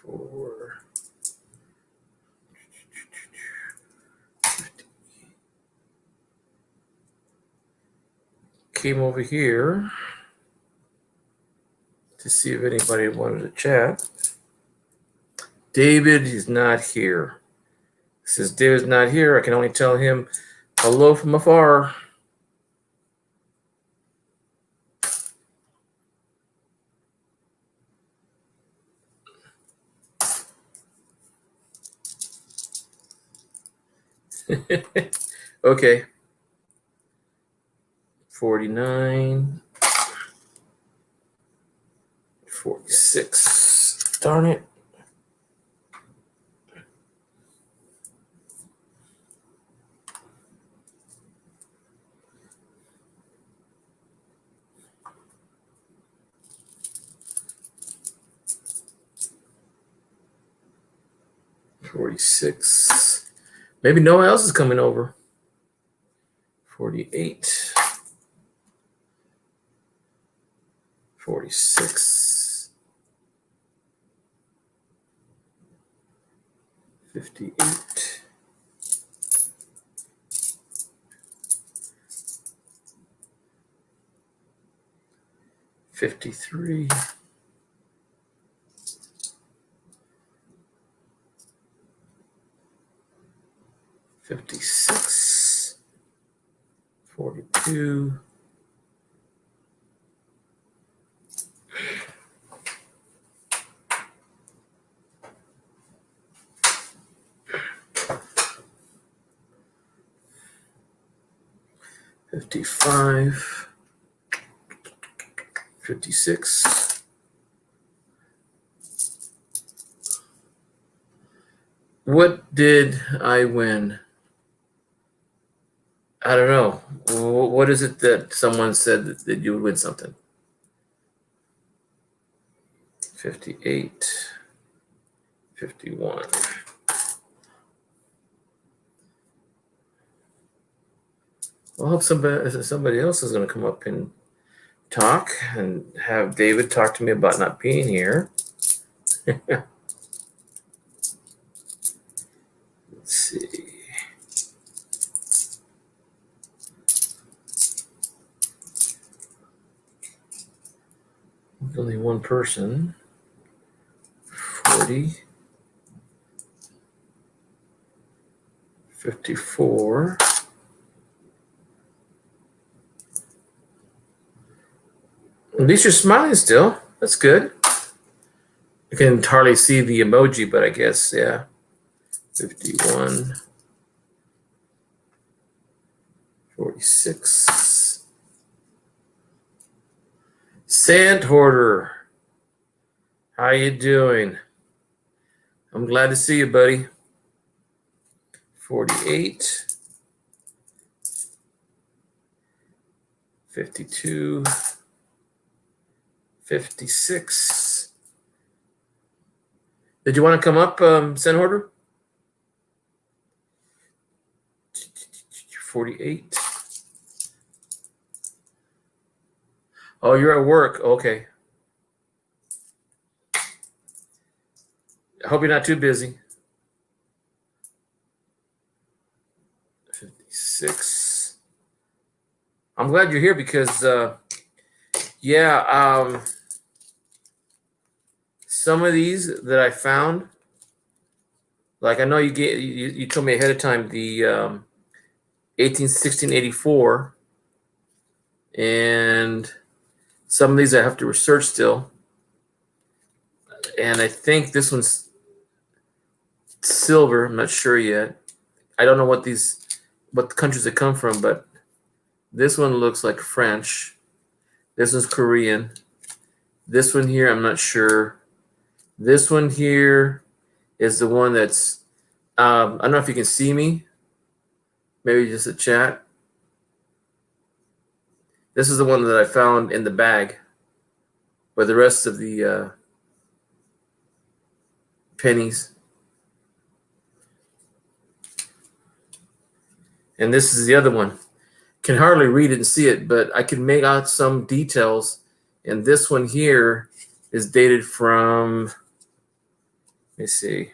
4. Came over here to see if anybody wanted to chat. David is not here. Since David's not here, I can only tell him hello from afar. Okay. 49. 46. Darn it. $46. Maybe no one else is coming over. $48. $46. $58. $53. $56. $42. $55. $56. What did I win? I don't know. What is it that someone said that you would win something? 58. 51. Well, I hope somebody else is going to come up and talk and have David talk to me about not being here. Let's see. Only one person. 40. 54. At least you're smiling still. That's good. I can hardly see the emoji, but I guess, yeah. 51. 46. Sand Hoarder. How you doing? I'm glad to see you, buddy. 48. 52. 56. Did you want to come up, Sand Hoarder? 48. Oh, you're at work. Okay. I hope you're not too busy. 56. I'm glad you're here because, some of these that I found, like I know you told me ahead of time the 1684, and some of these I have to research still. And I think this one's silver. I'm not sure yet. I don't know what the countries they come from, but this one looks like French. This one's Korean. This one here, I'm not sure. This one here is the one that's, I don't know if you can see me. Maybe just a chat. This is the one that I found in the bag with the rest of the pennies. And this is the other one. Can hardly read it and see it, but I can make out some details. And this one here is dated from me see.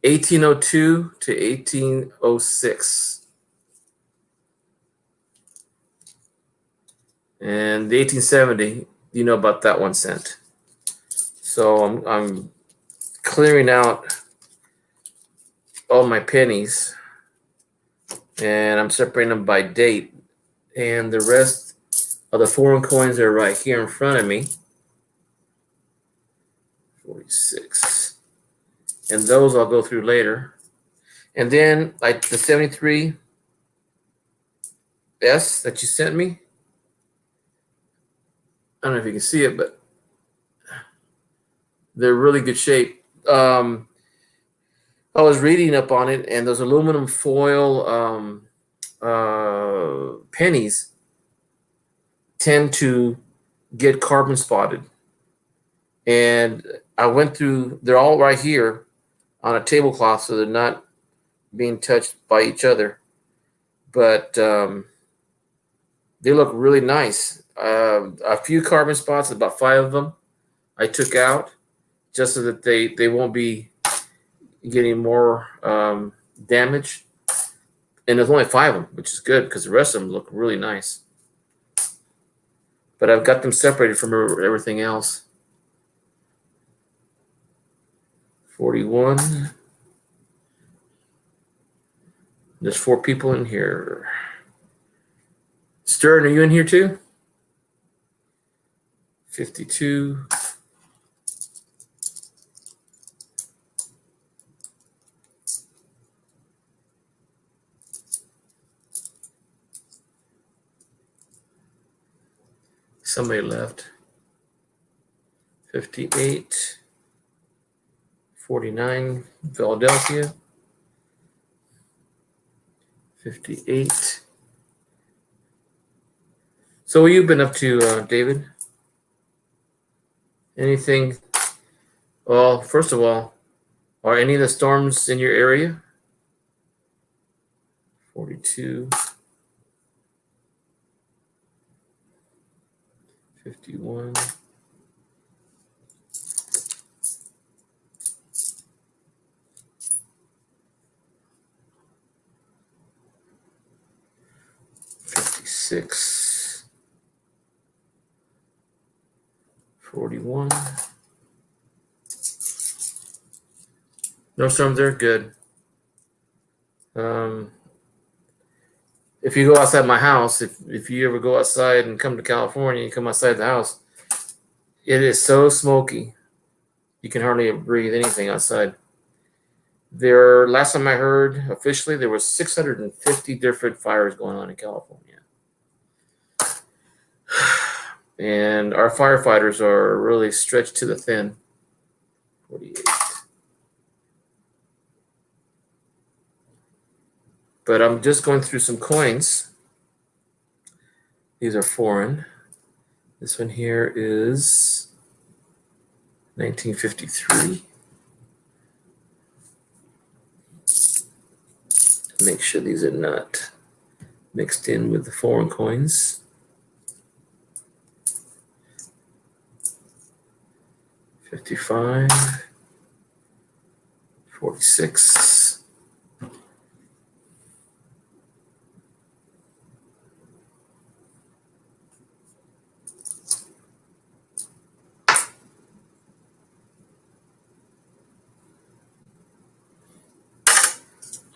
1802 to 1806. And the 1870, you know about that 1 cent. So I'm clearing out all my pennies and I'm separating them by date. And the rest of the foreign coins are right here in front of me. 46. And those I'll go through later. And then like the 73S that you sent me. I don't know if you can see it, but they're really good shape. I was reading up on it, and those aluminum foil pennies tend to get carbon spotted. And I went through, they're all right here on a tablecloth, so they're not being touched by each other. But they look really nice. A few carbon spots, about 5 of them, I took out just so that they won't be getting more damage. And there's only 5 of them, which is good because the rest of them look really nice. But I've got them separated from everything else. 41. There's 4 people in here. Stern, are you in here too? 52. Somebody left. 58. 49. Philadelphia. 58. So what you've been up to, David? Anything? Well, first of all, are any of the storms in your area? 42. 51. 56. 41. No storms there? Good. If you go outside my house, if you ever go outside and come to California, you come outside the house, it is so smoky. You can hardly breathe anything outside. Last time I heard officially, there was 650 different fires going on in California. And our firefighters are really stretched to the thin. 48. But I'm just going through some coins. These are foreign. This one here is 1953. Make sure these are not mixed in with the foreign coins. 55. 46.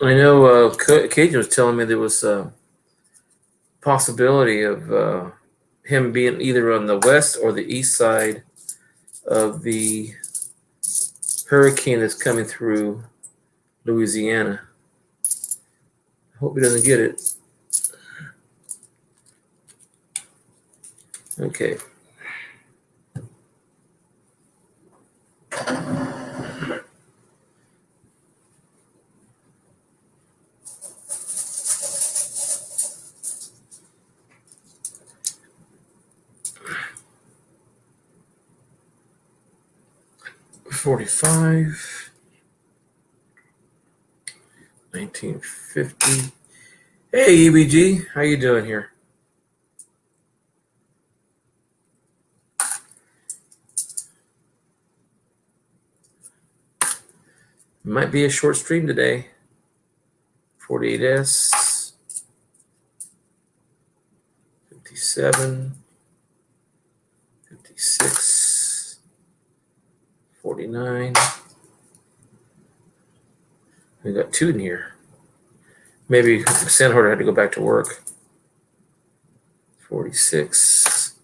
I know Cajun was telling me there was a possibility of him being either on the west or the east side of the hurricane that's coming through Louisiana. I hope he doesn't get it. Okay. $45. 1950. Hey, EBG, how you doing here? It might be a short stream today. 48S, 57, 56, 49. We got 2 in here. Maybe Sandhorn had to go back to work. 46.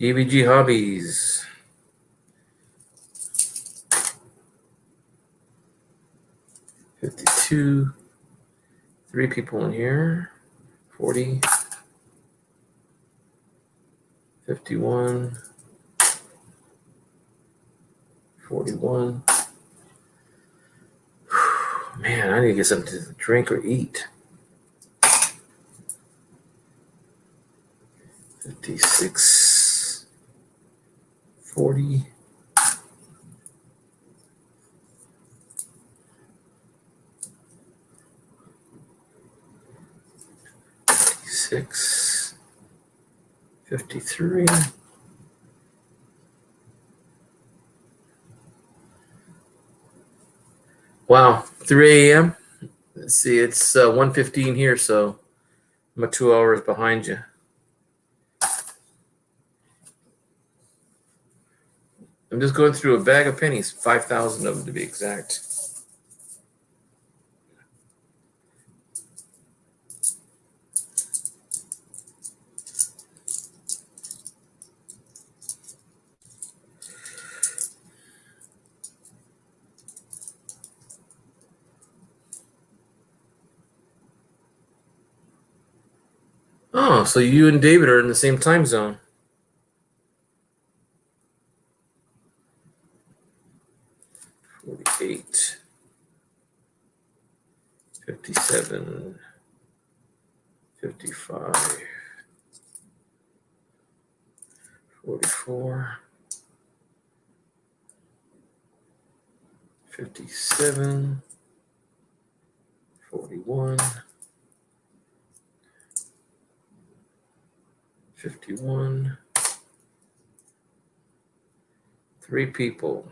EVG Hobbies. 52. 3 people in here. 40. 51. 41. Man, I need to get something to drink or eat. 56. 40. 56. 53. Wow, 3 a.m. Let's see, it's 1:15 here, so I'm 2 hours behind you. I'm just going through a bag of pennies, 5,000 of them to be exact. Oh, so you and David are in the same time zone. 48, 57, 55, 44, 57, 41, 51. 3 people.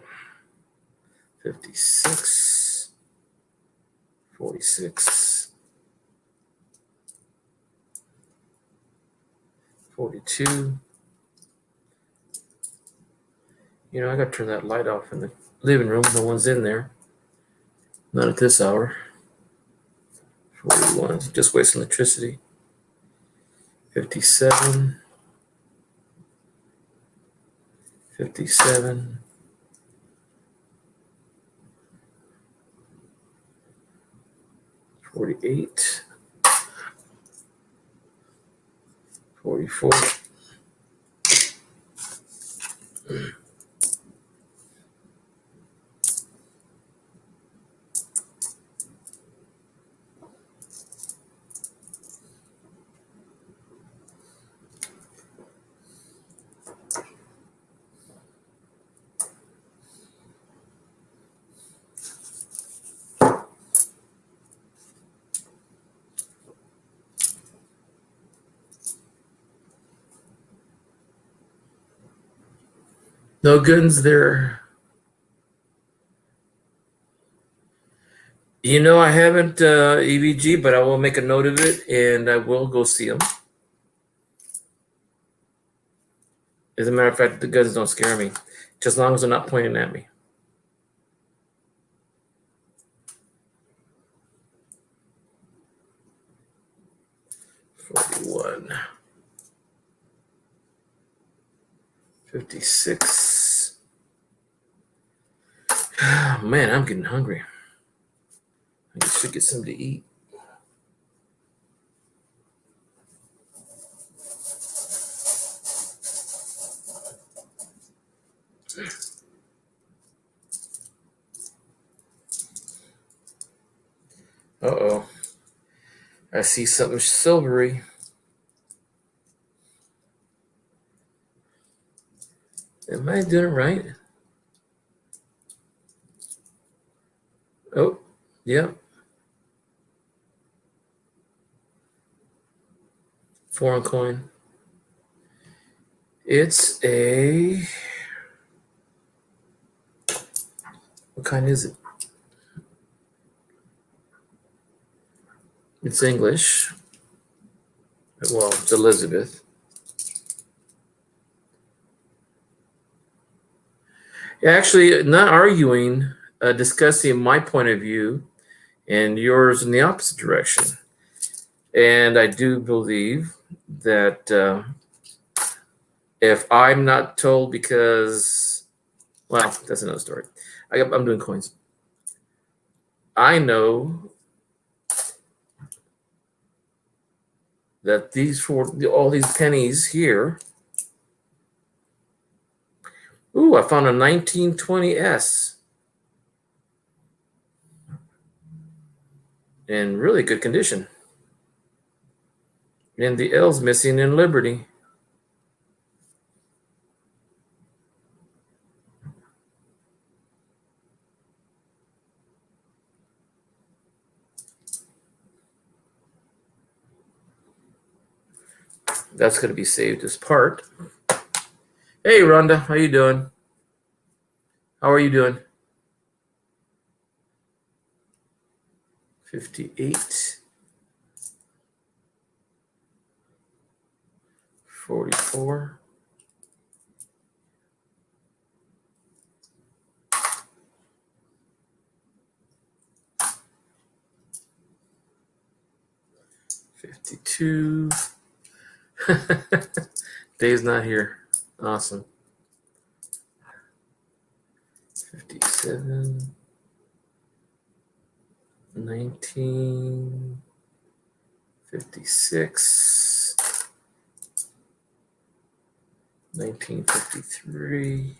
56, 46, 42. You know, I got to turn that light off in the living room. No one's in there. Not at this hour. 41, just wasting electricity. 57, 57, 48, 44. No goods there. You know, I haven't EVG, but I will make a note of it, and I will go see them. As a matter of fact, the guns don't scare me, just as long as they're not pointing at me. $41, $56. Man, I'm getting hungry. I should get something to eat. Uh-oh. I see something silvery. Am I doing it right? Oh, yeah. Foreign coin. It's a, what kind is it? It's English. Well, it's Elizabeth. Actually, not arguing, discussing my point of view and yours in the opposite direction. And I do believe that if I'm not told because, well, that's another story. I'm doing coins. I know that all these pennies here. Ooh, I found a 1920s in really good condition. And the L's missing in Liberty. That's going to be saved as part. Hey, Rhonda, how you doing? How are you doing? 58. 44. $52. Dave's not here. Awesome. 57. 19. 56. 1953.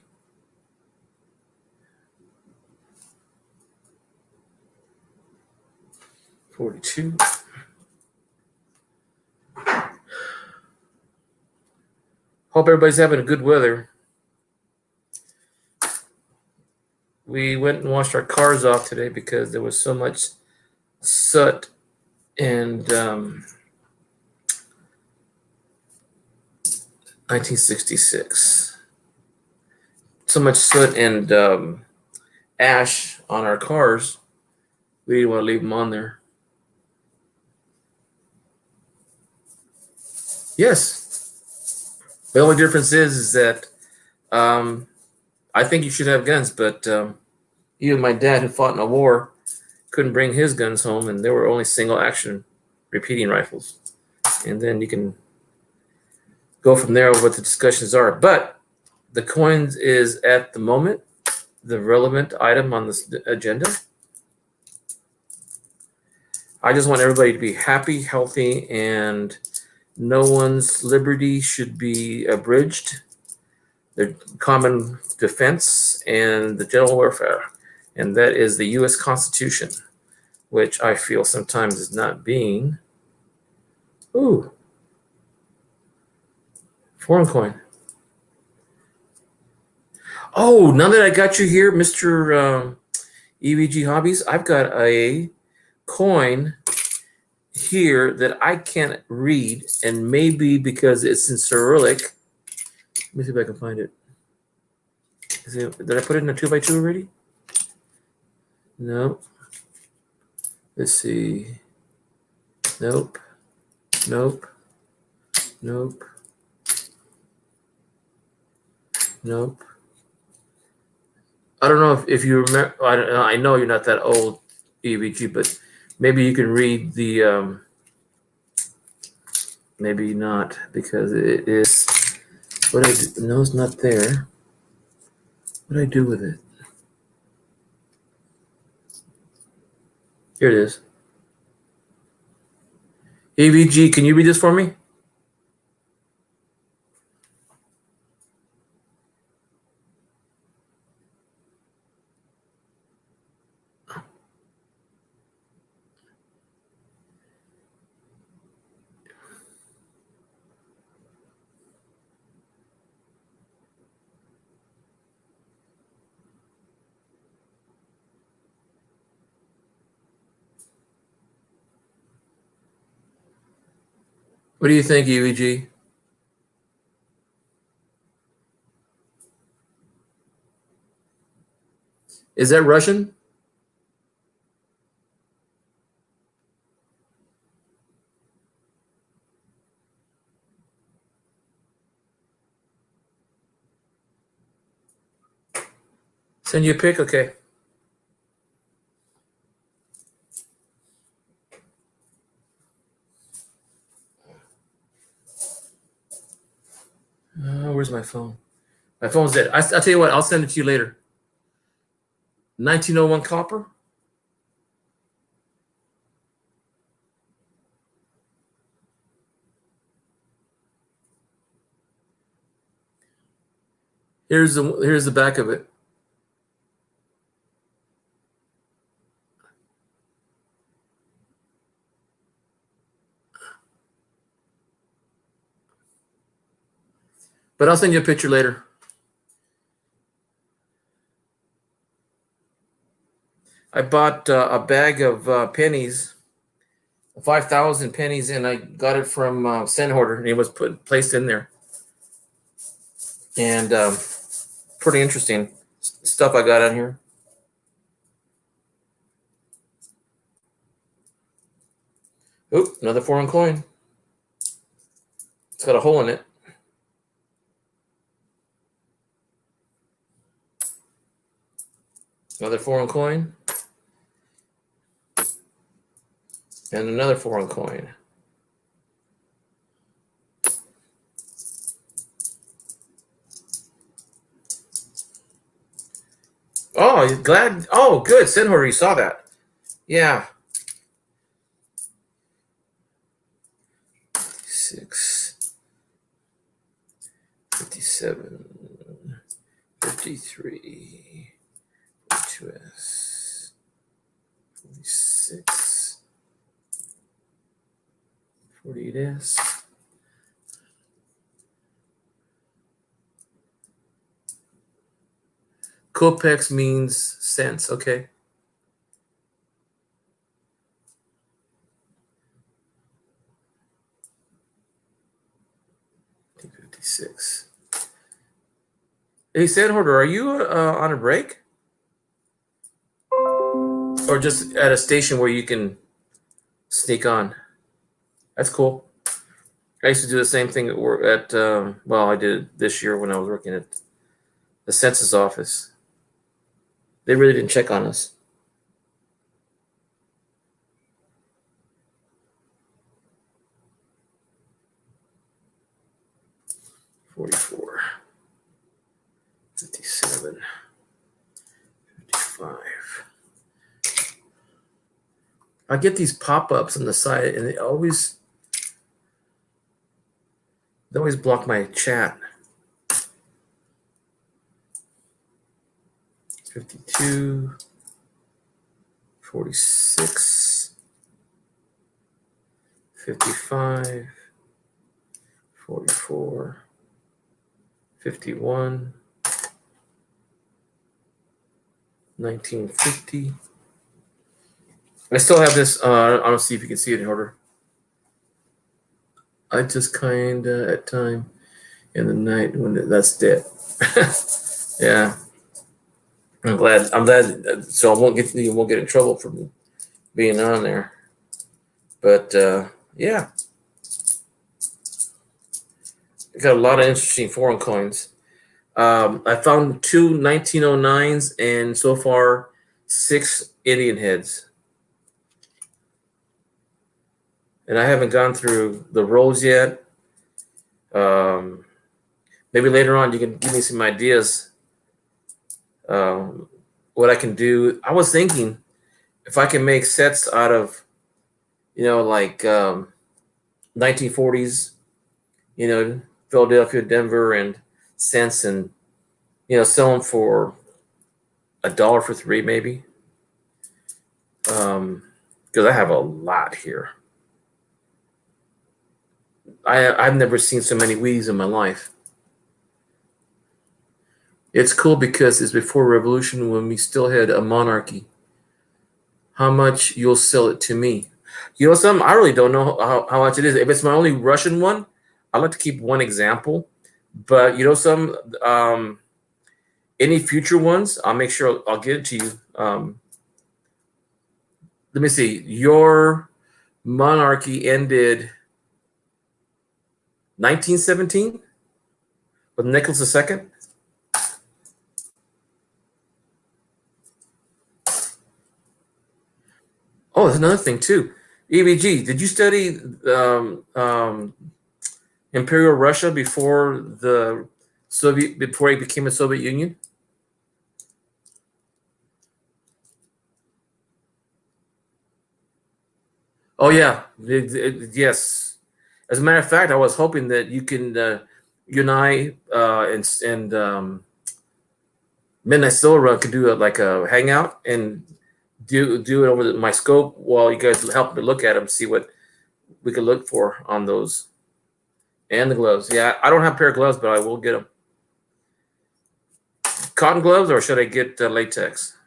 42. Hope everybody's having a good weather. We went and washed our cars off today because there was so much soot and 1966. So much soot and ash on our cars. We didn't want to leave them on there. Yes. The only difference is that I think you should have guns, but even my dad, who fought in a war, couldn't bring his guns home, and they were only single action repeating rifles. And then you can go from there what the discussions are. But the coins is at the moment the relevant item on this agenda. I just want everybody to be happy, healthy, and no one's liberty should be abridged. The common defense and the general welfare, and that is the U.S. Constitution, which I feel sometimes is not being. Ooh, foreign coin. Oh, now that I got you here, Mr. EVG Hobbies, I've got a coin here that I can't read, and maybe because it's in Cyrillic. Let me see if I can find it. Did I put it in a 2x2 already? No. Let's see. Nope. Nope. Nope. Nope. I don't know if you remember. I know you're not that old, EVG, but maybe you can read the. Maybe not, because it is. What I do? No, it's not there. What do I do with it? Here it is. EVG, can you read this for me? What do you think, EVG? Is that Russian? Send you a pic? Okay. Where's my phone? My phone's dead. I'll tell you what, I'll send it to you later. 1901 copper. Here's the back of it. But I'll send you a picture later. I bought a bag of pennies, 5,000 pennies, and I got it from Cent Hoarder, and it was placed in there. And pretty interesting stuff I got on here. Oop, another foreign coin. It's got a hole in it. Another foreign coin. And another foreign coin. Oh, glad. Oh, good. Cent Hoarder, you saw that. Yeah. 56, 57, 53, 42S, 46, 48S. Kopecks means cents, okay. $56. Hey, Cent Hoarder, are you on a break? Or just at a station where you can sneak on? That's cool. I used to do the same thing at well, I did it this year when I was working at the census office. They really didn't check on us. $44, $57, $55. I get these pop-ups on the side, and they always block my chat. 52, 46, 55, 44, 51, 1950. I still have this. I don't see if you can see it in order. I just kind of at time in the night when that's dead. Yeah. I'm glad. So you won't get in trouble for being on there. But yeah, I got a lot of interesting foreign coins. I found 2 1909s and so far 6 Indian heads. And I haven't gone through the rolls yet. Maybe later on you can give me some ideas. What I can do. I was thinking if I can make sets out of, like 1940s, Philadelphia, Denver, and cents, and sell them for $1 for 3, maybe. Because I have a lot here. I've never seen so many Wheaties in my life. It's cool because it's before revolution when we still had a monarchy. How much you'll sell it to me? Something I really don't know how much it is. If it's my only Russian one, I like to keep one example. But some Any future ones, I'll make sure I'll get it to you. Let me see. Your monarchy ended 1917 with Nicholas II. Oh, there's another thing too. EBG, did you study Imperial Russia before before it became a Soviet Union? Oh yeah, yes. As a matter of fact, I was hoping that you can unite and Midnight Silver could do like a hangout and do it over my scope while you guys help me look at them, see what we could look for on those. And the gloves. Yeah, I don't have a pair of gloves, but I will get them. Cotton gloves, or should I get latex?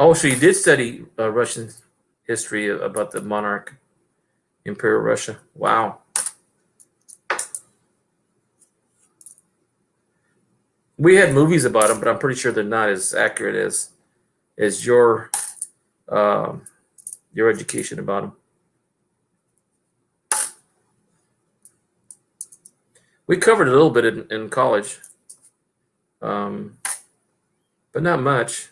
Oh, so you did study Russian history about the monarch, Imperial Russia. Wow. We had movies about them, but I'm pretty sure they're not as accurate as your education about them. We covered a little bit in college, but not much.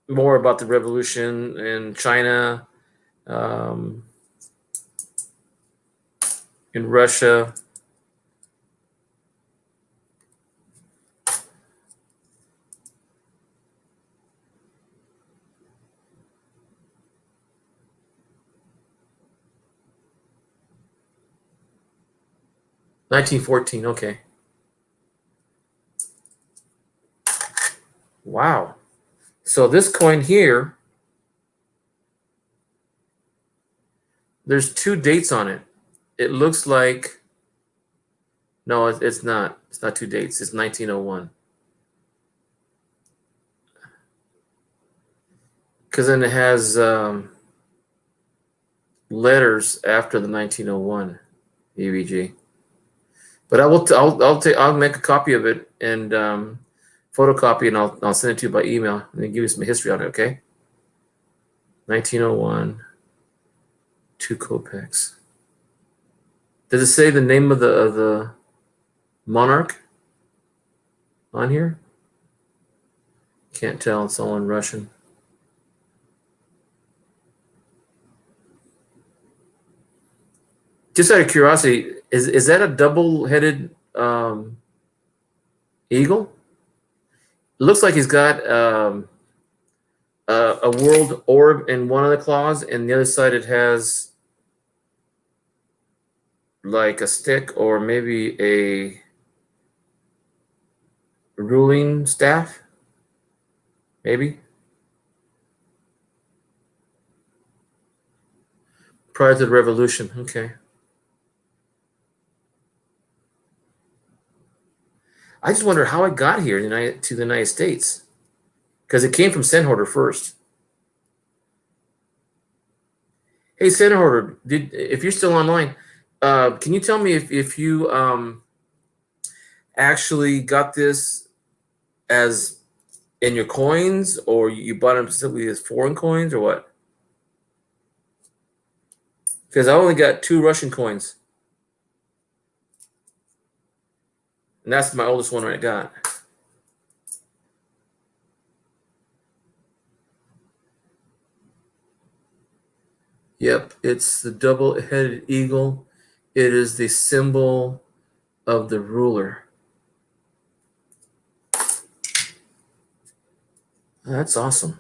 More about the revolution in China, um, in Russia. (1914). Okay. Wow. So this coin here, there's two dates on it. It looks like, no, it's not. It's not two dates. It's 1901. Because then it has letters after the 1901 EVG. But I'll make a copy of it and photocopy, and I'll send it to you by email and then give you some history on it. Okay. 1901, 2 kopecks. Does it say the name of the monarch on here? Can't tell. It's all in Russian. Just out of curiosity, is that a double-headed eagle? It looks like he's got a world orb in one of the claws, and the other side it has like a stick or maybe a ruling staff, maybe. Prior to the revolution. Okay. I just wonder how it got here to the United States, because it came from Sennhorder first. Hey, Sennhorder, if you're still online, can you tell me if you actually got this as in your coins, or you bought them specifically as foreign coins, or what? Because I only got 2 Russian coins, and that's my oldest one I got. Yep, it's the double-headed eagle. It is the symbol of the ruler. That's awesome.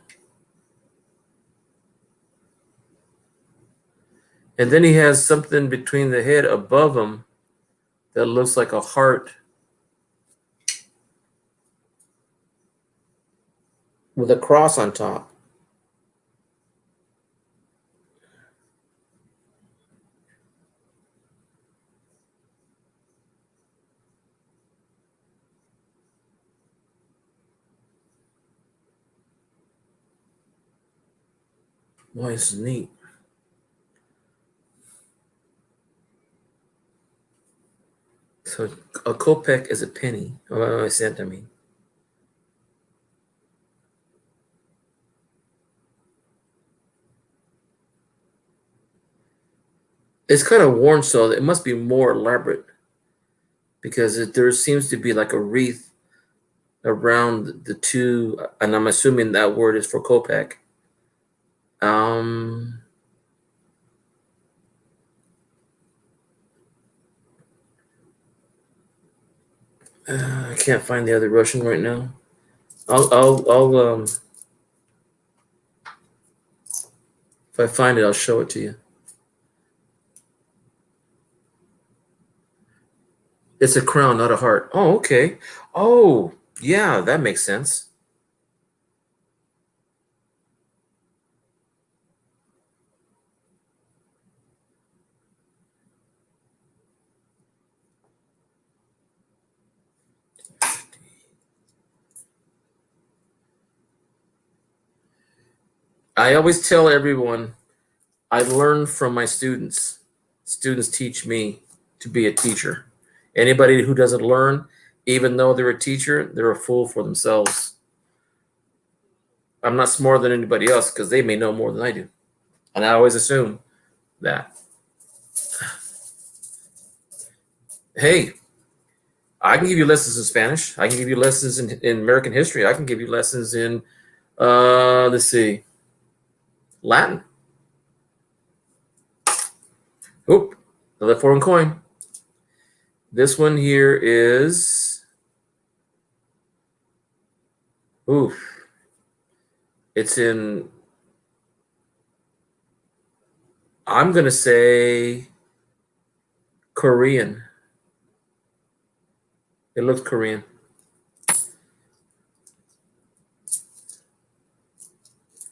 And then he has something between the head above him that looks like a heart with a cross on top. Boy, this is neat. So a kopeck is a penny. Oh, a cent, I mean. It's kind of worn, so it must be more elaborate because there seems to be like a wreath around the two, and I'm assuming that word is for kopeck. Um, I can't find the other Russian right now. I'll if I find it, I'll show it to you. It's a crown, not a heart. Oh, okay. Oh, yeah, that makes sense. I always tell everyone I learn from my students. Students teach me to be a teacher. Anybody who doesn't learn, even though they're a teacher, they're a fool for themselves. I'm not smarter than anybody else because they may know more than I do. And I always assume that. Hey, I can give you lessons in Spanish. I can give you lessons in American history. I can give you lessons in, let's see, Latin. Oop, another foreign coin. This one here is, oof, it's in, I'm going to say Korean. It looks Korean.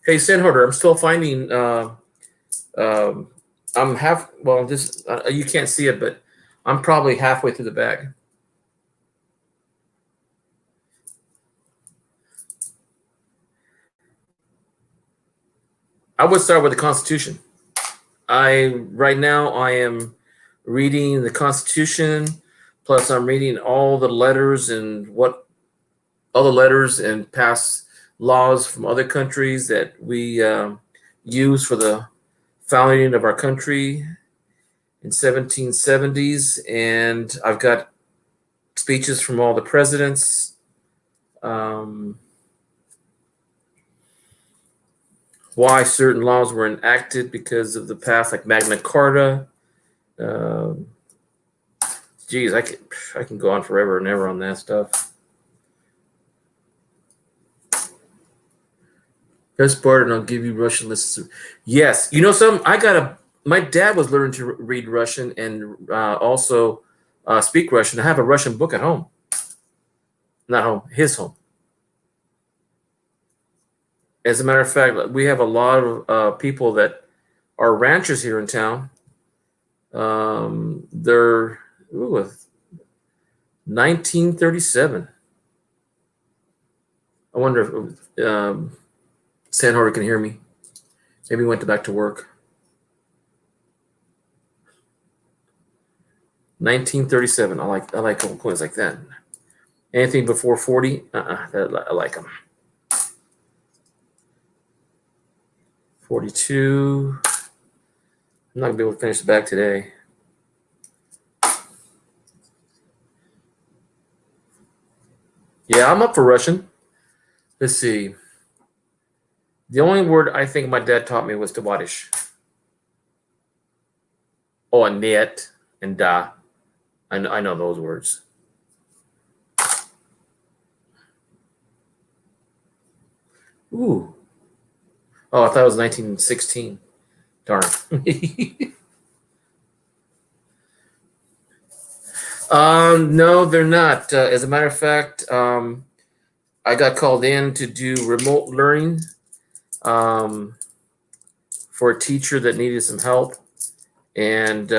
Hey, Sandholder, I'm still finding, I'm half, well, this, you can't see it, but I'm probably halfway through the bag. I would start with the Constitution. Right now I am reading the Constitution, plus I'm reading all the letters and past laws from other countries that we use for the founding of our country in 1770s, and I've got speeches from all the presidents. Why certain laws were enacted because of the past, like Magna Carta. Geez, I can go on forever and ever on that stuff. Press part and I'll give you Russian lessons. Yes, you know some. My dad was learning to read Russian and also speak Russian. I have a Russian book at home. Not home, his home. As a matter of fact, we have a lot of people that are ranchers here in town. They're 1937. I wonder if Sandhorter can hear me. Maybe he went back to work. 1937. I like old coins like that. Anything before 40, I like them. 42. I'm not gonna be able to finish the bag today. Yeah, I'm up for Russian. Let's see. The only word I think my dad taught me was tovarish. Oh, and net and da. I know those words. Ooh. Oh, I thought it was 1916. Darn. No, they're not. As a matter of fact, I got called in to do remote learning for a teacher that needed some help, and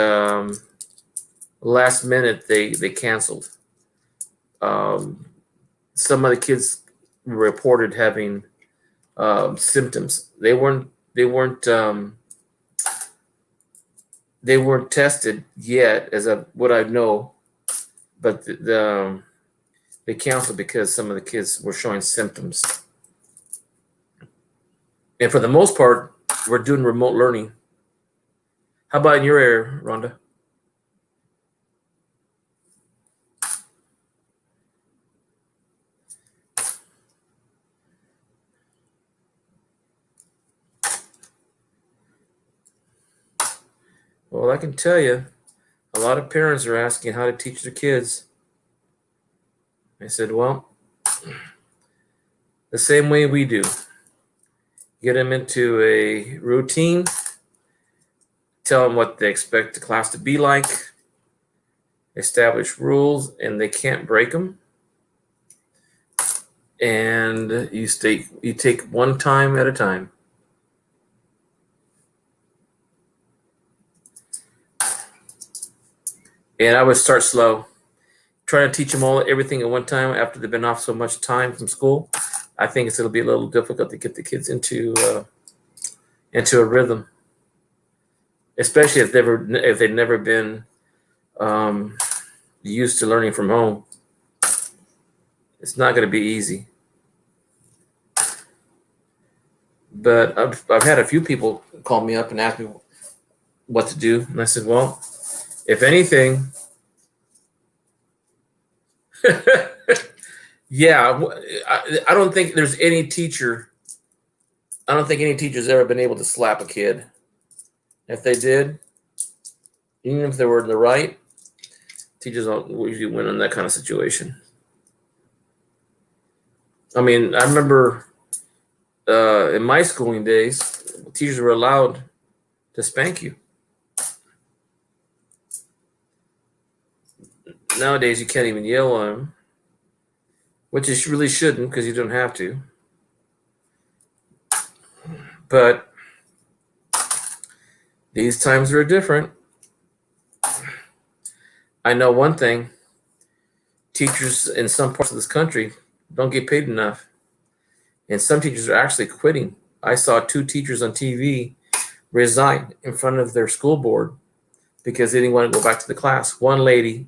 last minute they canceled. Some of the kids reported having symptoms. They weren't tested yet, as what I know, but they canceled because some of the kids were showing symptoms. And for the most part, we're doing remote learning. How about in your area, Rhonda? Well, I can tell you, a lot of parents are asking how to teach their kids. I said, well, the same way we do. Get them into a routine, tell them what they expect the class to be like, establish rules, and they can't break them. And you take one time at a time. And I would start slow. Try to teach them all everything at one time after they've been off so much time from school. I think it'll be a little difficult to get the kids into a rhythm, especially if they've never been used to learning from home. It's not going to be easy. But I've had a few people call me up and ask me what to do, and I said, well, if anything, yeah, I don't think there's any teacher. I don't think any teacher's ever been able to slap a kid. If they did, even if they were in the right, teachers don't usually win in that kind of situation. I mean, I remember in my schooling days, teachers were allowed to spank you. Nowadays, you can't even yell on them, which you really shouldn't because you don't have to. But these times are different. I know one thing. Teachers in some parts of this country don't get paid enough. And some teachers are actually quitting. I saw 2 teachers on TV resign in front of their school board because they didn't want to go back to the class. One lady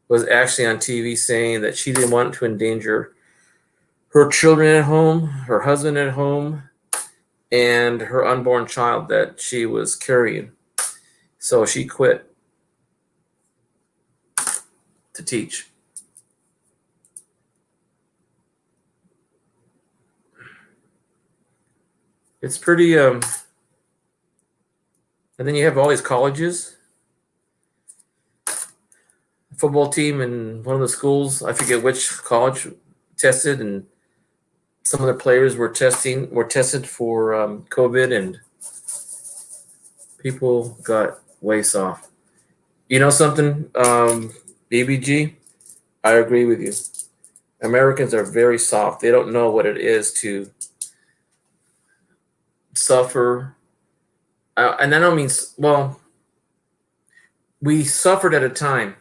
was actually on TV saying that she didn't want to endanger her children at home, her husband at home, and her unborn child that she was carrying. So she quit to teach. It's pretty, and then you have all these colleges. Football team in one of the schools, I forget which college, tested, and some of the players were tested for COVID, and people got way soft. You know something, BBG? I agree with you. Americans are very soft. They don't know what it is to suffer. And I don't mean, well, we suffered at a time.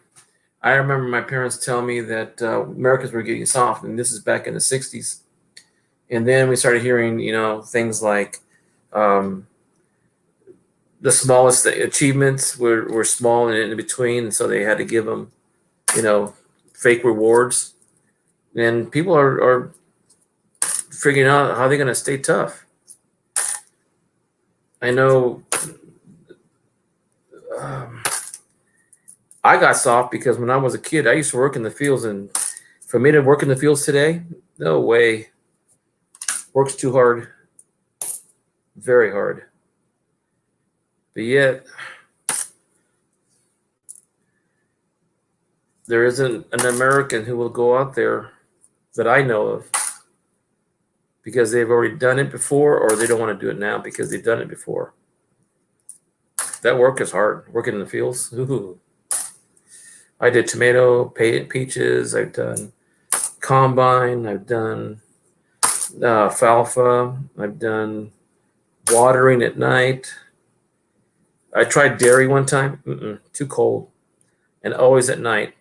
I remember my parents telling me that Americans were getting soft, and this is back in the 60s. And then we started hearing, things like the smallest achievements were small and in between, so they had to give them, fake rewards. And people are figuring out how they're going to stay tough. I know I got soft because when I was a kid, I used to work in the fields, and for me to work in the fields today, no way. Work's too hard, very hard. But yet, there isn't an American who will go out there that I know of because they've already done it before, or they don't want to do it now because they've done it before. That work is hard, working in the fields. Ooh. I did tomato, peaches, I've done combine, I've done alfalfa, I've done watering at night. I tried dairy one time, too cold, and always at night.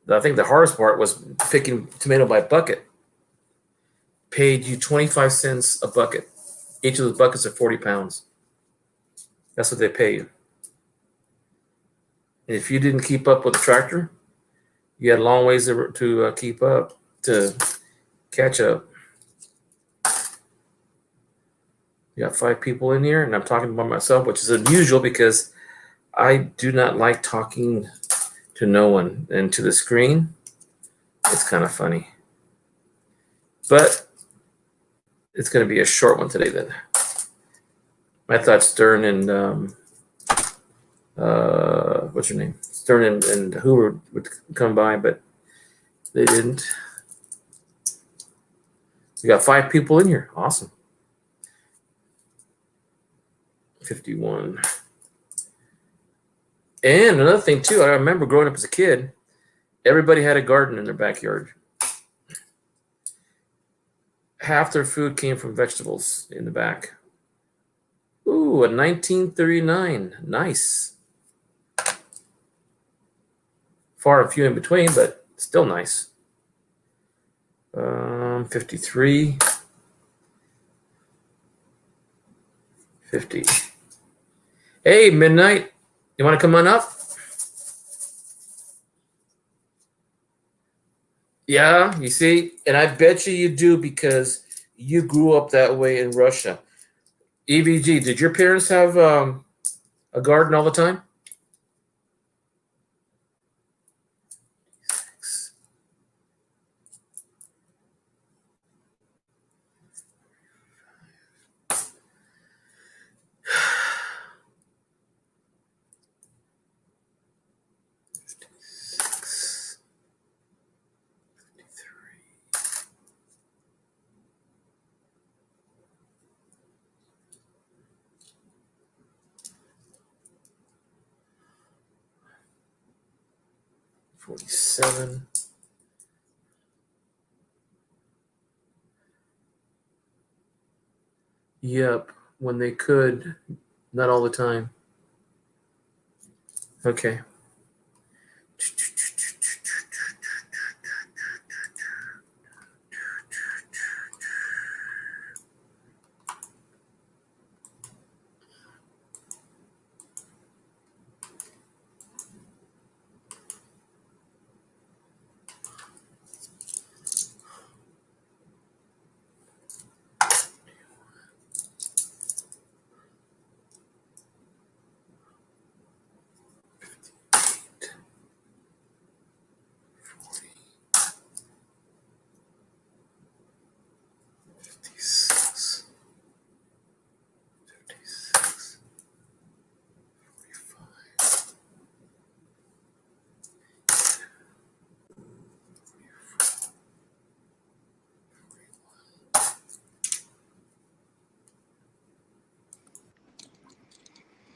I think the hardest part was picking tomato by bucket. Paid you 25 cents a bucket. Each of those buckets are 40 pounds. That's what they pay you. If you didn't keep up with the tractor, you had a long ways to keep up, to catch up. You got 5 people in here, and I'm talking about myself, which is unusual because I do not like talking to no one and to the screen. It's kind of funny. But it's going to be a short one today then. I thought Stern and what's your name? Stern and Hoover would come by, but they didn't. We got 5 people in here. Awesome. 51. And another thing too, I remember growing up as a kid, everybody had a garden in their backyard. Half their food came from vegetables in the back. Ooh, a 1939. Nice. Far and few in between, but still nice. 53. 50. Hey, Midnight. You want to come on up? Yeah, you see? And I bet you do because you grew up that way in Russia. EVG, did your parents have a garden all the time? $47. Yep, when they could, not all the time. Okay.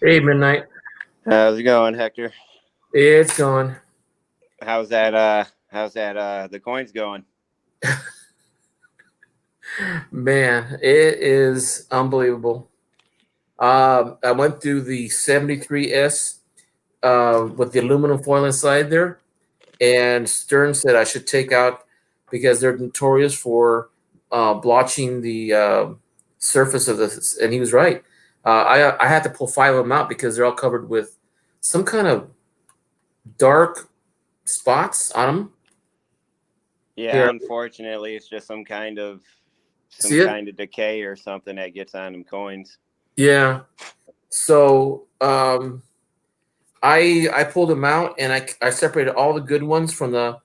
Hey, Midnight. How's it going, Hector? It's going. How's that the coins going? Man, it is unbelievable. I went through the 73S with the aluminum foil inside there, and Stern said I should take out because they're notorious for blotching the surface of this, and he was right. I had to pull 5 of them out because they're all covered with some kind of dark spots on them. Yeah, Here. Unfortunately, it's just some kind of decay or something that gets on them coins. Yeah. So I pulled them out and I separated all the good ones from the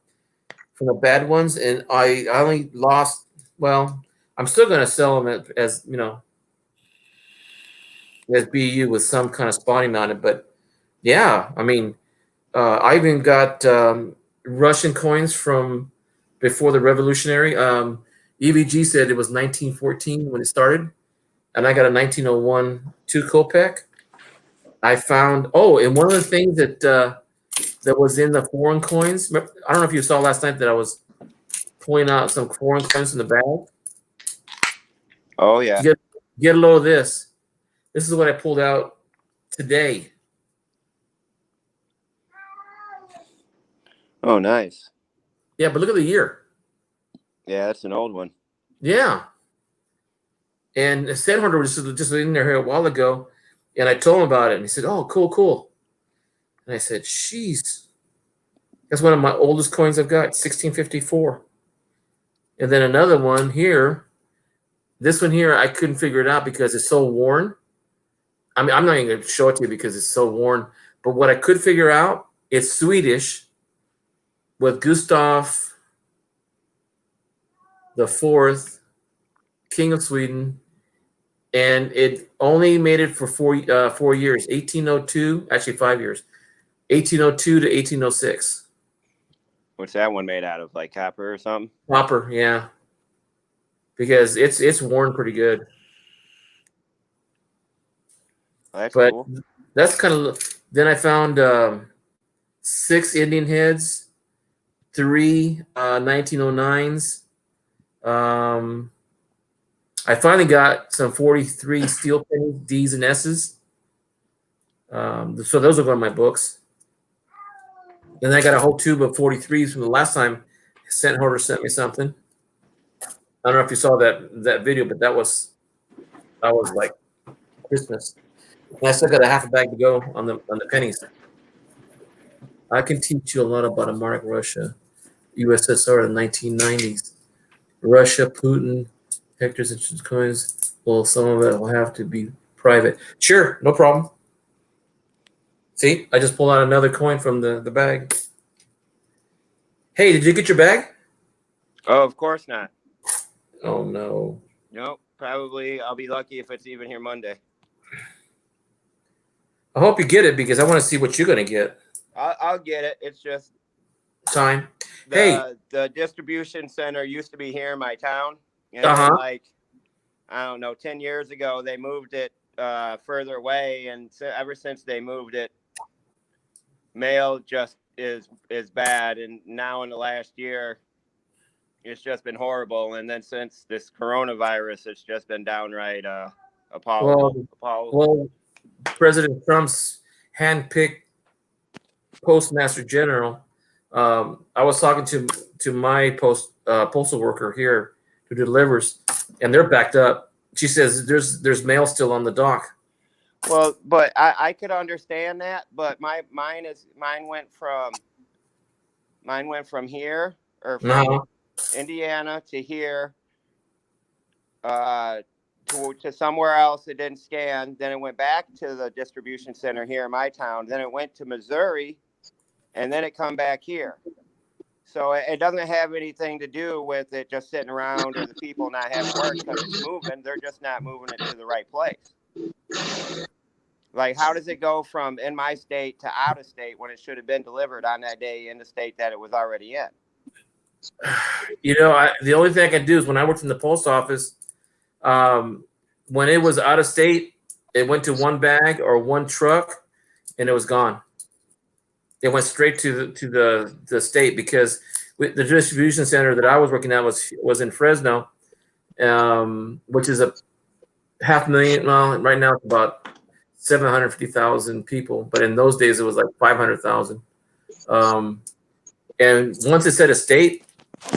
bad ones, and I only lost. Well, I'm still going to sell them as as BU with some kind of spotting on it, but yeah, I mean, I even got Russian coins from before the Revolutionary. EVG said it was 1914 when it started, and I got a 1901 2 kopeck. I found and one of the things that was in the foreign coins. I don't know if you saw last night that I was pulling out some foreign coins in the bag. Oh yeah. Get a load of this. This is what I pulled out today. Oh, nice. Yeah, but look at the year. Yeah, that's an old one. Yeah. And Sandhorn was just in there here a while ago, and I told him about it, and he said, "Oh, cool." And I said, "Jeez, that's one of my oldest coins I've got, 1654." And then another one here. This one here, I couldn't figure it out because it's so worn. I mean, I'm not even going to show it to you because it's so worn. But what I could figure out, it's Swedish with Gustav the Fourth, King of Sweden, and it only made it for 4 years, 1802, actually 5 years, 1802 to 1806. What's that one made out of? Like copper or something? Copper, yeah. Because it's worn pretty good. Oh, that's But cool. that's kind of. Then I found 6 Indian heads, 3 1909s. I finally got some 43 steel pennies, D's and S's. So those are going in my books. Then I got a whole tube of 43s from the last time Cent Hoarder sent me something. I don't know if you saw that video, but that was like Christmas. And I still got a half a bag to go on the pennies. I can teach you a lot about a mark Russia, USSR in the 1990s. Russia, Putin, hectares and coins. Well, some of it will have to be private. Sure, no problem. See, I just pulled out another coin from the bag. Hey, did you get your bag? Oh, of course not. Oh, no. Nope. Probably I'll be lucky if it's even here Monday. I hope you get it because I want to see what you're going to get. I'll get it. It's just Time. Hey. The distribution center used to be here in my town. And like, I don't know, 10 years ago, they moved it further away. And ever since they moved it, mail just is bad. And now in the last year, it's just Well, since this coronavirus, it's just been downright appalling. Well, President Trump's handpicked postmaster general. I was talking to my postal worker here who delivers, and they're backed up. She says there's mail still on the dock. Well, but I could understand that, but mine went from here or from Indiana to here, to somewhere else. It didn't scan. Then it went back to the distribution center here in my town. Then it went to Missouri, and then it come back here. So it doesn't have anything to do with it just sitting around or the people not having work because it's moving. They're just not moving it to the right place. Like, how does it go from in my state to out of state when it should have been delivered on that day in the state that it was already in? You know, the only thing I can do is when I worked in the post office, when it was out of state, it went to one bag or one truck, and it was gone. It went straight to the state because the distribution center that I was working at was in Fresno, which is a 500,000. Well, right now it's about 750,000 people, but in those days it was like 500,000. And once it said a state,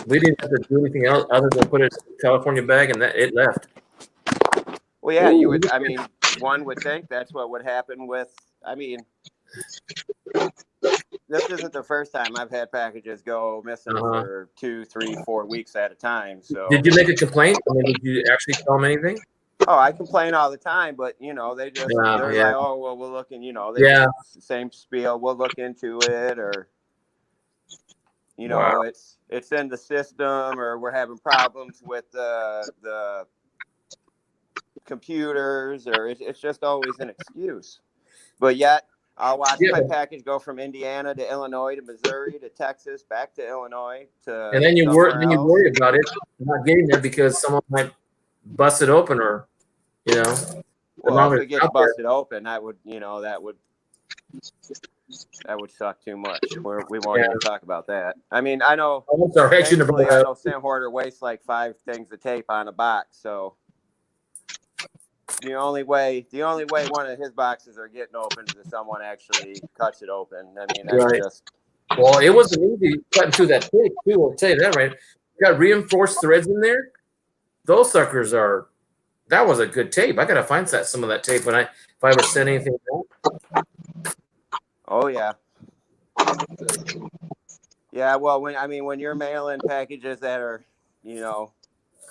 we didn't have to do anything else other than put it in a California bag, and that it left. Well, yeah, you would. I mean, one would think that's what would happen with. I mean, this isn't the first time I've had packages go missing for 2, 3, 4 weeks at a time. So, did you make a complaint? I mean, did you actually tell them anything? Oh, I complain all the time, but you know, they just they're like, oh, well, we're looking. You know, same spiel. We'll look into it, or you know, it's in the system, or we're having problems with the computers, or it's just always an excuse. But yet, I'll watch my package go from Indiana to Illinois to Missouri to Texas back to Illinois to. And then you worry about it not getting there because someone might bust it open, or you know. Well, if it gets busted open, that would suck too much. We won't even talk about that. I mean, I know. I know Sam Hoarder wastes like 5 things of tape on a box, so. The only way one of his boxes are getting open is if someone actually cuts it open. I mean, that's just. Well, it wasn't easy cutting through that tape, too. I'll tell you that, right? You got reinforced threads in there. Those suckers are. That was a good tape. I gotta find some of that tape if I ever send anything out. Oh yeah, Yeah, well, when you're mailing packages that are,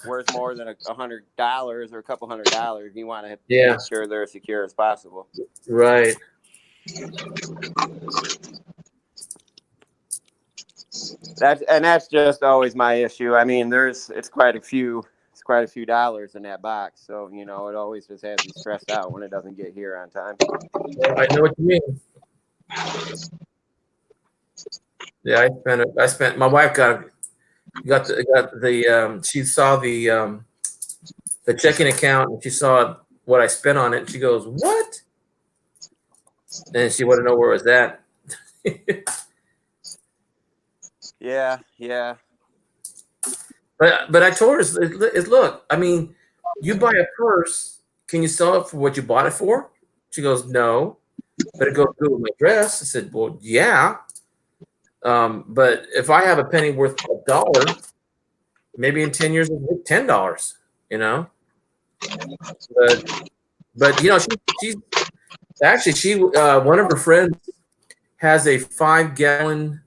worth more than $100 or a couple $100, you want to Yeah. make sure they're as secure as possible. Right. That's just always my issue. I mean, it's quite a few dollars in that box, so it always just has me stressed out when it doesn't get here on time. I know what you mean. Yeah, I spent. My wife got the. She saw the checking account and she saw what I spent on it. And she goes, "What?" And she wanted to know where it was at. Yeah. But I told her, look, I mean, you buy a purse, can you sell it for what you bought it for? She goes, no, but it goes good with my dress. I said, well, yeah. But if I have a penny worth $1, maybe in 10 years it's worth $10, But she's actually one of her friends has a 5-gallon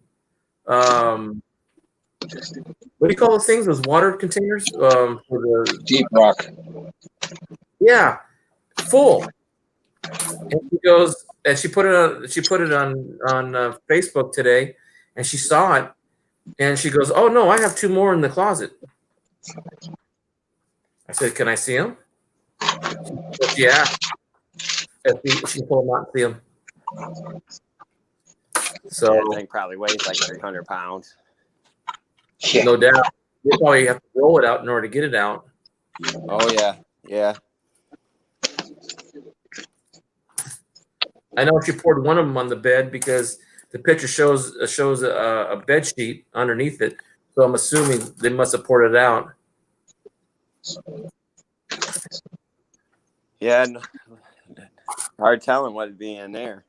what do you call those things? Those water containers for the Deep Rock. Yeah, full. And she goes and she put it on Facebook today, and she saw it, and she goes, "Oh no, I have 2 more in the closet." I said, "Can I see them?" She said, yeah. If she pull them out and see them. So that thing probably weighs like 300 pounds. Yeah. No doubt. You probably have to roll it out in order to get it out. Oh yeah. I know she poured one of them on the bed because the picture shows a bed sheet underneath it. So I'm assuming they must have poured it out. Yeah, hard telling what'd be in there.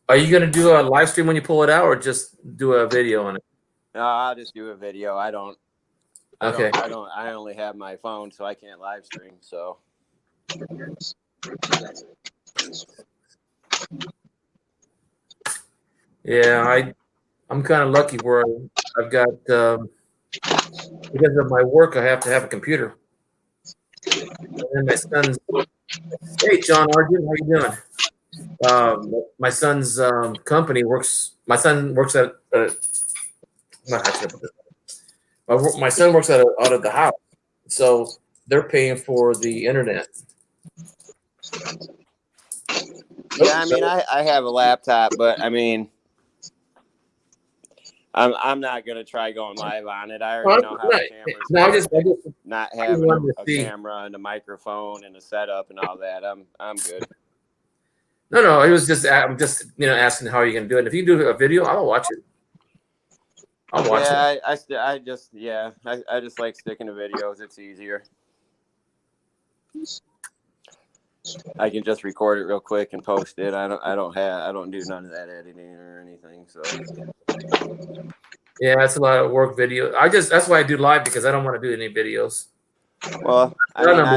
Are you going to do a live stream when you pull it out, or just do a video on it? No, I'll just do a video. I only have my phone, so I can't live stream. So. Yeah, I'm kind of lucky where I've got because of my work, I have to have a computer. And then my son's, hey, John Arjun, how you doing? My son's company works. My son works at. Not actually. My son works out of the house, so they're paying for the internet. Yeah, I mean, I have a laptop, but I mean, I'm not gonna try going live on it. I already know how the cameras. No, I just not having a camera and a microphone and a setup and all that. I'm good. No, it was just I'm just asking how you're gonna do it. If you do a video, I'll watch it. I'll watch it. I just like sticking to videos. It's easier. I can just record it real quick and post it. I don't do none of that editing or anything. So yeah, it's a lot of work video. That's why I do live, because I don't want to do any videos. Well, I don't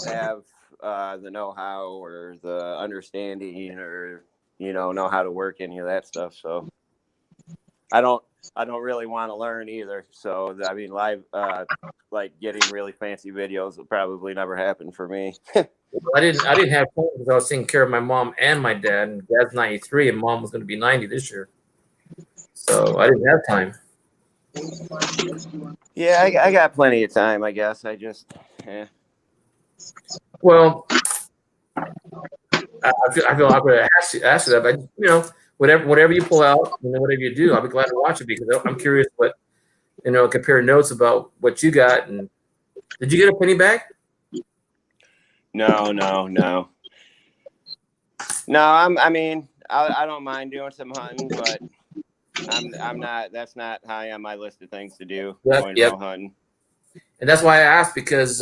have the know-how or the understanding or know how to work any of that stuff. So I don't really want to learn either. So I mean, live like getting really fancy videos will probably never happen for me. I didn't have time because I was taking care of my mom and my dad, and Dad's 93 and Mom was going to be 90 this year, so I didn't have time. Yeah, I got plenty of time, I guess. Well, I feel awkward to ask you that, but whatever you pull out, whatever you do, I'll be glad to watch it, because I'm curious what compare notes about what you got. And did you get a penny bag? No. I mean, I don't mind doing some hunting, but I'm not. That's not high on my list of things to do. Going bow hunting. And that's why I asked, because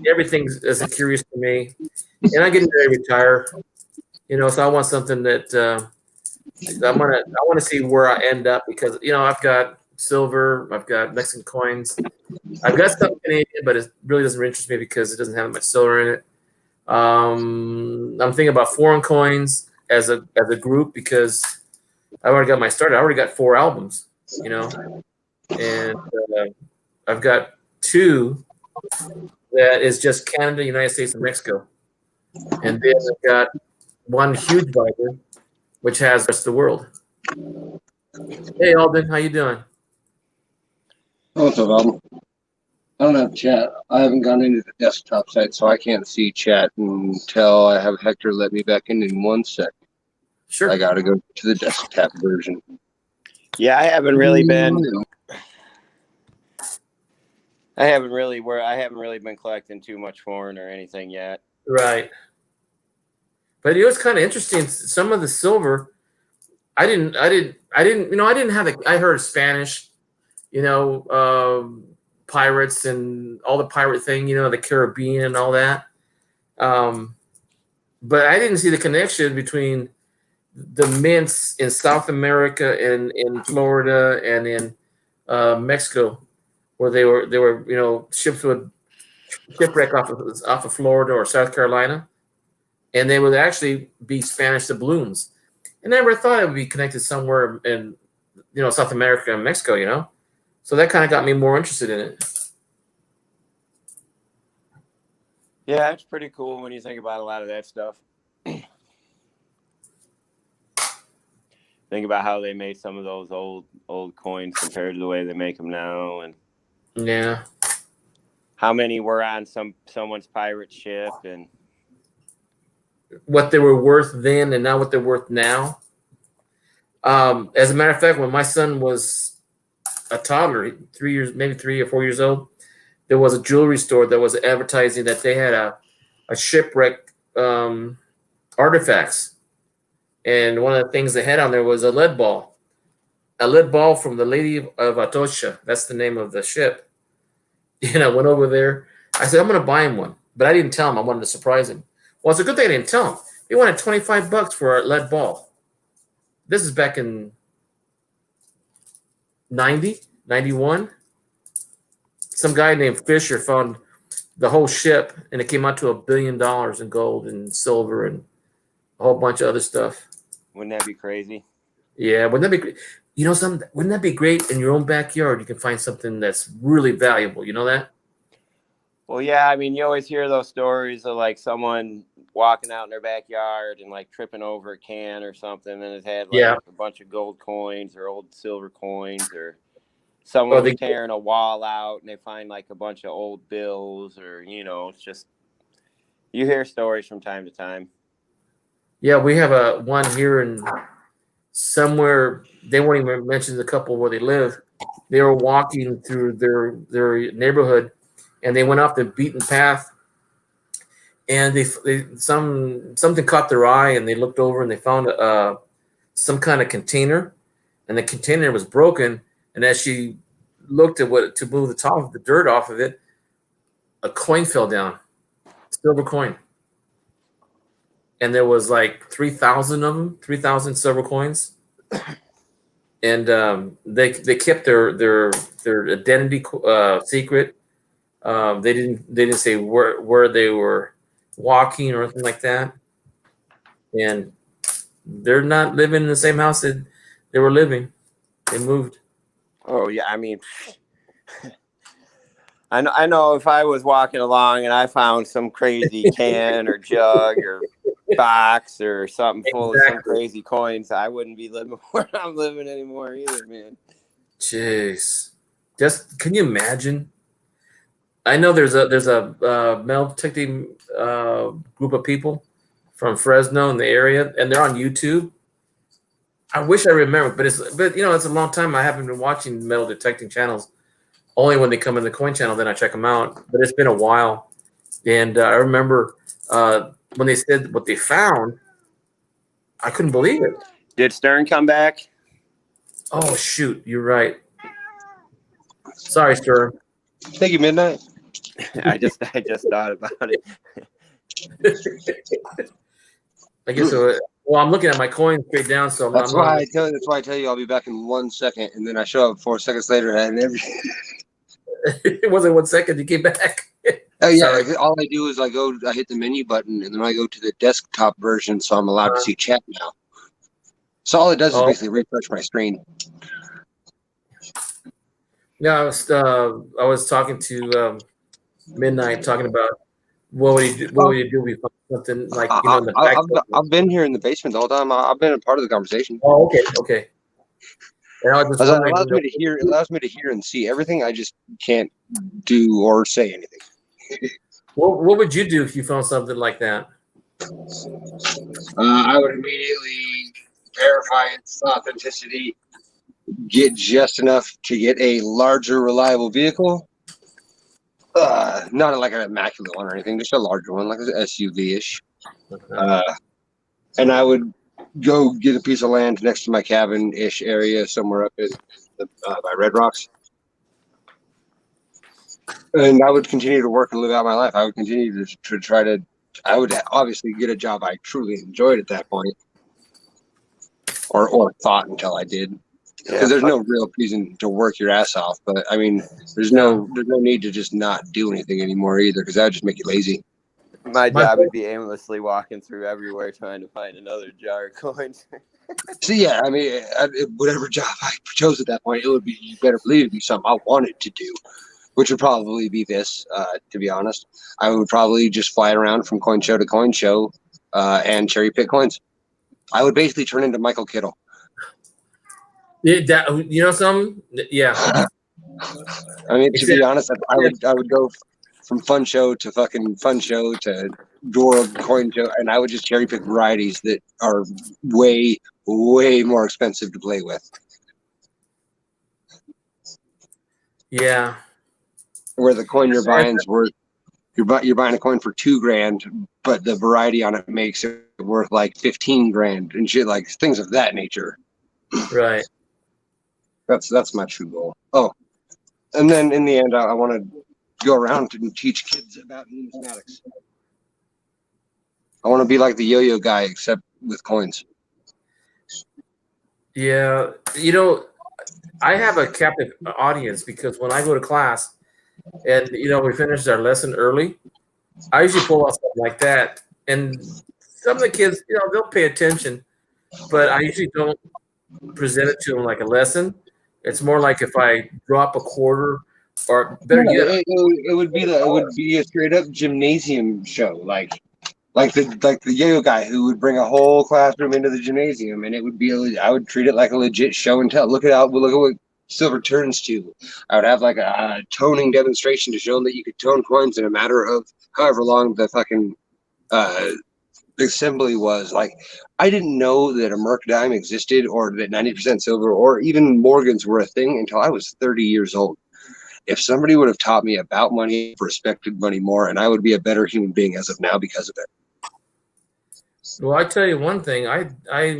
everything is curious to me, and I'm getting ready to retire. So I want something that I want to see where I end up, because I've got silver, I've got Mexican coins, I've got stuff Canadian, but it really doesn't interest me because it doesn't have much silver in it. I'm thinking about foreign coins. as a group because I already got my start. I already got 4 albums, you know, and I've got 2 that is just Canada, United States, and Mexico, and then I've got 1 huge binder which has the rest of the world. Hey Alden, how you doing? Oh, what's up, Alden? I don't have chat. I haven't gone into the desktop site, so I can't see chat until I have Hector let me back in 1 sec. Sure. I gotta go to the desktop version. Yeah, I haven't really been collecting too much foreign or anything yet. Right. But it was kind of interesting. Some of the silver, I didn't, I heard Spanish, pirates and all the pirate thing, the Caribbean and all that. But I didn't see the connection between the mints in South America and in Florida and in Mexico, where they were, ships would shipwreck off of Florida or South Carolina, and they would actually be Spanish doubloons. And I never thought it would be connected somewhere in, South America and Mexico, So that kind of got me more interested in it. Yeah, it's pretty cool when you think about a lot of that stuff. Think about how they made some of those old coins compared to the way they make them now, and yeah, how many were on someone's pirate ship, and what they were worth then and not what they're worth now. As a matter of fact, when my son was a toddler, 3 or 4 years old, there was a jewelry store that was advertising that they had a shipwreck artifacts. And one of the things they had on there was a lead ball from the Lady of Atocha. That's the name of the ship. And I went over there. I said, I'm going to buy him one. But I didn't tell him. I wanted to surprise him. Well, it's a good thing I didn't tell him. He wanted $25 for a lead ball. This is back in 90, 91. Some guy named Fisher found the whole ship, and it came out to $1 billion in gold and silver and a whole bunch of other stuff. Wouldn't that be crazy? Yeah, wouldn't that be great? Wouldn't that be great in your own backyard? You can find something that's really valuable. You know that? Well, yeah. I mean, you always hear those stories of like someone walking out in their backyard and like tripping over a can or something, and it had like a bunch of gold coins or old silver coins, or someone was tearing a wall out and they find like a bunch of old bills, or it's just, you hear stories from time to time. Yeah, we have one here in somewhere. They won't even mention the couple where they live. They were walking through their neighborhood, and they went off the beaten path. And something caught their eye, and they looked over and they found some kind of container, and the container was broken. And as she looked at to move the top of the dirt off of it, a coin fell down, silver coin. And there was like 3,000 of them, 3,000 silver coins. And they kept their identity secret. They didn't say where they were walking or anything like that. And they're not living in the same house that they were living. They moved. Oh yeah, I mean, I know if I was walking along and I found some crazy can or jug or box or something full of some crazy coins, I wouldn't be living where I'm living anymore either, man. Jeez, can you imagine? I know there's a metal detecting group of people from Fresno in the area, and they're on YouTube. I wish I remember, but it's a long time. I haven't been watching metal detecting channels. Only when they come in the coin channel, then I check them out. But it's been a while, and I remember when they said what they found, I couldn't believe it. Did Stern come back? Oh shoot, you're right. Sorry, Stern. Thank you, Midnight. I just thought about it. I guess so. Well, I'm looking at my coin straight down, so that's why I tell you I'll be back in 1 second, and then I show up 4 seconds later, and it wasn't 1 second. You came back. Oh yeah, Sorry. all I do is I hit the menu button, and then I go to the desktop version, so I'm allowed to see chat now. So all it does is Oh, basically refresh my screen. yeah. I was talking to Midnight, talking about what would you do? What would you do if you found something like in the back? I've been here in the basement the whole time. I've been a part of the conversation. Oh, okay, okay. And I was just It wondering, allows me to hear. It allows me to hear and see everything. I just can't do or say anything. what would you do if you found something like that? I would immediately verify its authenticity, get just enough to get a larger, reliable vehicle. Not like an immaculate one or anything, just a larger one, like an SUV-ish. And I would go get a piece of land next to my cabin-ish area somewhere up in by Red Rocks. And I would continue to work and live out my life. I would continue to try to. I would obviously get a job I truly enjoyed at that point, or thought until I did. Because there's no real reason to work your ass off. But I mean, there's no need to just not do anything anymore either, because that would just make you lazy. My job would be aimlessly walking through everywhere trying to find another jar of coins. So yeah, I mean, whatever job I chose at that point, it would be, you better believe it'd be something I wanted to do, which would probably be this. To be honest, I would probably just fly around from coin show to coin show and cherry pick coins. I would basically turn into Michael Kittle. Yeah, you know something? Yeah. I mean, to be honest, I would go from fun show to fucking fun show to door coin show, and I would just cherry pick varieties that are way more expensive to play with. Yeah. Where the coin you're buying is worth, you're buying a coin for $2,000, but the variety on it makes it worth like 15 grand and shit, like things of that nature. Right. That's my true goal. Oh, and then in the end, I want to go around and teach kids about numismatics. I want to be like the yo-yo guy, except with coins. Yeah. You know, I have a captive audience because when I go to class and, we finish our lesson early, I usually pull out something like that. And some of the kids, they'll pay attention, but I usually don't present it to them like a lesson. It's more like if I drop a quarter, or better yet, it would be a straight up gymnasium show, like the yo-yo guy who would bring a whole classroom into the gymnasium, and it would be I would treat it like a legit show and tell. Look at what silver turns to. I would have like a toning demonstration to show them that you could tone coins in a matter of however long the fucking assembly was. Like, I didn't know that a Mercadime existed, or that 90% silver or even Morgans were a thing until I was 30 years old. If somebody would have taught me about money, respected money more, and I would be a better human being as of now because of it. Well, I tell you one thing. I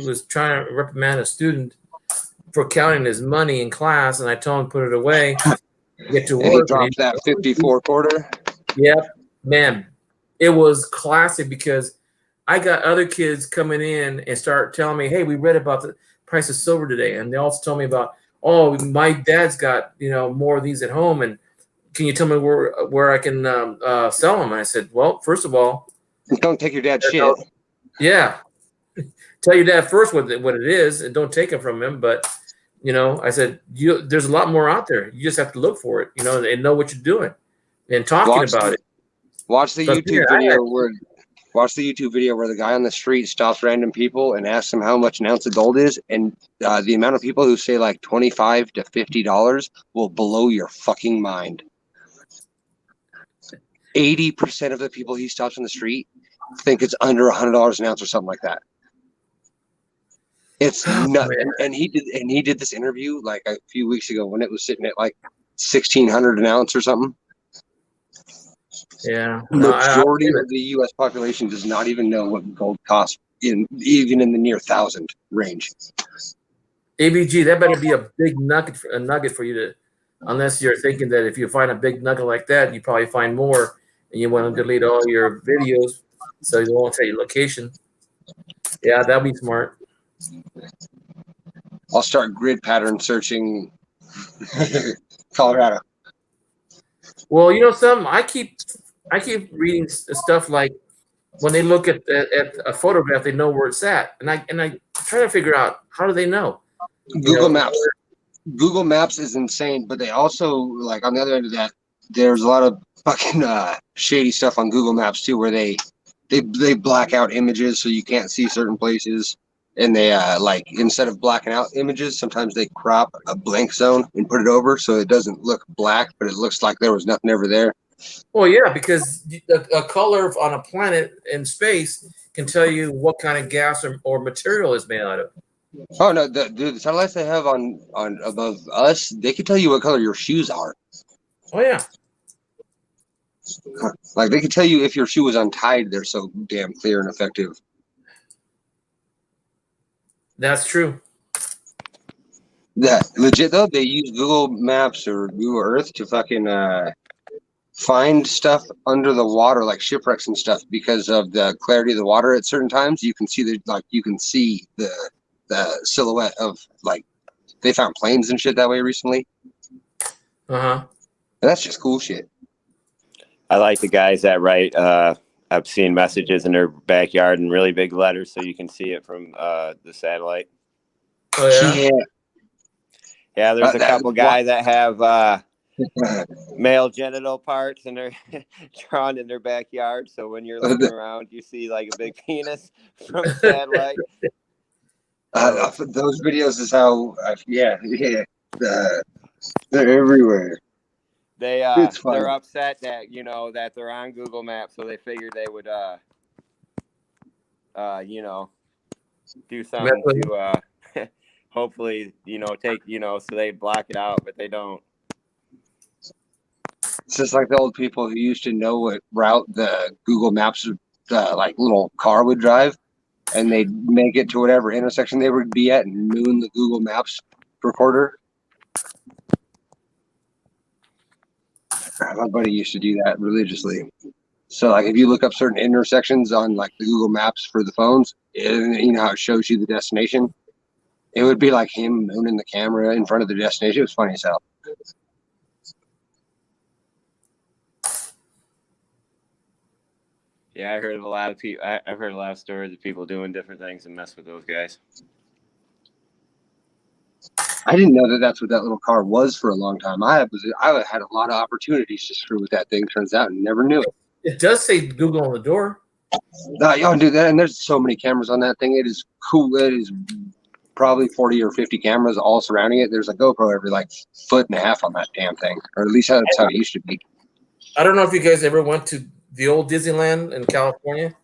was trying to reprimand a student for counting his money in class, and I told him to put it away, get to work. And he dropped that 54 quarter. Yep, man, it was classic because I got other kids coming in and start telling me, "Hey, we read about the price of silver today," and they also told me about, "Oh, my dad's got more of these at home, and can you tell me where I can sell them?" And I said, "Well, first of all, don't take your dad's shit." Yeah, tell your dad first what it is, and don't take it from him. But I said, there's a lot more out there. You just have to look for it, and know what you're doing, and talking about it. Watch the YouTube video where the guy on the street stops random people and asks them how much an ounce of gold is, and the amount of people who say like $25 to $50 will blow your fucking mind. 80% of the people he stops on the street think it's under $100 an ounce or something like that. It's nuts. And he did this interview like a few weeks ago when it was sitting at like $1,600 an ounce or something. Yeah, majority of the U.S. population does not even know what gold costs, even in the near 1,000 range. ABG, that better be a big nugget for you to, unless you're thinking that if you find a big nugget like that, you probably find more, and you want to delete all your videos so you won't tell your location. Yeah, that'd be smart. I'll start grid pattern searching Colorado. Well, something, I keep I keep reading stuff like when they look at a photograph, they know where it's at, and I try to figure out how do they know? Google Maps. Google Maps is insane, but they also like on the other end of that, there's a lot of fucking shady stuff on Google Maps too, where they black out images so you can't see certain places, and they like instead of blacking out images, sometimes they crop a blank zone and put it over so it doesn't look black, but it looks like there was nothing ever there. Well, yeah, because a color on a planet in space can tell you what kind of gas or material it's made out of. Oh no, the satellites they have on above us, they can tell you what color your shoes are. Oh yeah, Like they can tell you if your shoe was untied. They're so damn clear and effective. that's true. Yeah, legit though, they use Google Maps or Google Earth to fucking find stuff under the water, like shipwrecks and stuff, because of the clarity of the water. At certain times, you can see the silhouette of like they found planes and shit that way recently. Uh-huh. And that's just cool shit. I like the guys that write. I've seen messages in their backyard in really big letters, so you can see it from the satellite. Oh yeah. Yeah, there's a couple guys that have male genital parts and they're drawn in their backyard. So when you're looking around, you see like a big penis from the satellite. Those videos is how, they're everywhere. They're upset that that they're on Google Maps, so they figured they would do something to hopefully take so they block it out, but they don't. It's just like the old people who used to know what route the Google Maps like little car would drive, and they'd make it to whatever intersection they would be at and moon the Google Maps recorder. My buddy used to do that religiously. So like if you look up certain intersections on like the Google Maps for the phones, you know how it shows you the destination? It would be like him mooning the camera in front of the destination. It was funny as hell. Yeah, I heard of a lot of people. I've heard a lot of stories of people doing different things and mess with those guys. I didn't know that that's what that little car was for a long time. I had a lot of opportunities to screw with that thing. Turns out, and never knew it. It does say Google on the door. Y'all do that, and there's so many cameras on that thing. It is cool. It is probably 40 or 50 cameras all surrounding it. There's a GoPro every like foot and a half on that damn thing, or at least that's how it used to be. I don't know if you guys ever went to the old Disneyland in California,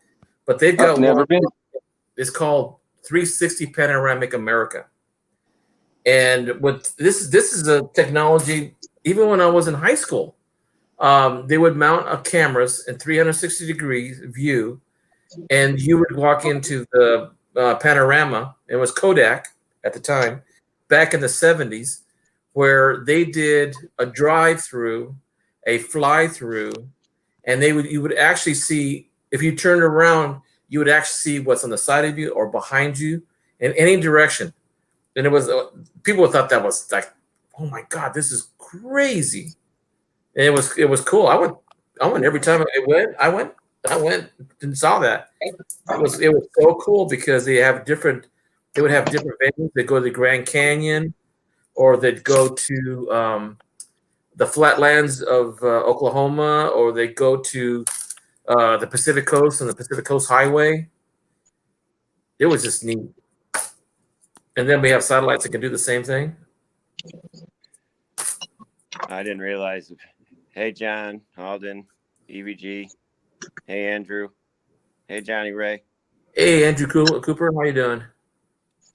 but they've got never been. It's called 360 Panoramic America. And what this is a technology. Even when I was in high school, they would mount cameras in 360 degrees view, and you would walk into the panorama. It was Kodak at the time, back in the 70s, where they did a drive-through, a fly-through, and you would actually see, if you turned around, you would actually see what's on the side of you or behind you in any direction. And it was people thought that was like, oh my God, this is crazy. And it was cool. I went every time I went and saw that. It was so cool because they would have different venues. They go to the Grand Canyon, or they'd go to the flatlands of Oklahoma, or they go to the Pacific Coast and the Pacific Coast Highway. It was just neat. And then we have satellites that can do the same thing. I didn't realize. Hey, John, Alden, EVG. Hey, Andrew. Hey, Johnny Ray. Hey, Andrew Cooper, how you doing?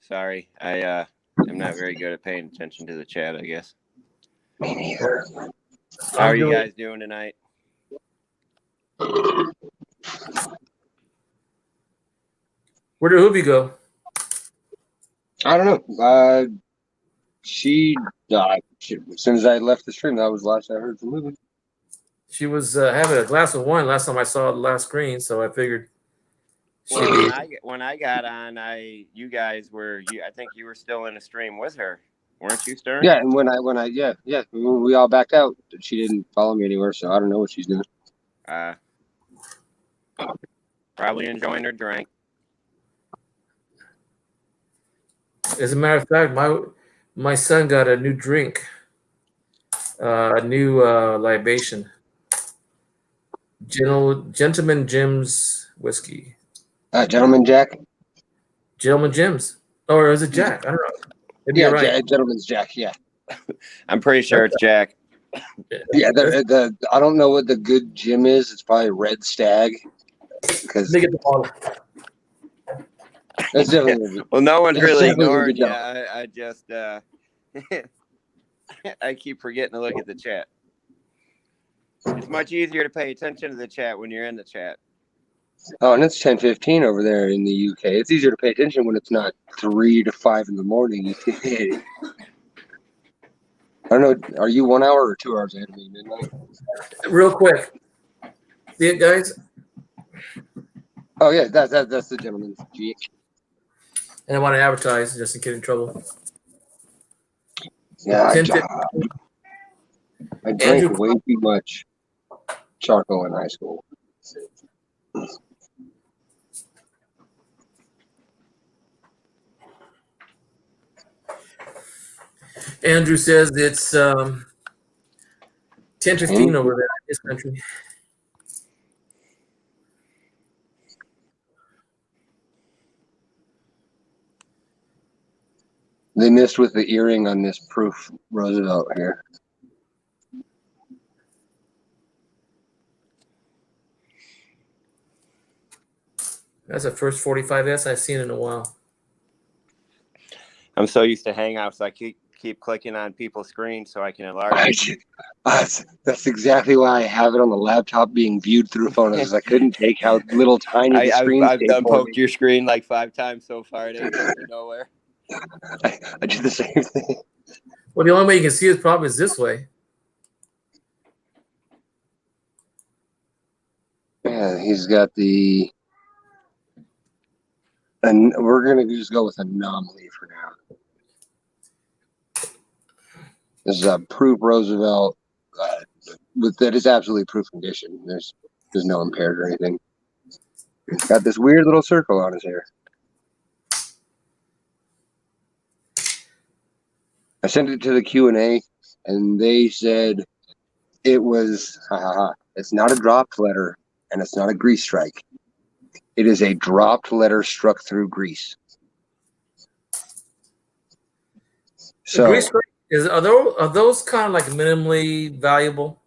Sorry, I'm not very good at paying attention to the chat, I guess. Me neither. How are you guys doing tonight? Where did Hoobie go? I don't know. She died. As soon as I left the stream, that was the last I heard from Hoobie. She was having a glass of wine last time I saw the last screen, so I figured. When I got on, I think you were still in a stream with her, weren't you, Stern? Yeah, and when we all backed out, she didn't follow me anywhere, so I don't know what she's doing. Probably enjoying her drink. As a matter of fact, my son got a new drink, a new libation. Gentleman Jim's whiskey. Gentleman Jack. Gentleman Jim's. Or is it Jack? I don't know. Maybe Yeah, you're right. Gentleman's Jack. Yeah. I'm pretty sure it's Jack. Yeah. I don't know what the good Jim is. It's probably Red Stag. Because Let me get the bottle. that's definitely. Well, no one's That's really definitely ignoring good you. job. I just I keep forgetting to look at the chat. It's much easier to pay attention to the chat when you're in the chat. Oh, and it's 10:15 over there in the UK. It's easier to pay attention when it's not 3 to 5 in the morning. I don't know. Are you 1 hour or 2 hours ahead of me, midnight? Real quick. See it, guys? Oh yeah, that's the Gentleman's Jack. And I want to advertise just in case in trouble. Yeah, Tinted. I drank Andrew- way too much charcoal in high school. Andrew says it's 10:15 over there in this country. They missed with the earring on this proof Roosevelt here. That's the first 45S I've seen in a while. I'm so used to Hangouts, I keep clicking on people's screens so I can enlarge it. That's exactly why I have it on the laptop being viewed through a phone, because I couldn't take how little tiny the screen I've stayed done for poked me. your screen like 5 times so far. It ain't going nowhere. I did the same thing. Well, the only way you can see it probably is this way. Yeah, he's got the. And we're gonna just go with anomaly for now. This is a proof Roosevelt with that is absolutely proof condition. There's no impaired or anything. He's got this weird little circle on his hair. I sent it to the Q&A, and they said it was it's not a dropped letter, and it's not a grease strike. It is a dropped letter struck through grease. So Grease strike are those kind of like minimally valuable?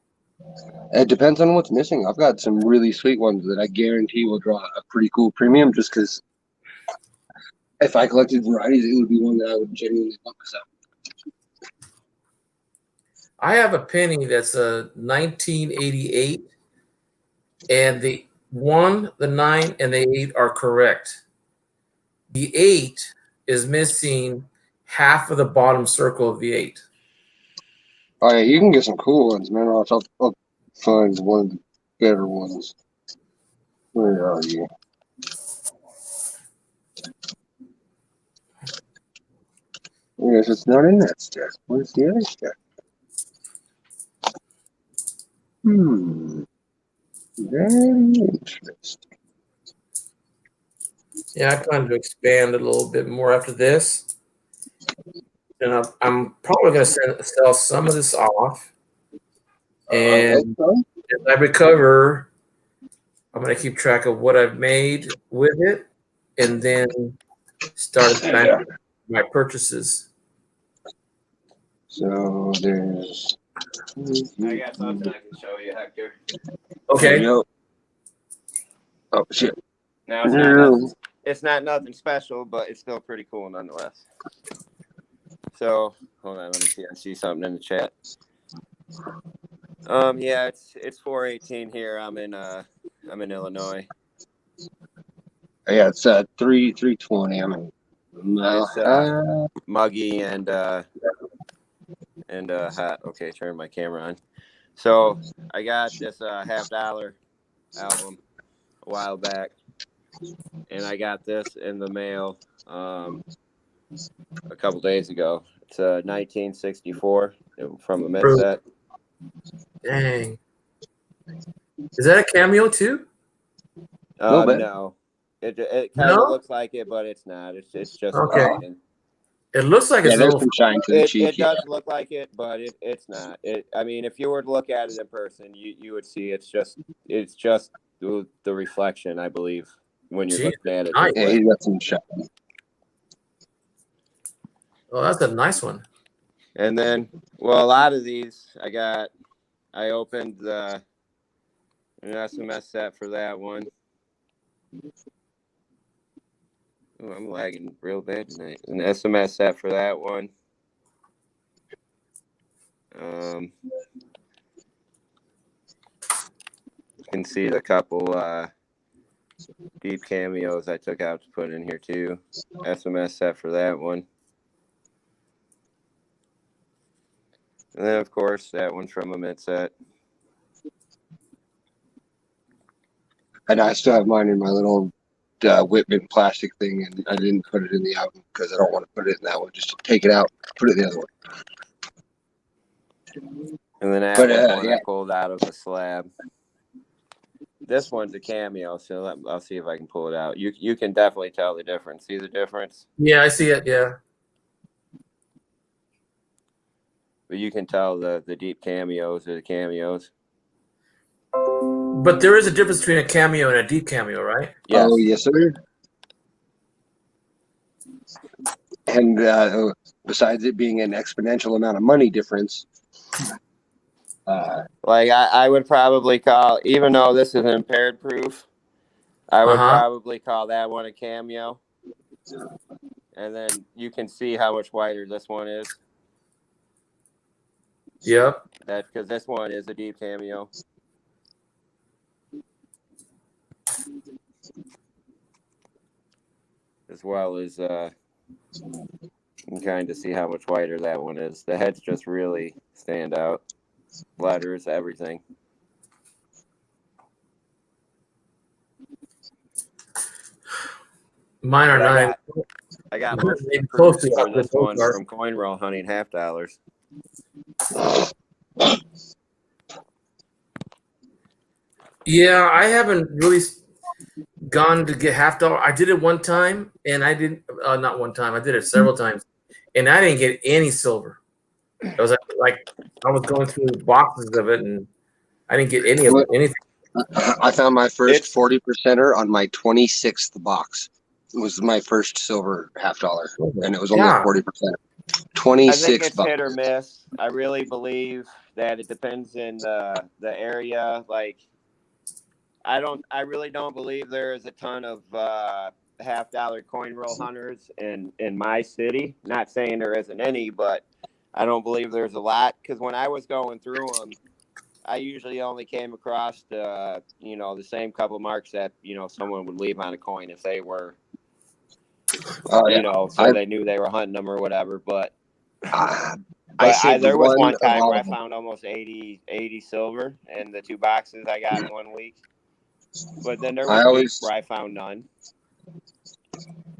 it depends on what's missing. I've got some really sweet ones that I guarantee will draw a pretty cool premium, just because if I collected varieties, it would be one that I would genuinely look up. I have a penny that's a 1988, and the 1, the 9, and the 8 are correct. The 8 is missing half of the bottom circle of the 8. Oh yeah, you can get some cool ones, man. I'll find one of the better ones. Where are you? Yes, it's not in that stack. Where's the other stack? Very interesting. Yeah, I plan to expand a little bit more after this. And I'm probably going to sell some of this off. And as I recover, I'm going to keep track of what I've made with it and then start expanding my purchases. So there's. I got something I can show you, Hector. Okay. Oh shit. Now it's not nothing special, but it's still pretty cool nonetheless. So hold on, let me see. I see something in the chat. Yeah, it's 4:18 here. I'm in Illinois. Yeah, it's 3:20. I'm in. It's muggy and hot. Okay, turn my camera on. So I got this $50 album a while back, and I got this in the mail a couple days ago. It's 1964 from a mid set. Dang. Is that a cameo too? Little bit. No, it kind of No? looks like it, but it's not. It's just Okay. lightning. It looks like Yeah, it's a there's little. some shine to the It cheek. does look like it, but it's not. I mean, if you were to look at it in person, you would see it's just the reflection, I believe, when you're Gee, looking at it. nice. Yeah, he's got some shine. Oh, that's a nice one. And then, well, a lot of these I opened an SMS set for that one. Oh, I'm lagging real bad tonight. An SMS set for that one. You can see the couple deep cameos I took out to put in here too. SMS set for that one. And then, of course, that one's from a mid set. And I still have mine in my little Whitman plastic thing, and I didn't put it in the oven because I don't want to put it in that one. Just take it out, put it in the other one. And then that But, one yeah. I pulled out of the slab. This one's a cameo, so I'll see if I can pull it out. You can definitely tell the difference. See the difference? Yeah, I see it. Yeah. But you can tell the deep cameos are the cameos. But there is a difference between a cameo and a deep cameo, right? Yes. Oh, yes, sir. And besides it being an exponential amount of money difference, Like I would probably call, even though this is impaired proof, I would probably call that one a cameo. And then you can see how much wider this one is. Yep. That because this one is a deep cameo. As well as you can kind of see how much wider that one is. The heads just really stand out. Letters, everything. Mine are But nine. I got most of the Maybe close to proofs on it, this but one those are- from Coin Roll Hunting Half Dollars. Yeah, I haven't really gone to get half dollar. I did it one time, and I didn't. Not one time. I did it several times, and I didn't get any silver. It was like I was going through boxes of it, and I didn't get any of it, anything. I found my first It's- 40%er on my 26th box. It was my first silver $half, and it was only Yeah. 40%. I think 26 it's bucks. hit or miss. I really believe that it depends in the area. Like, I really don't believe there is a ton of half-dollar coin roll hunters in my city. Not saying there isn't any, but I don't believe there's a lot. Because when I was going through them, I usually only came across the same couple marks that someone would leave on a coin if they were Oh, yeah. so they knew they were hunting them or whatever. But I But saved there was one of time all where I of them. found almost 80 silver in the 2 boxes I got in 1 week. But then there was weeks where I found none.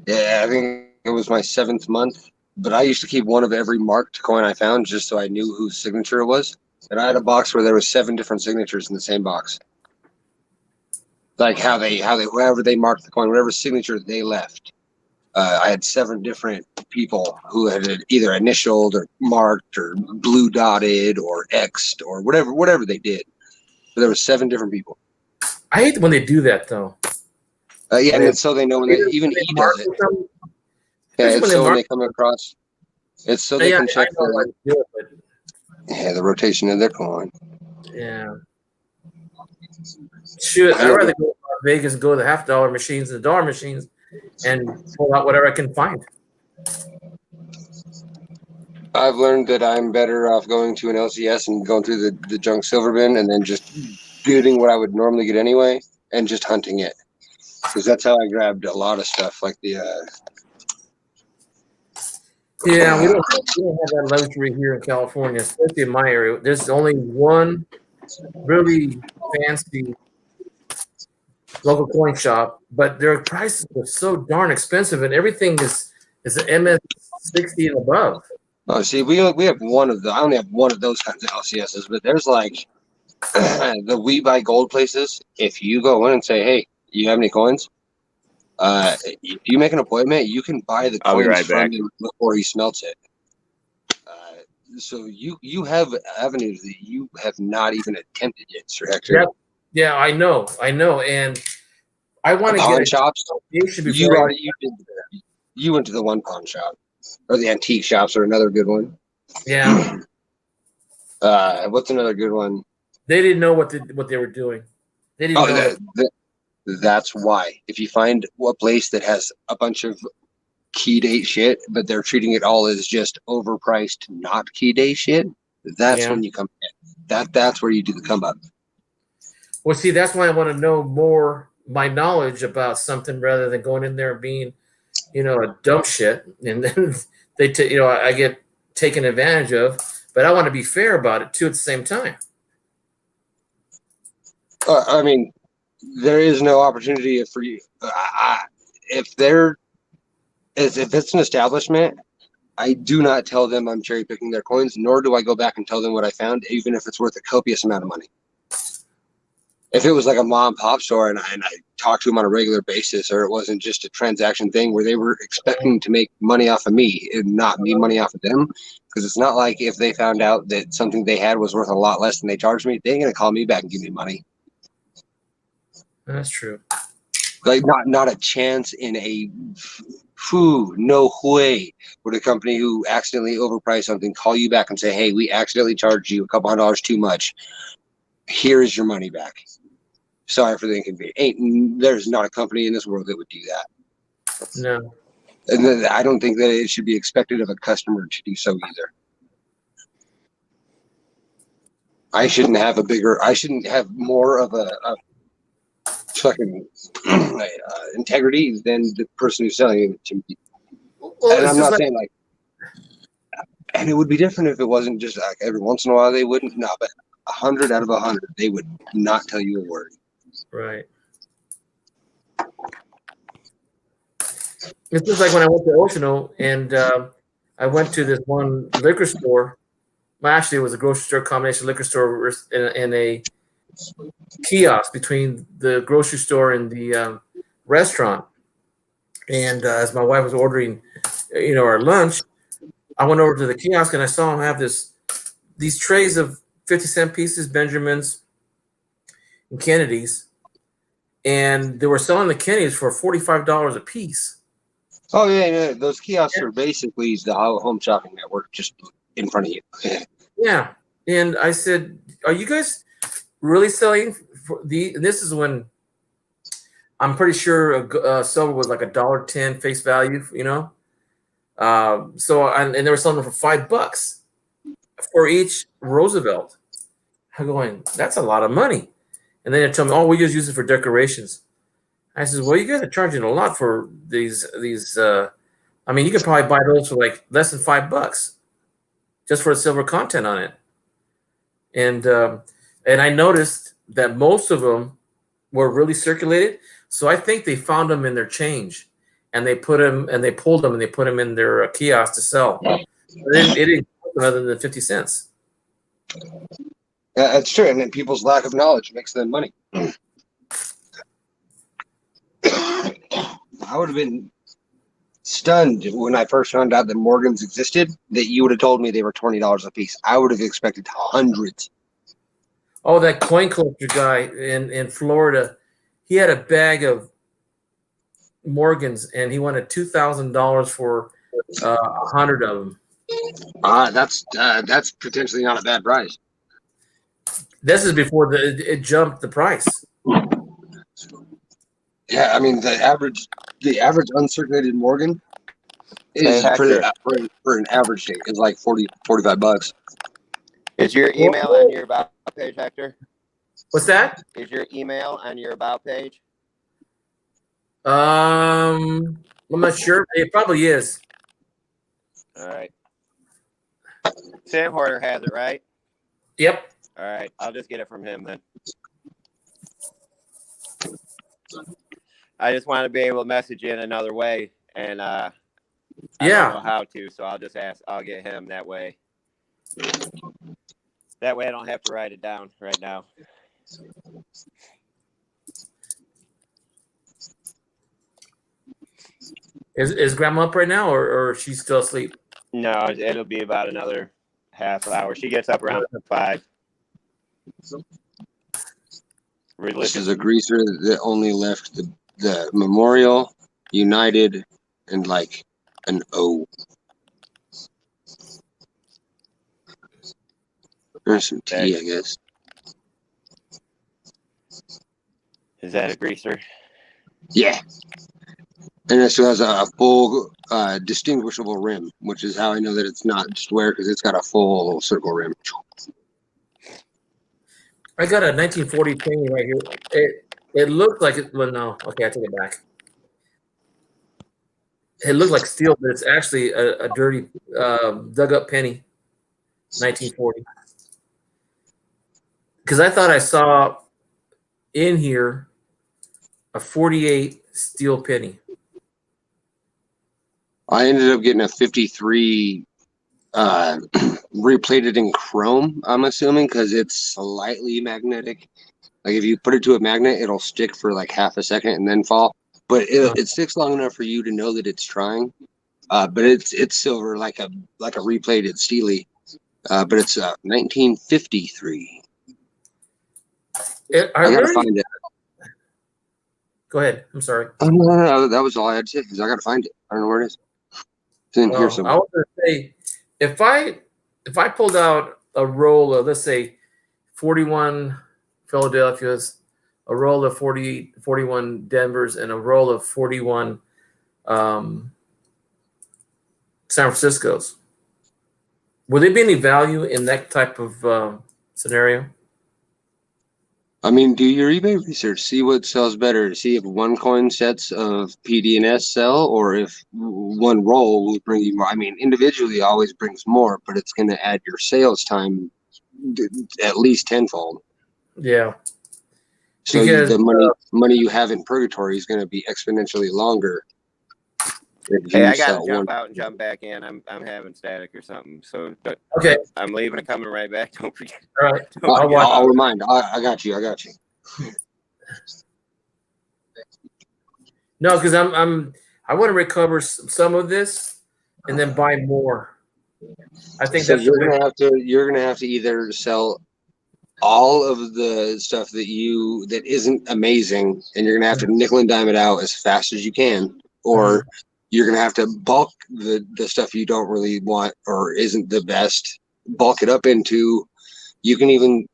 Yeah, I think it was my 7th month. But I used to keep one of every marked coin I found just so I knew whose signature it was. And I had a box where there was 7 different signatures in the same box. Like how they whoever they marked the coin, whatever signature they left. I had 7 different people who had either initialed or marked or blue dotted or X'd or whatever they did. But there were 7 different people. I hate when they do that, though. Yeah, and it's so they know when they even he does it. Yeah, it's so when they come across. It's so they can check the rotation of their coin. Yeah. Shoot, I'd rather go to Vegas and go to the $half-dollar machines and the dollar machines and pull out whatever I can find. I've learned that I'm better off going to an LCS and going through the junk silver bin and then just getting what I would normally get anyway and just hunting it. Because that's how I grabbed a lot of stuff like the Yeah, we don't have that luxury here in California, especially in my area. There's only one really fancy local coin shop, but their prices are so darn expensive, and everything is an MS60 and above. Oh, see, we have one of the. I only have one of those kinds of LCSs, but there's like the We Buy Gold places, if you go in and say, "Hey, you have any coins?" If you make an appointment, you can buy the I'll be coins right from back. him before he smelts it. So you have avenues that you have not even attempted yet, Sir Hector. Yep. Yeah, I know, and I want to Pawn get shops. education You before I. already you went to the one pawn shop, or the antique shops are another good one. Yeah, What's another good one? they didn't know what they were doing. They didn't Oh, know that. that's why. If you find a place that has a bunch of key date shit, but they're treating it all as just overpriced, not key date shit, that's Yeah. when you come in. That's where you do the come up. Well, see, that's why I want to know more my knowledge about something rather than going in there and being, a dumb shit, and then I get taken advantage of. But I want to be fair about it too at the same time. I mean, there is no opportunity for you. If it's an establishment, I do not tell them I'm cherry picking their coins, nor do I go back and tell them what I found, even if it's worth a copious amount of money. If it was like a mom and pop store and I talked to them on a regular basis, or it wasn't just a transaction thing where they were expecting to make money off of me and not me money off of them, because it's not like if they found out that something they had was worth a lot less than they charged me, they ain't gonna call me back and give me money. That's true. Like not a chance in a no way would a company who accidentally overpriced something call you back and say, "Hey, we accidentally charged you a couple $100 too much. Here is your money back. Sorry for the inconvenience." There's not a company in this world that would do that. No. And then I don't think that it should be expected of a customer to do so either. I shouldn't have more of a fucking integrity than the person who's selling it to me. Well, And I'm not saying and it would be different if it wasn't just like every once in a while they wouldn't. No, but 100 out of 100, they would not tell you a word. Right. It's just like when I went to Oceano and I went to this one liquor store. Well, actually, it was a grocery store combination liquor store and a kiosk between the grocery store and the restaurant. And as my wife was ordering, our lunch, I went over to the kiosk and I saw him have these trays of 50-cent pieces, Benjamins and Kennedys, and they were selling the Kennedys for $45 a piece. Oh yeah. Those kiosks are basically the home shopping network just in front of you. Yeah, and I said, "Are you guys really selling for the?" And this is when I'm pretty sure silver was like $1.10 face value, and they were selling them for $5 for each Roosevelt. I'm going, that's a lot of money. And then they tell me, "Oh, we just use it for decorations." I said, "Well, you guys are charging a lot for these. I mean, you could probably buy those for like less than $5 just for the silver content on it." And I noticed that most of them were really circulated. So I think they found them in their change, and they pulled them and they put them in their kiosk to sell. It didn't cost them other than 50 cents. Yeah, that's true. And then people's lack of knowledge makes them money. I would have been stunned when I first found out that Morgans existed, that you would have told me they were $20 a piece. I would have expected hundreds. Oh, that coin collector guy in Florida, he had a bag of Morgans, and he wanted $2,000 for 100 of them. That's potentially not a bad price. This is before it jumped the price. Yeah, I mean the average uncirculated Morgan is for an average day is like $45. Is your email on your about page, Hector? What's that? Is your email on your about page? I'm not sure. It probably is. All right. Sam Horner has it, right? Yep. All right. I'll just get it from him then. I just want to be able to message you in another way, and I don't know how to, so I'll just ask. I'll get him that way. That way I don't have to write it down right now. Is Grandma up right now, or she's still asleep? No, it'll be about another half hour. She gets up around 5. This is a greaser that only left the Memorial, United, and like an O. There's some T, I guess. Is that a greaser? Yeah. And it still has a full distinguishable rim, which is how I know that it's not square, because it's got a full circle rim. I got a 1940 painting right here. It looked like it. Well, no. Okay, I take it back. It looked like steel, but it's actually a dirty, dug up penny. 1940. Because I thought I saw in here a 48 steel penny. I ended up getting a 53 replated in chrome, I'm assuming, because it's slightly magnetic. Like if you put it to a magnet, it'll stick for like half a second and then fall. But it sticks long enough for you to know that it's trying. But it's silver, like a replated steely. But it's 1953. I gotta find it. Go ahead. I'm sorry. Oh, no, that was all I had to say, because I gotta find it. I don't know where it is. It's in here somewhere. I was going to say, if I pulled out a roll of, let's say, 41 Philadelphia's, a roll of 41 Denver's, and a roll of 41 San Francisco's, would there be any value in that type of scenario? I mean, do your eBay research. See what sells better. See if one coin sets of PD&S sell, or if one roll will bring you more. I mean, individually always brings more, but it's going to add your sales time at least tenfold. Yeah. So because, the money you have in purgatory is going to be exponentially longer. Hey, I gotta jump out and jump back in. I'm having static or something. So okay, I'm leaving and coming right back. Don't forget. All right. I'll remind. I got you. No, because I want to recover some of this and then buy more. I think so that's you're gonna have to either sell all of the stuff that isn't amazing, and you're gonna have to nickel and dime it out as fast as you can, or you're gonna have to bulk the stuff you don't really want or isn't the best, bulk it up into. You can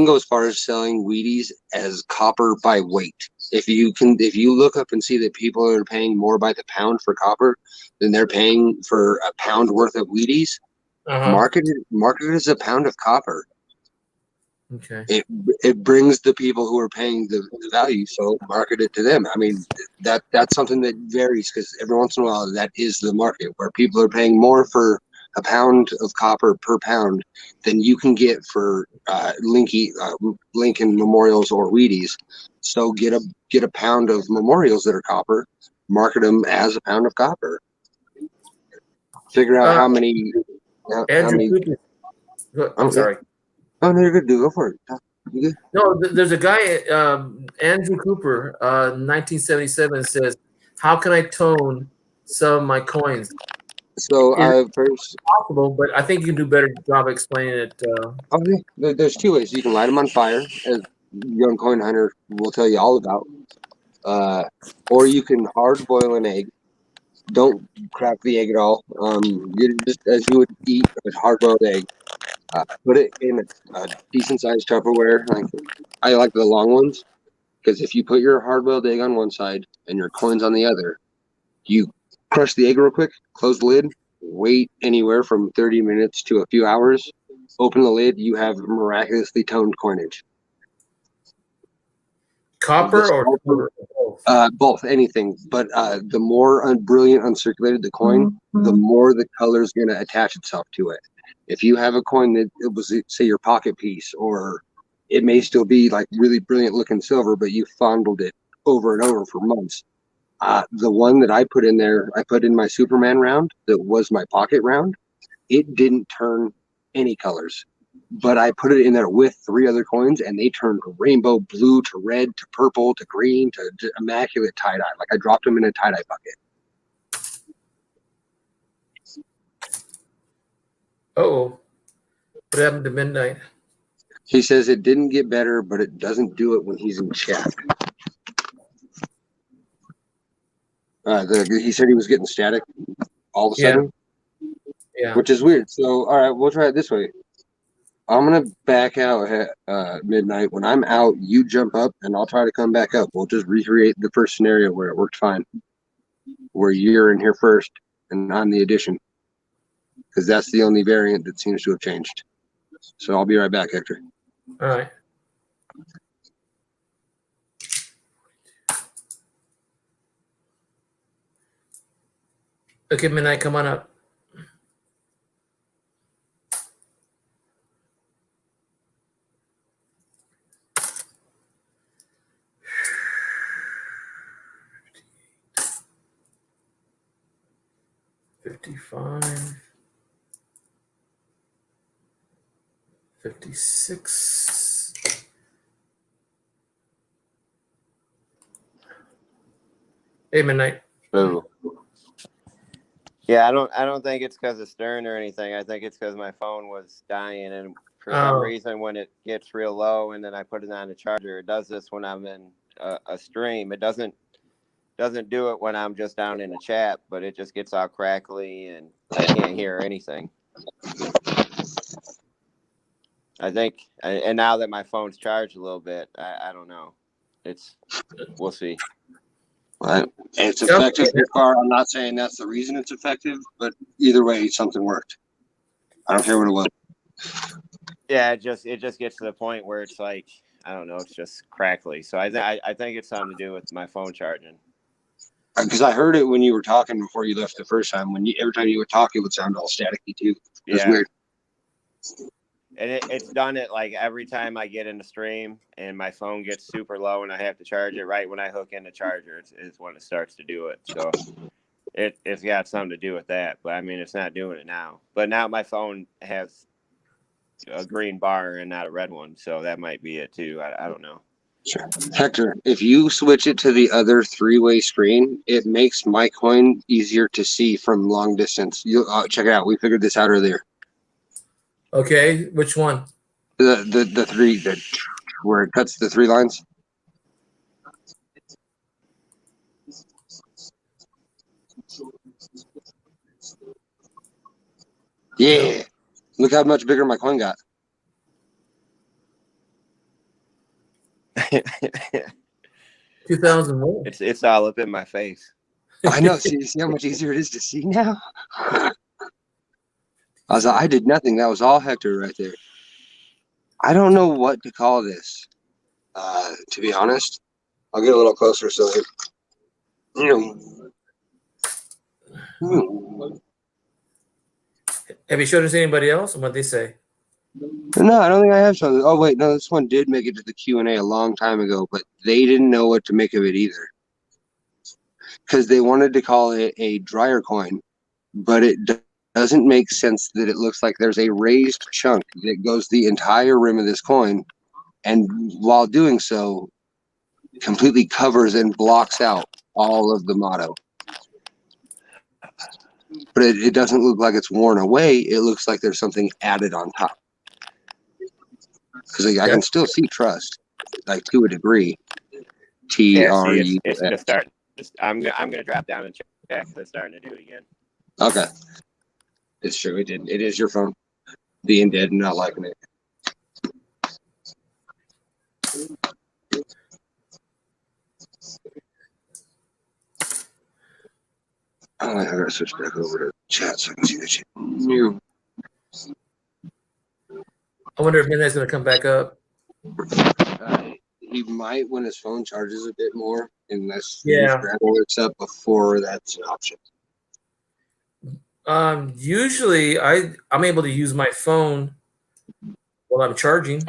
go as far as selling Wheaties as copper by weight. If you look up and see that people are paying more by the pound for copper than they're paying for a pound worth of Wheaties, market it as a pound of copper. Okay. It brings the people who are paying the value, so market it to them. I mean, that's something that varies, because every once in a while that is the market where people are paying more for a pound of copper per pound than you can get for Lincoln Memorials or Wheaties. So get a pound of Memorials that are copper, market them as a pound of copper. Figure out how many. I'm sorry. Oh, no, you're good. Go for it. You good? No, there's a guy, Andrew Cooper, 1977, says, "How can I tone some of my coins?" So it's possible, but I think you can do a better job explaining it. There's two ways. You can light them on fire, as Young Coin Hunter will tell you all about, or you can hard boil an egg. Don't crack the egg at all. Just as you would eat a hard boiled egg. Put it in a decent sized Tupperware. I like the long ones, because if you put your hard boiled egg on one side and your coins on the other, you crush the egg real quick, close the lid, wait anywhere from 30 minutes to a few hours, open the lid, you have miraculously toned coinage. Copper or silver? Both, anything. But the more brilliant uncirculated the coin, the more the color is going to attach itself to it. If you have a coin that it was, say, your pocket piece, or it may still be like really brilliant looking silver, but you fondled it over and over for months. The one that I put in there, I put in my Superman round that was my pocket round. It didn't turn any colors. but I put it in there with 3 other coins, and they turned rainbow blue to red to purple to green to immaculate tie dye. Like I dropped them in a tie dye bucket. Oh, what happened to Midnight? He says it didn't get better, but it doesn't do it when he's in chat. He said he was getting static all of a sudden, Yeah. which is weird. So, all right, we'll try it this way. I'm going to back out at midnight. When I'm out, you jump up, and I'll try to come back up. We'll just recreate the first scenario where it worked fine, where you're in here first, and I'm the addition, because that's the only variant that seems to have changed. So I'll be right back, Hector. All right. Okay, Midnight, come on up. $55. 56. Hey, Midnight. Boo. Yeah, I don't think it's because of Stern or anything. I think it's because my phone was dying, and for some reason, when it gets real low and then I put it on the charger, it does this when I'm in a stream. It doesn't do it when I'm just down in the chat, but it just gets all crackly and I can't hear anything. I think, and now that my phone's charged a little bit, I don't know. We'll see. Right. It's effective so far. I'm not saying that's the reason it's effective, but either way, something worked. I don't care what it was. Yeah, it just gets to the point where it's like, I don't know, it's just crackly. So I think it's something to do with my phone charging. Because I heard it when you were talking before you left the first time. Every time you would talk, it would sound all staticky too. It was weird. And it's done it like every time I get in the stream and my phone gets super low and I have to charge it right when I hook in the charger is when it starts to do it. So it's got something to do with that. But I mean, it's not doing it now. But now my phone has a green bar and not a red one. So that might be it too. I don't know. Sure. Hector, if you switch it to the other 3-way screen, it makes my coin easier to see from long distance. You check it out. We figured this out earlier. Okay, which one? The 3 where it cuts the 3 lines. Yeah. Look how much bigger my coin got. 2,000 more. It's all up in my face. I know. See how much easier it is to see now? I did nothing. That was all Hector right there. I don't know what to call this. To be honest, I'll get a little closer so that, Have you showed us anybody else and what they say? No, I don't think I have shown. Oh wait, no, this one did make it to the Q&A a long time ago, but they didn't know what to make of it either, because they wanted to call it a dryer coin, but it doesn't make sense that it looks like there's a raised chunk that goes the entire rim of this coin, and while doing so, completely covers and blocks out all of the motto. But it doesn't look like it's worn away. It looks like there's something added on top. Because I can still see trust, like to a degree. TRU. It's just starting. I'm gonna drop down and check. It's starting to do it again. Okay, it's true. It did. It is your phone being dead and not liking it. I gotta switch back over to chat so I can see the chat. New. I wonder if Midnight's going to come back up. He might when his phone charges a bit more, unless Yeah. works up before that's an option. Usually I'm able to use my phone while I'm charging.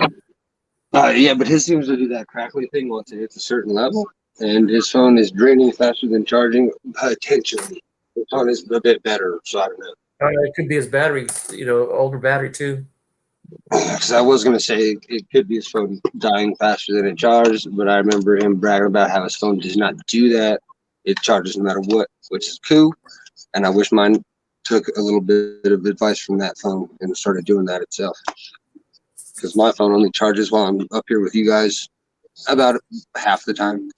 Yeah, but his seems to do that crackly thing once it hits a certain level, and his phone is draining faster than charging potentially. His phone is a bit better, so I don't know. It could be his battery, older battery too. Because I was gonna say it could be his phone dying faster than it charges, but I remember him bragging about how his phone does not do that. It charges no matter what, which is cool. And I wish mine took a little bit of advice from that phone and started doing that itself. Because my phone only charges while I'm up here with you guys about half the time.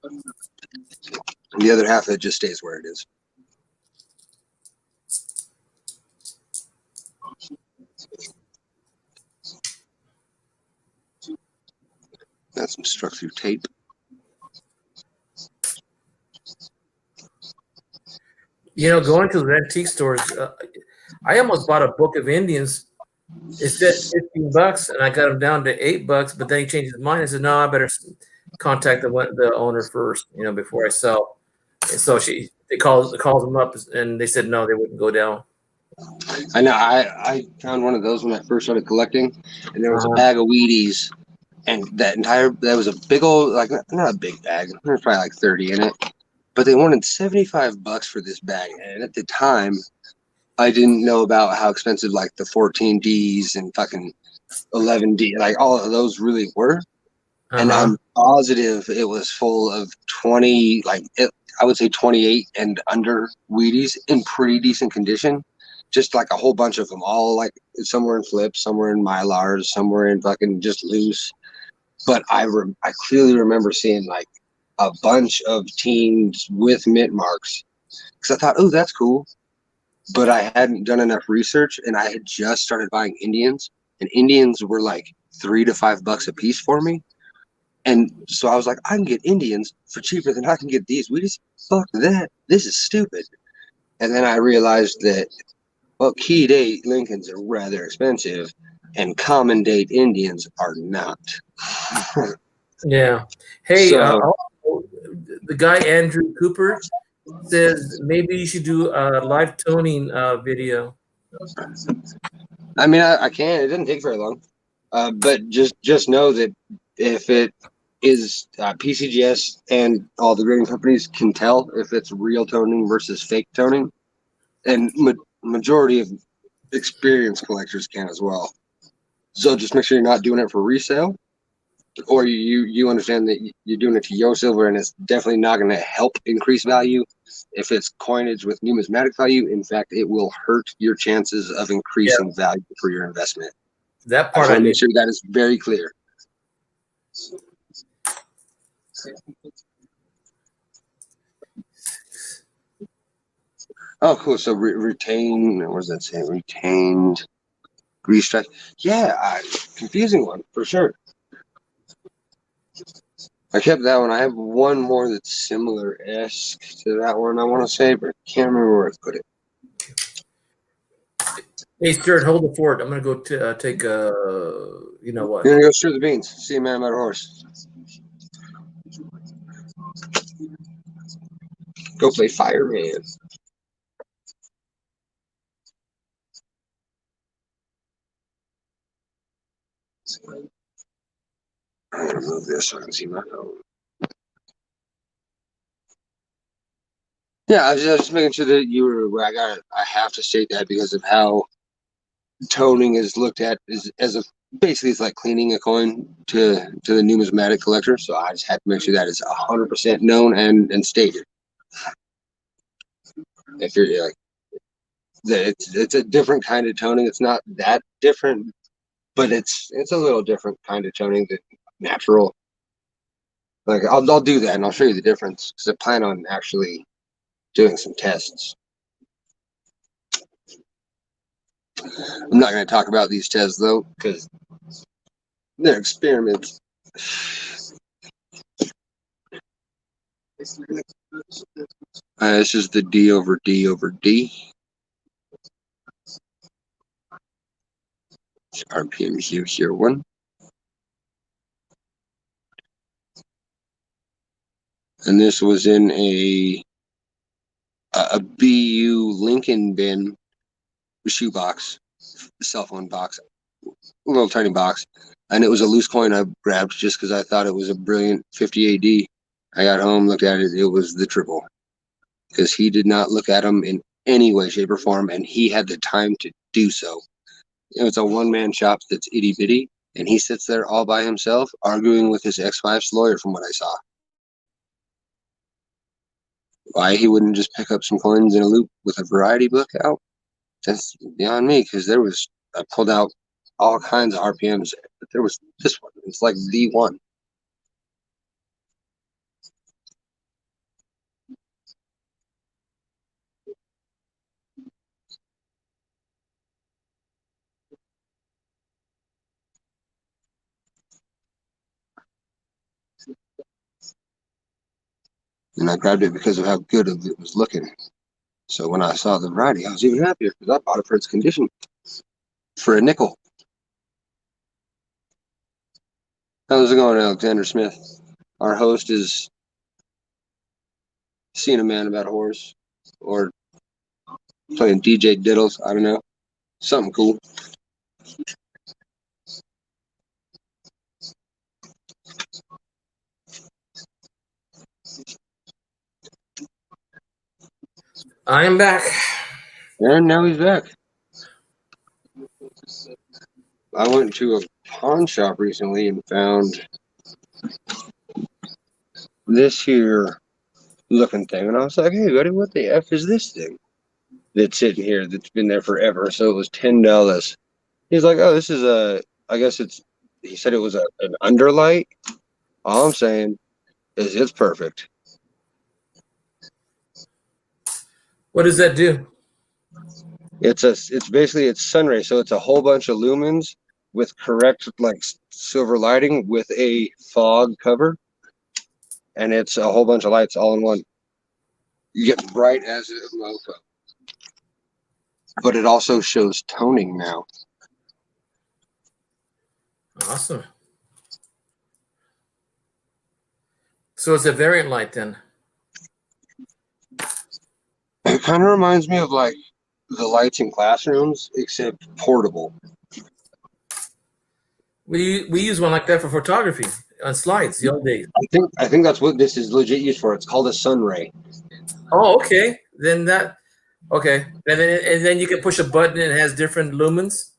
And the other half of it just stays where it is. That's some struck through tape. You know, going to the antique stores, I almost bought a book of Indians. It said $15, and I got him down to $8. But then he changed his mind and said, "No, I better contact the owner first, before I sell." And so it calls them up, and they said no, they wouldn't go down. I know. I found one of those when I first started collecting, and there was a bag of Wheaties, and that was a big old, like, not a big bag. There's probably like 30 in it, but they wanted $75 for this bag, and at the time, I didn't know about how expensive like the 14Ds and fucking 11D, like all of those really were. And I'm positive it was full of 20, I would say 28 and under Wheaties in pretty decent condition. Just like a whole bunch of them, all like somewhere in flips, somewhere in Mylars, somewhere in fucking just loose. But I clearly remember seeing like a bunch of teens with mint marks because I thought, oh, that's cool. But I hadn't done enough research, and I had just started buying Indians, and Indians were like $3 to $5 a piece for me. And so I was like, I can get Indians for cheaper than I can get these. We just fuck that. This is stupid. And then I realized that, well, key date Lincolns are rather expensive, and common date Indians are not. Yeah. Hey, So, the guy Andrew Cooper says maybe you should do a live toning video. I mean, I can. It doesn't take very long. But just know that if it is PCGS and all the grading companies can tell if it's real toning versus fake toning, and majority of experienced collectors can as well. So just make sure you're not doing it for resale, or you understand that you're doing it to your silver, and it's definitely not going to help increase value. If it's coinage with numismatic value, in fact, it will hurt your chances of increasing value for your investment. That part I want to make sure that is very clear. Oh, cool. So retain, what does that say? Retained grease strike. Yeah, confusing one for sure. I kept that one. I have one more that's similar-esque to that one, I want to say, but I can't remember where I put it. Hey, Stuart, hold the fort. I'm going to go take you know what? You're going to go stir the beans. See a man about a horse. Go play fireman. I'm going to move this so I can see my phone. Yeah, I was just making sure that you were where I have to state that because of how toning is looked at as a basically it's like cleaning a coin to the numismatic collector. So I just had to make sure that is 100% known and stated. If you're like that, it's a different kind of toning. It's not that different, but it's a little different kind of toning than natural. Like I'll do that and I'll show you the difference because I plan on actually doing some tests. I'm not going to talk about these tests though because they're experiments. This is the D over D over D. RPM here one. And this was in a BU Lincoln bin shoebox, cell phone box, a little tiny box. And it was a loose coin I grabbed just because I thought it was a brilliant 50 AD. I got home, looked at it, it was the triple. Because he did not look at them in any way, shape, or form, and he had the time to do so. It's a one-man shop that's itty bitty, and he sits there all by himself arguing with his ex-wife's lawyer. From what I saw, why he wouldn't just pick up some coins in a loop with a variety book out? That's beyond me. Because I pulled out all kinds of RPMs, but there was this one. It's like the one. And I grabbed it because of how good it was looking. So when I saw the variety, I was even happier because I bought it for its condition for a nickel. How's it going, Alexander Smith? Our host is seeing a man about a horse or playing DJ Diddles. I don't know. Something cool. I am back. And now he's back. I went to a pawn shop recently and found this here looking thing. And I was like, hey, buddy, what the F is this thing that's sitting here that's been there forever? So it was $10. He's like, oh, this is he said it was an underlight. All I'm saying is it's perfect. What does that do? It's basically sunray, so it's a whole bunch of lumens with correct like silver lighting with a fog cover, and it's a whole bunch of lights all in one. You get bright as a mofo, but it also shows toning now. Awesome. So it's a variant light then. It kind of reminds me of like the lights in classrooms, except portable. We use one like that for photography on slides the old days. I think that's what this is legit used for. It's called a sunray. Oh, okay. Then okay. And then you can push a button and it has different lumens.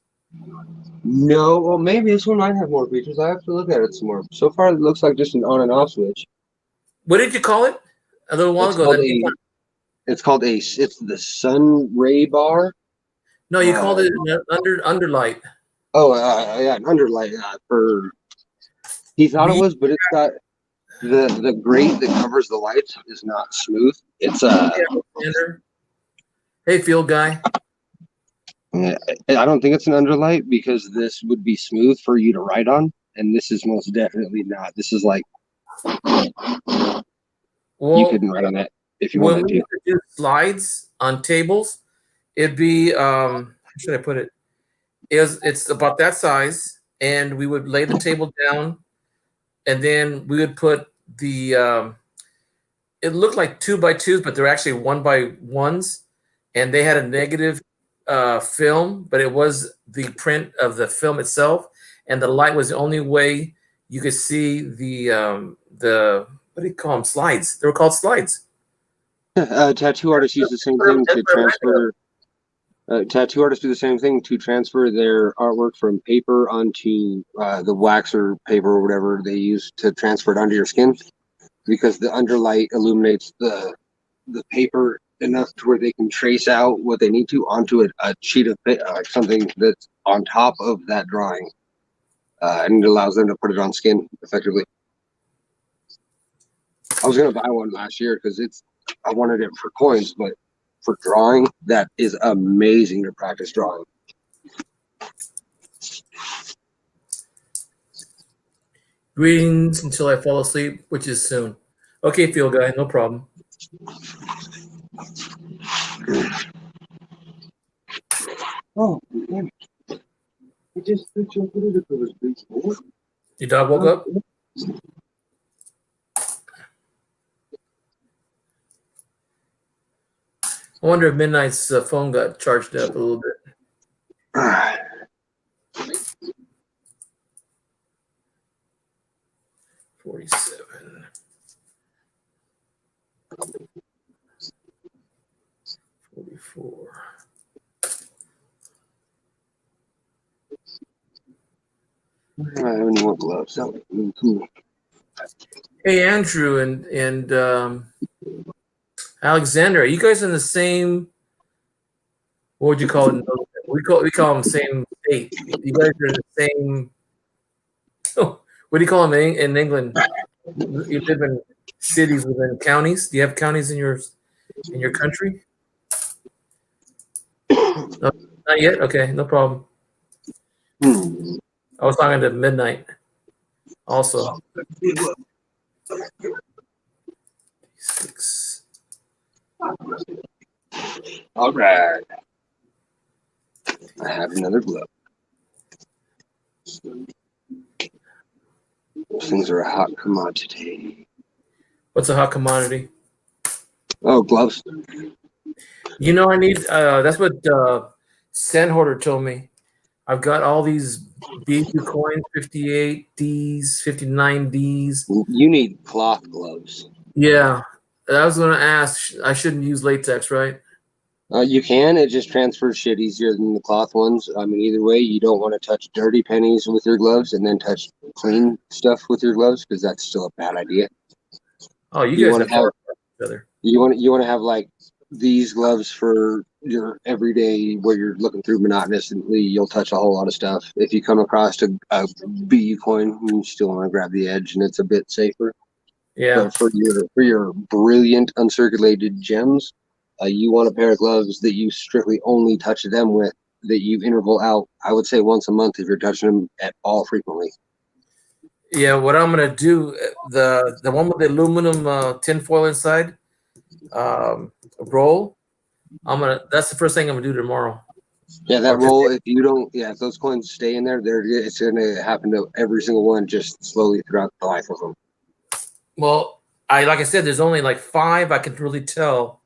No, well, maybe this one might have more features. I have to look at it some more. So far, it looks like just an on and off switch. What did you call it? A little while ago. It's the Sunray bar. No, you called it an underlight. Oh, yeah, an underlight for. He thought it was, but it's got the grate that covers the lights is not smooth. It's Hey, field guy. I don't think it's an underlight because this would be smooth for you to write on, and this is most definitely not. This is like you couldn't write on that if you wanted to. When we do slides on tables, it'd be how should I put it? It's about that size, and we would lay the table down, and then we would put the it looked like 2x2s, but they're actually 1x1s, and they had a negative film, but it was the print of the film itself, and the light was the only way you could see the what do you call them? Slides. They were called slides. Tattoo artists use the same thing to transfer. Tattoo artists do the same thing to transfer their artwork from paper onto the wax or paper or whatever they use to transfer it onto your skin, because the underlight illuminates the paper enough to where they can trace out what they need to onto a sheet of something that's on top of that drawing, and it allows them to put it on skin effectively. I was gonna buy one last year because I wanted it for coins, but for drawing, that is amazing to practice drawing. Greetings until I fall asleep, which is soon. Okay, field guy, no problem. Oh, damn it. I just switched over to the Your dog woke up? I wonder if Midnight's phone got charged up a little bit. 47. 44. I don't have any more gloves. That would be cool. Hey, Andrew and Alexander, are you guys in the same? What would you call it? We call them same state. You guys are in the same. Oh, what do you call them in England? You live in cities within counties. Do you have counties in your country? No, not yet. Okay, no problem. I was talking to Midnight. Also. 6. All right. I have another glove. Those things are a hot commodity. What's a hot commodity? Oh, gloves. You know, I need. That's what Sandholder told me. I've got all these BQ coins, 58Ds, 59Ds. You need cloth gloves. Yeah, I was going to ask. I shouldn't use latex, right? You can. It just transfers shit easier than the cloth ones. I mean, either way, you don't want to touch dirty pennies with your gloves and then touch clean stuff with your gloves because that's still a bad idea. Oh, you You guys want have to have each other. you want to have like these gloves for your everyday where you're looking through monotonously. You'll touch a whole lot of stuff. If you come across a BU coin, you still want to grab the edge, and it's a bit safer. Yeah. But for your brilliant uncirculated gems, you want a pair of gloves that you strictly only touch them with, that you interval out, I would say once a month if you're touching them at all frequently. Yeah, what I'm gonna do, the one with the aluminum tinfoil inside, roll. That's the first thing I'm gonna do tomorrow. Yeah, that roll. If those coins stay in there, it's gonna happen to every single one, just slowly throughout the life of them. Well, like I said, there's only like 5 I can really tell.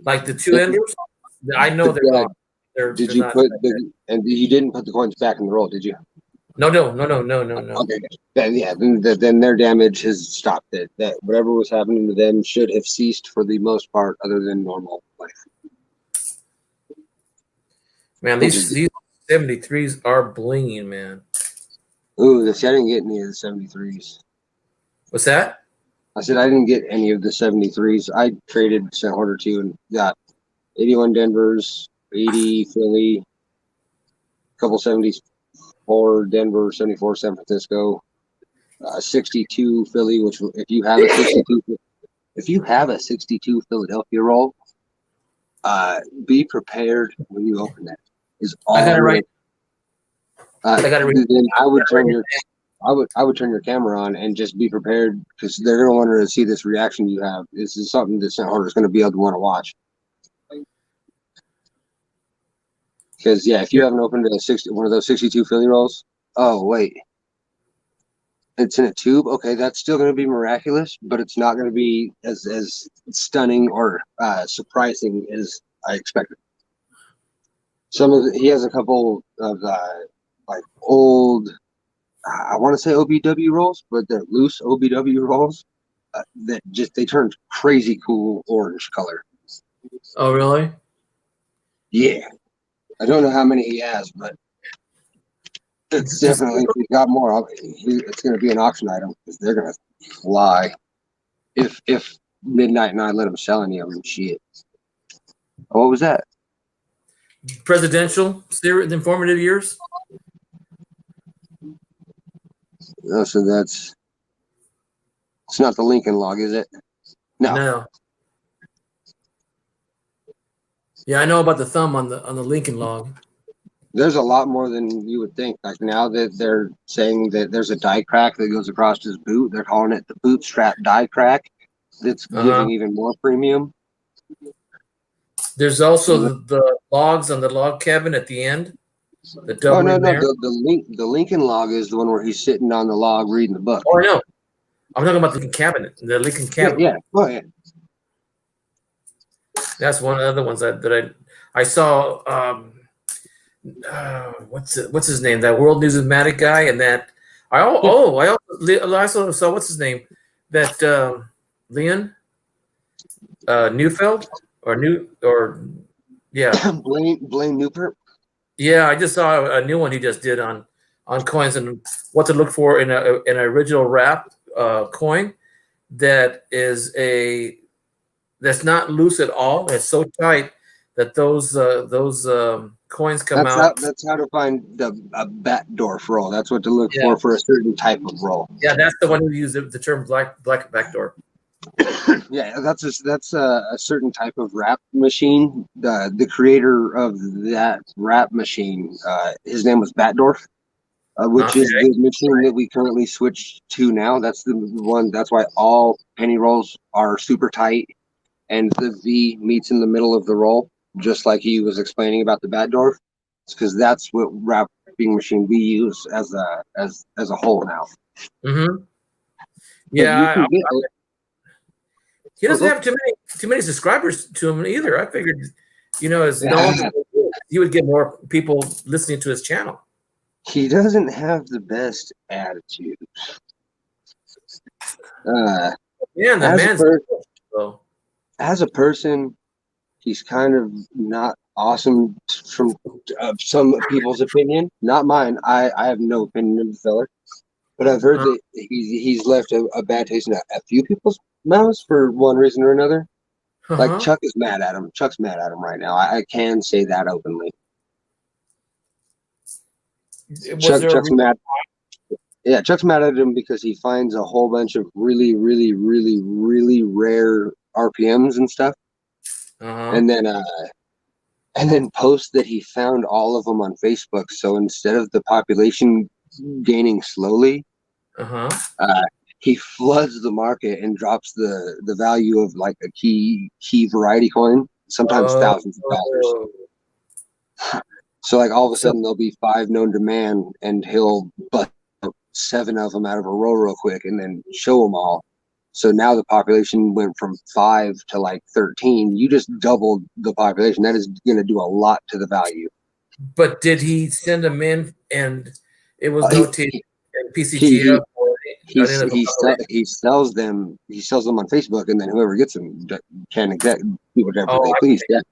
Like the 2 enders, I know they're gone. Did you put and you didn't put the coins back in the roll, did you? No. Okay. Then their damage has stopped. That whatever was happening to them should have ceased for the most part, other than normal life. Man, these 73s are blinging, man. Ooh, I didn't get any of the 73s. What's that? I said I didn't get any of the 73s. I traded St. Order 2 and got 81 Denvers, 80 Philly, a couple 74 Denver, 74 San Francisco, 62 Philly. Which if you have a 62 Philadelphia roll, be prepared when you open that. Is all I got it right. I got it right. Then I would turn your camera on and just be prepared because they're going to want to see this reaction you have. This is something that St. Order is going to be able to want to watch. Because if you haven't opened one of those 62 Philly rolls, oh wait, it's in a tube. Okay, that's still going to be miraculous, but it's not going to be as stunning or surprising as I expected. He has a couple of like old, I want to say OBW rolls, but they're loose OBW rolls that they turned crazy cool orange color. Oh, really? Yeah. I don't know how many he has, but it's definitely, if he's got more, it's going to be an auction item because they're going to fly. If Midnight and I let him sell any of them, shit. Oh, what was that? Presidential, informative years. Oh, so it's not the Lincoln log, is it? No. Yeah, I know about the thumb on the Lincoln log. There's a lot more than you would think. Like now that they're saying that there's a die crack that goes across his boot, they're calling it the bootstrap die crack. That's giving even more premium. There's also the logs on the log cabin at the end. The double no. there. The Lincoln log is the one where he's sitting on the log reading the book. Oh, I know. I'm talking about the Lincoln cabinet. The Lincoln cabinet. Yeah. Oh, yeah. That's one of the other ones that I saw. What's his name? That World Newsmatic guy, and that I also saw what's his name? That Leon Neufeld Blaine Newport. Yeah, I just saw a new one he just did on on coins and what to look for in an original wrap coin that's not loose at all. It's so tight that those coins come out. That's how to find a Batdorf roll. That's what to look Yeah. for a certain type of roll. Yeah, that's the one who used the term black backdoor. Yeah, that's a certain type of wrap machine. The creator of that wrap machine, his name was Batdorf, which is the machine that we currently switched to now. That's the one. That's why all penny rolls are super tight, and the V meets in the middle of the roll, just like he was explaining about the Batdorf. It's because that's what wrapping machine we use as a whole now. Mm-hmm. Yeah, he doesn't Uh-huh. have too many subscribers to him either. I figured, as known, he would get more people listening to his channel. He doesn't have the best attitude. Yeah, the as, man's a so. as a person, he's kind of not awesome from some people's opinion. Not mine. I have no opinion of the fella. But I've heard that he's left a bad taste in a few people's mouths for one reason or another. Like Chuck is mad at him. Chuck's mad at him right now. I can say that openly. Chuck's mad. Yeah, Chuck's mad at him because he finds a whole bunch of really, really, really, really rare RPMs and stuff, and then posts that he found all of them on Facebook. So instead of the population gaining slowly, he floods the market and drops the value of like a key variety coin, sometimes thousands of dollars. So like all of a sudden there'll be 5 known to man, and he'll bust 7 of them out of a roll real quick and then show them all. So now the population went from 5 to like 13. You just doubled the population. That is going to do a lot to the value. But did he send them in and it was notated in PCTF? He sells them. He sells them on Facebook, and then whoever gets them can do whatever they please. Yeah.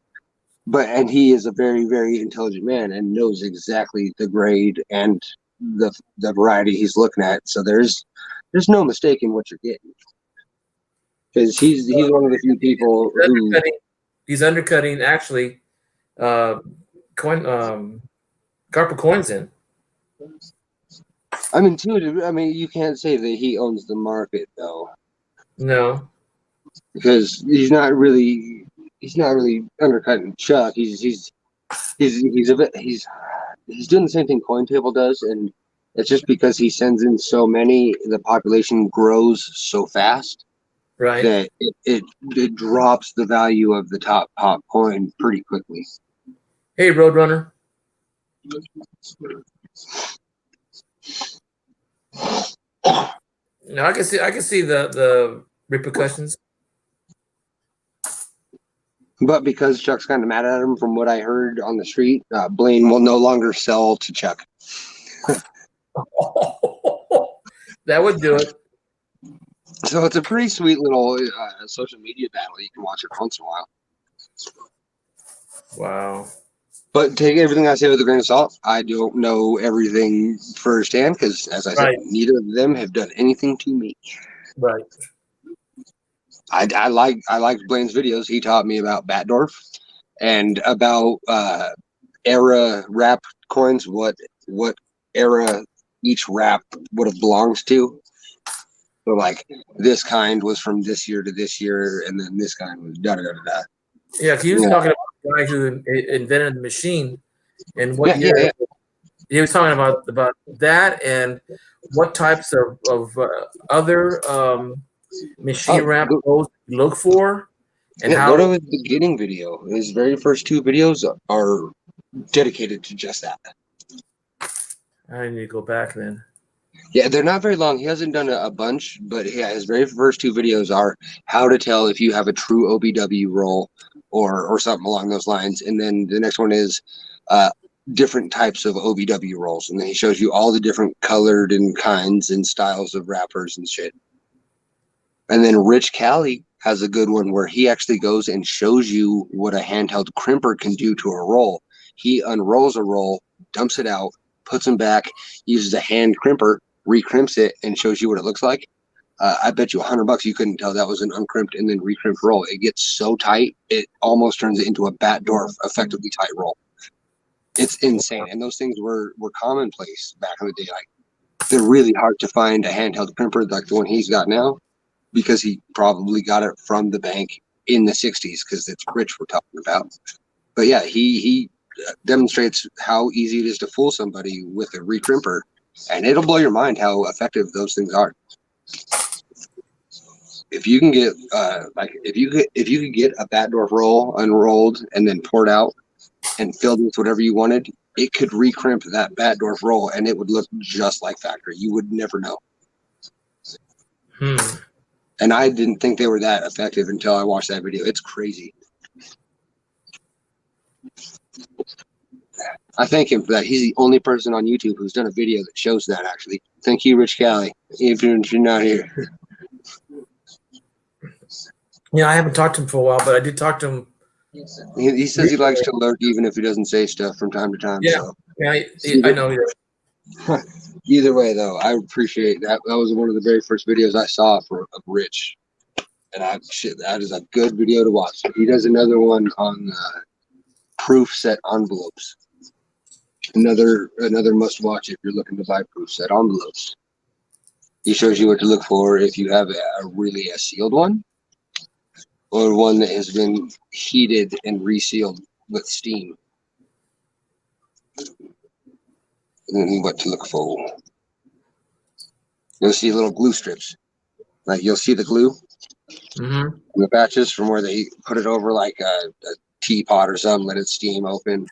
And he is a very, very intelligent man and knows exactly the grade and the variety he's looking at. So there's no mistake in what you're getting. Because he's one of the few people he's undercutting actually Carpa coins in. I mean, you can't say that he owns the market though. No, because he's not really undercutting Chuck. He's doing the same thing CoinTable does, and it's just because he sends in so many, the population grows so fast, right? That it drops the value of the top coin pretty quickly. Hey, Roadrunner. No, I can see the repercussions. But because Chuck's kind of mad at him, from what I heard on the street, Blaine will no longer sell to Chuck. That would do it. So it's a pretty sweet little social media battle. You can watch it once in a while. Wow. But take everything I say with a grain of salt. I don't know everything firsthand because, as I said, neither of them have done anything to me. Right. I liked Blaine's videos. He taught me about Batdorf and about era wrap coins, what era each wrap would have belonged to. So like this kind was from this year to this year, and then this kind was da da da da. Yeah, he was talking about the guy who invented the machine, and what year. Yeah. He was talking about that and what types of other machine wrap rolls you look for, and how. Go to his beginning video. His very first 2 videos are dedicated to just that. I need to go back then. Yeah, they're not very long. He hasn't done a bunch, but yeah, his very first 2 videos are how to tell if you have a true OBW roll or something along those lines. And then the next one is different types of OBW rolls. And then he shows you all the different colored and kinds and styles of wrappers and shit. And then Rich Cali has a good one where he actually goes and shows you what a handheld crimper can do to a roll. He unrolls a roll, dumps it out, puts them back, uses a hand crimper, recrimps it, and shows you what it looks like. I bet you $100 you couldn't tell that was an uncrimped and then recrimped roll. It gets so tight, it almost turns it into a Batdorf effectively tight roll. It's insane. And those things were commonplace back in the day. Like, they're really hard to find a handheld crimper like the one he's got now, because he probably got it from the bank in the 60s, because it's Rich we're talking about. But yeah, he demonstrates how easy it is to fool somebody with a recrimper, and it'll blow your mind how effective those things are. If you can get if you could get a Batdorf roll unrolled and then poured out and filled with whatever you wanted, it could recrimp that Batdorf roll and it would look just like factory. You would never know. And I didn't think they were that effective until I watched that video. It's crazy. I thank him for that. He's the only person on YouTube who's done a video that shows that, actually. Thank you, Rich Cali, if you're not here. Yeah, I haven't talked to him for a while, but I did talk to him. He says he likes to lurk even if he doesn't say stuff from time to time. Yeah, so. yeah, I know. Either way, though, I appreciate that. That was one of the very first videos I saw of Rich. And that is a good video to watch. He does another one on proof set envelopes. Another must watch if you're looking to buy proof set envelopes. He shows you what to look for if you have a sealed one, or one that has been heated and resealed with steam. And what to look for. You'll see little glue strips. Like, you'll see the glue in the batches from where they put it over like a teapot or something, let it steam open.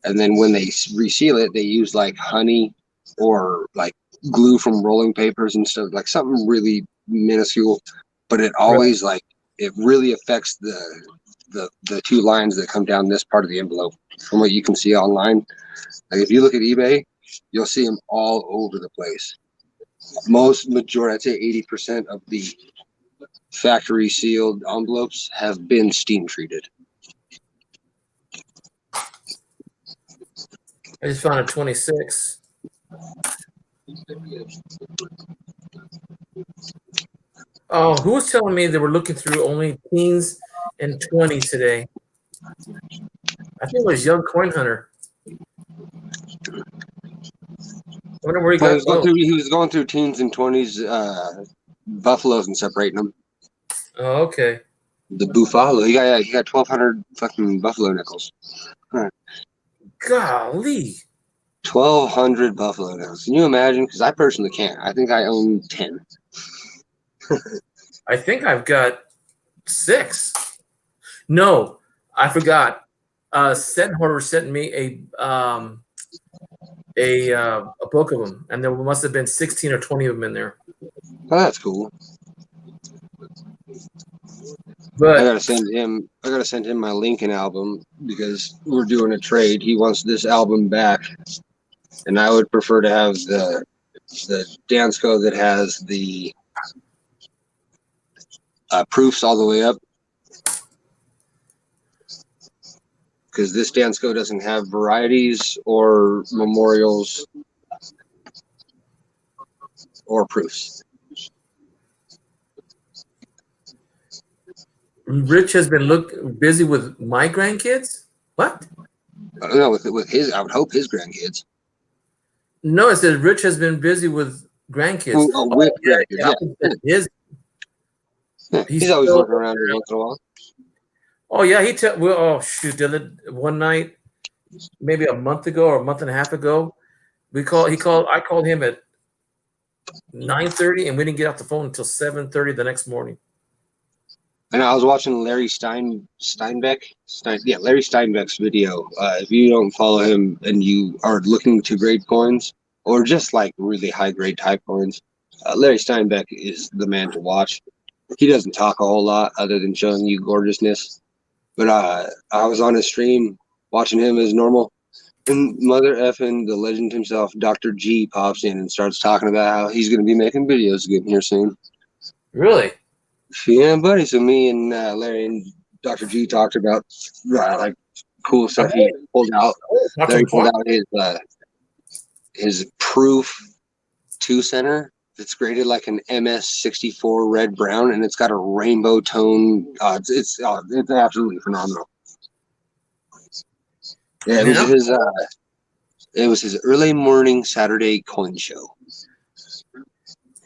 And then when they reseal it, they use like honey or like glue from rolling papers and stuff, like something really minuscule. But it always it really affects the two lines that come down this part of the envelope from what you can see online. Like, if you look at eBay, you'll see them all over the place. Majority, I'd say 80% of the factory sealed envelopes have been steam treated. I just found a 26. Oh, who was telling me they were looking through only teens and 20s today? I think it was Young Coin Hunter. I wonder where he got. He was going through teens and 20s buffaloes and separating them. Oh, okay. The buffalo. He got 1,200 fucking buffalo nickels. Golly. 1,200 buffalo nickels. Can you imagine? Because I personally can't. I think I own 10. I think I've got 6. No, I forgot. Scent Hoarder sent me a book of them, and there must have been 16 or 20 of them in there. Oh, that's cool. But I gotta send him my Lincoln album because we're doing a trade. He wants this album back, and I would prefer to have the Dansko that has the proofs all the way up, because this Dansko doesn't have varieties or memorials or proofs. Rich has been busy with my grandkids. What? No, with his, I would hope his grandkids. No, it says Rich has been busy with grandkids. With grandkids, yeah. He's always working around here once in a while. Oh yeah, one night, maybe a month ago or a month and a half ago, I called him at 9:30 and we didn't get off the phone until 7:30 the next morning. And I was watching Larry Larry Steinbeck's video. If you don't follow him and you are looking to grade coins or just like really high grade type coins, Larry Steinbeck is the man to watch. He doesn't talk a whole lot other than showing you gorgeousness. But I was on his stream watching him as normal, and mother effing the legend himself, Dr. G, pops in and starts talking about how he's going to be making videos again here soon. Really? Yeah, buddy. So me and Larry and Dr. G talked about like cool stuff he pulled out. Larry pulled out his Proof 2 center. It's graded like an MS64 red brown, and it's got a rainbow tone. It's absolutely phenomenal. Yeah, it was his early morning Saturday coin show.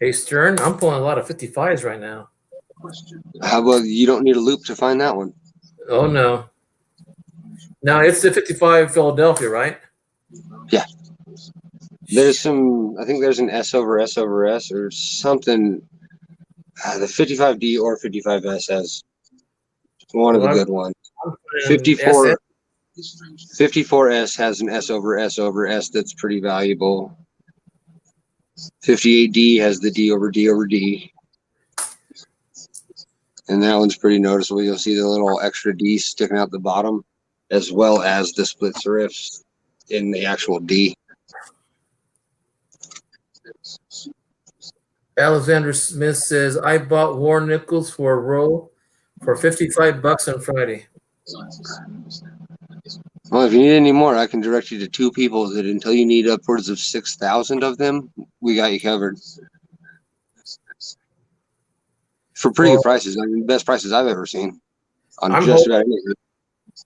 Hey Stern, I'm pulling a lot of 55s right now. How about you don't need a loop to find that one? Oh no. Now it's the 55 Philadelphia, right? Yeah. There's some, I think there's an S over S over S or something. The 55D or 55S has one of the good ones. 54S has an S over S that's pretty valuable. 58D has the D over D over D. And that one's pretty noticeable. You'll see the little extra D sticking out the bottom, as well as the split serifs in the actual D. Alexander Smith says, I bought War Nichols for a roll for $55 on Friday. Well, if you need any more, I can direct you to two people that until you need upwards of 6,000 of them, we got you covered. For pretty good prices. I mean, best prices I've ever seen on about anything.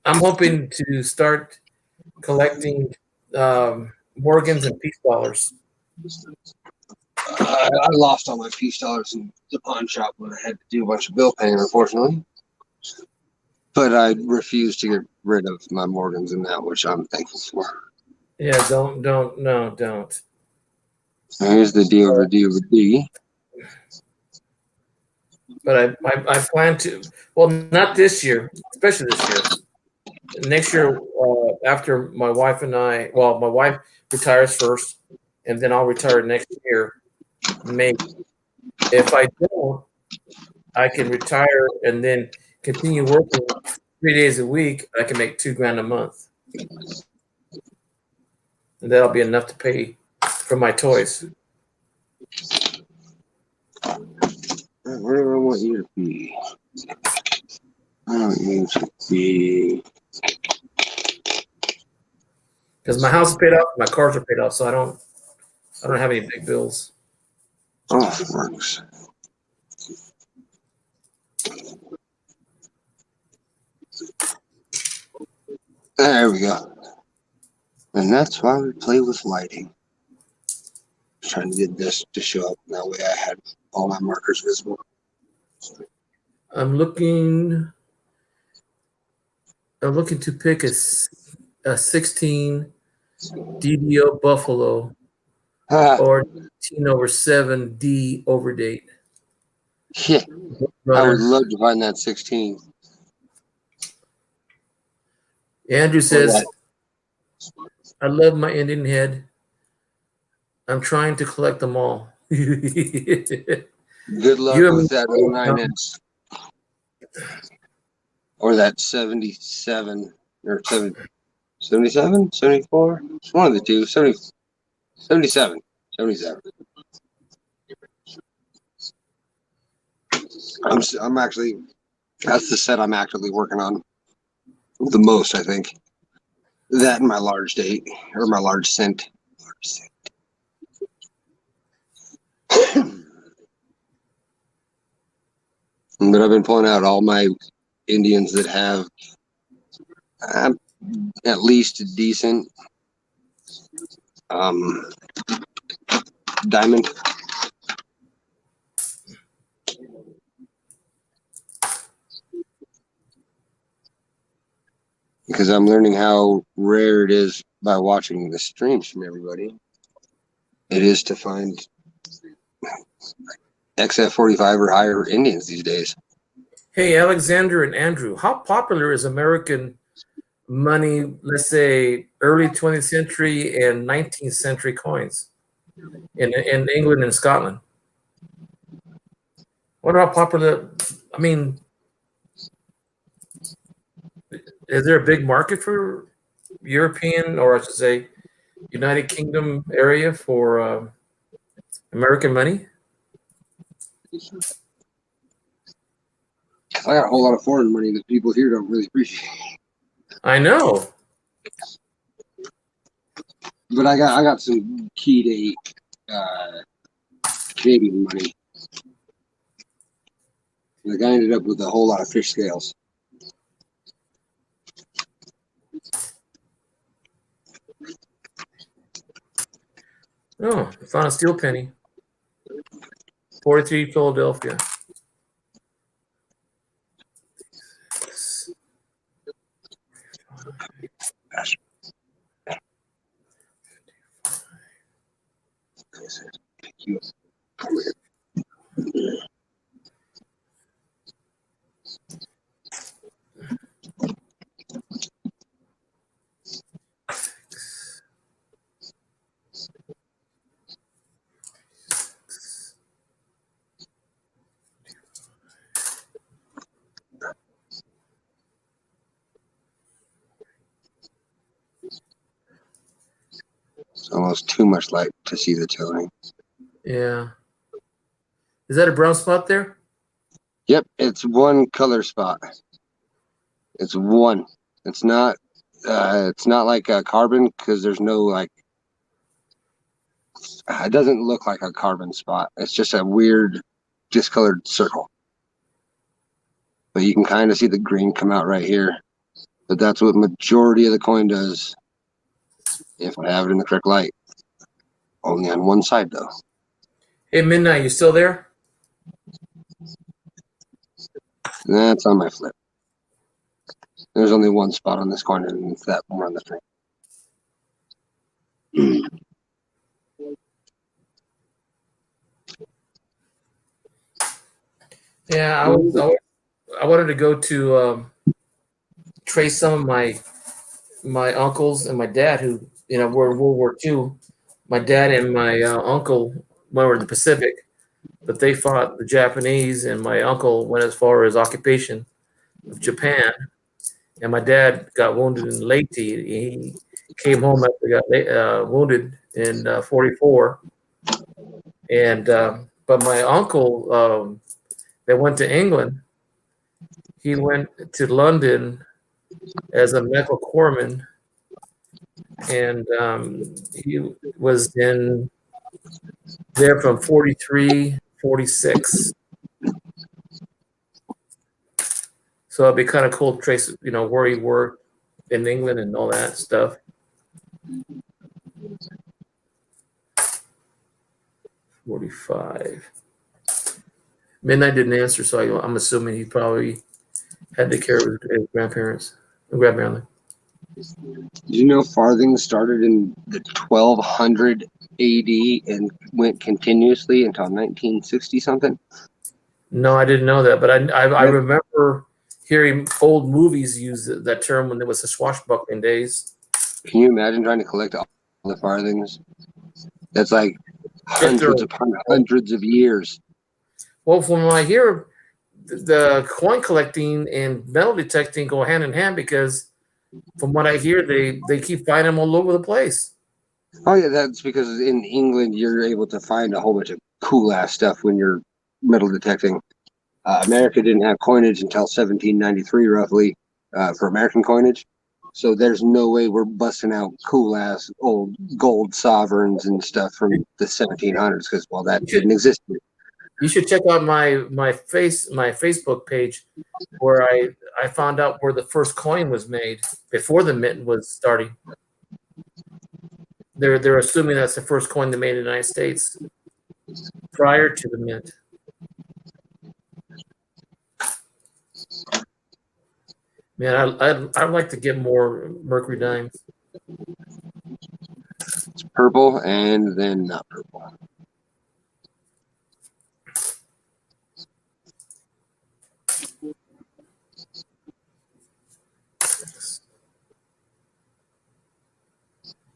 I'm hoping to start collecting Morgans and peace dollars. I lost all my peace dollars in the pawn shop when I had to do a bunch of bill paying, unfortunately. But I refuse to get rid of my Morgans in that, which I'm thankful for. Yeah, don't. Here's the D over D over D. But I plan to, well, not this year, especially this year. Next year, after my wife and I, well, my wife retires first, and then I'll retire next year, maybe. If I don't, I can retire and then continue working 3 days a week. I can make $2,000 a month, and that'll be enough to pay for my toys. Where do I want you to be? I want you to be. Because my house is paid off, my cars are paid off, so I don't have any big bills. Oh, thanks. There we go. And that's why we play with lighting. Trying to get this to show up. That way I had all my markers visible. I'm looking to pick a 16 DDO Buffalo or 18 over 7 D overdate. Yeah, I would love to find that 16. Andrew says, I love my Indian head. I'm trying to collect them all. Good luck with that 09S. Or that 77 or 77, 74. It's one of the two. 77. I'm actually, that's the set I'm actively working on the most, I think. That and my large date or my large cent. But I've been pulling out all my Indians that have at least a decent diamond. Because I'm learning how rare it is by watching the streams from everybody. It is to find XF45 or higher Indians these days. Hey, Alexander and Andrew, how popular is American money, let's say early 20th century and 19th century coins in England and Scotland? What about popular? I mean, is there a big market for European, or I should say United Kingdom area for American money? I got a whole lot of foreign money that people here don't really appreciate. I know. But I got some key date Canadian money. Like I ended up with a whole lot of fish scales. Oh, I found a steel penny. 43 Philadelphia. It's almost too much light to see the toning. Yeah. Is that a brown spot there? Yep, it's one color spot. It's one. It's not like a carbon because there's no like. It doesn't look like a carbon spot. It's just a weird, discolored circle. But you can kind of see the green come out right here. But that's what majority of the coin does. If I have it in the correct light. Only on one side though. Hey, Midnight, you still there? That's on my flip. There's only one spot on this coin, and it's that one on the string. Yeah, I wanted to go to trace some of my uncles and my dad who were in World War II. My dad and my uncle were in the Pacific, but they fought the Japanese, and my uncle went as far as occupation of Japan. And my dad got wounded in Leyte. He came home after he got wounded in 44. And but my uncle that went to England, he went to London as a medical corpsman, and he was in there from 43, 46. So it'd be kind of cool to trace, where he worked in England and all that stuff. $45. Midnight didn't answer, so I'm assuming he probably had to care of his grandparents and grandmother. Did you know farthings started in the 1200 AD and went continuously until 1960 something? No, I didn't know that, but I remember hearing old movies use that term when there was the swashbuckling days. Can you imagine trying to collect all the farthings? That's like hundreds upon hundreds of years. Well, from what I hear, the coin collecting and metal detecting go hand in hand because from what I hear, they keep finding them all over the place. Oh yeah, that's because in England you're able to find a whole bunch of cool ass stuff when you're metal detecting. America didn't have coinage until 1793, roughly, for American coinage. So there's no way we're busting out cool ass old gold sovereigns and stuff from the 1700s because that didn't exist. You should check out my Facebook page where I found out where the first coin was made before the mint was starting. They're assuming that's the first coin they made in the United States prior to the mint. Man, I'd like to get more mercury dimes. It's purple and then not purple.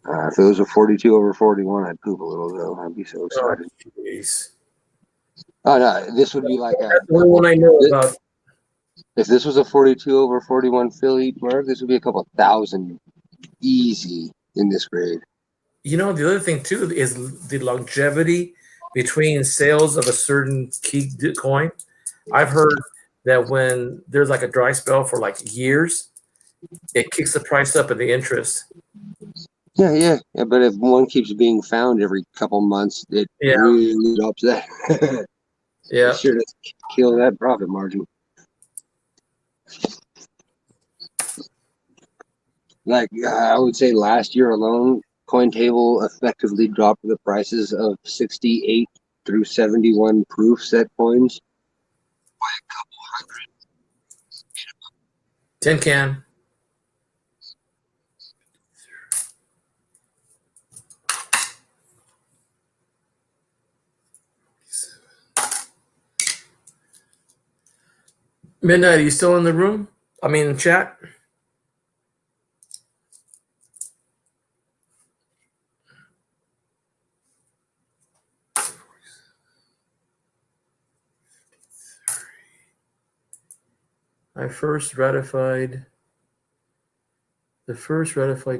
If it was a 42 over 41, I'd poop a little though. I'd be so excited. Oh no, this would be like that's the only one I know about. If this was a 42 over 41 Philly mark, this would be a couple thousand easy in this grade. The other thing too is the longevity between sales of a certain key coin. I've heard that when there's like a dry spell for like years, it kicks the price up and the interest. Yeah. But if one keeps being found every couple months, it Yeah. really drops that. Yeah. It sure does kill that profit margin. Like I would say, last year alone, CoinTable effectively dropped the prices of 68 through 71 proof set coins. Tin can. Midnight, are you still in the room? I mean, in chat? The first ratified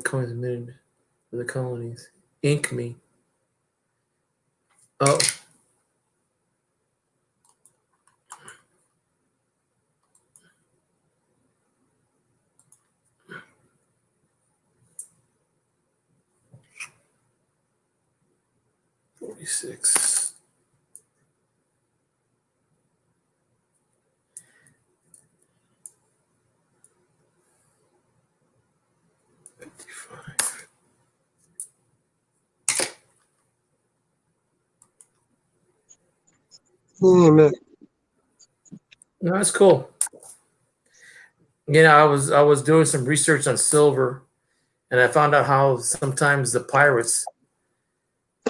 coins minted for the colonies. Ink me. Oh. $46. $55. Man. No, that's cool. You know, I was doing some research on silver, and I found out how sometimes the pirates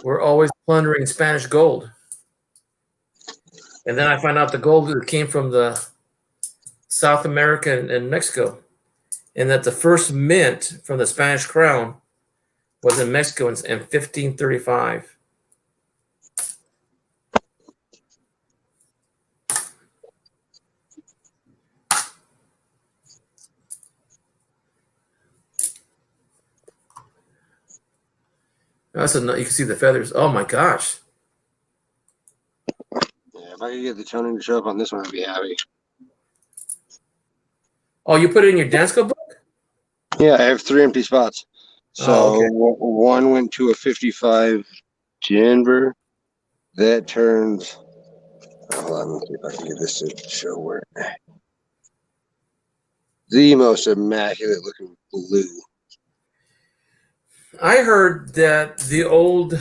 were always plundering Spanish gold. And then I found out the gold that came from the South America and Mexico, and that the first mint from the Spanish crown was in Mexico in 1535. That's you can see the feathers. Oh my gosh! Yeah, if I could get the toning to show up on this one, I'd be happy. Oh, you put it in your Dansko book? Yeah, I have 3 empty spots. So Oh, okay. one went to a 55 Denver. That turns. Hold on, let me see if I can get this to show where. The most immaculate looking blue. I heard that the old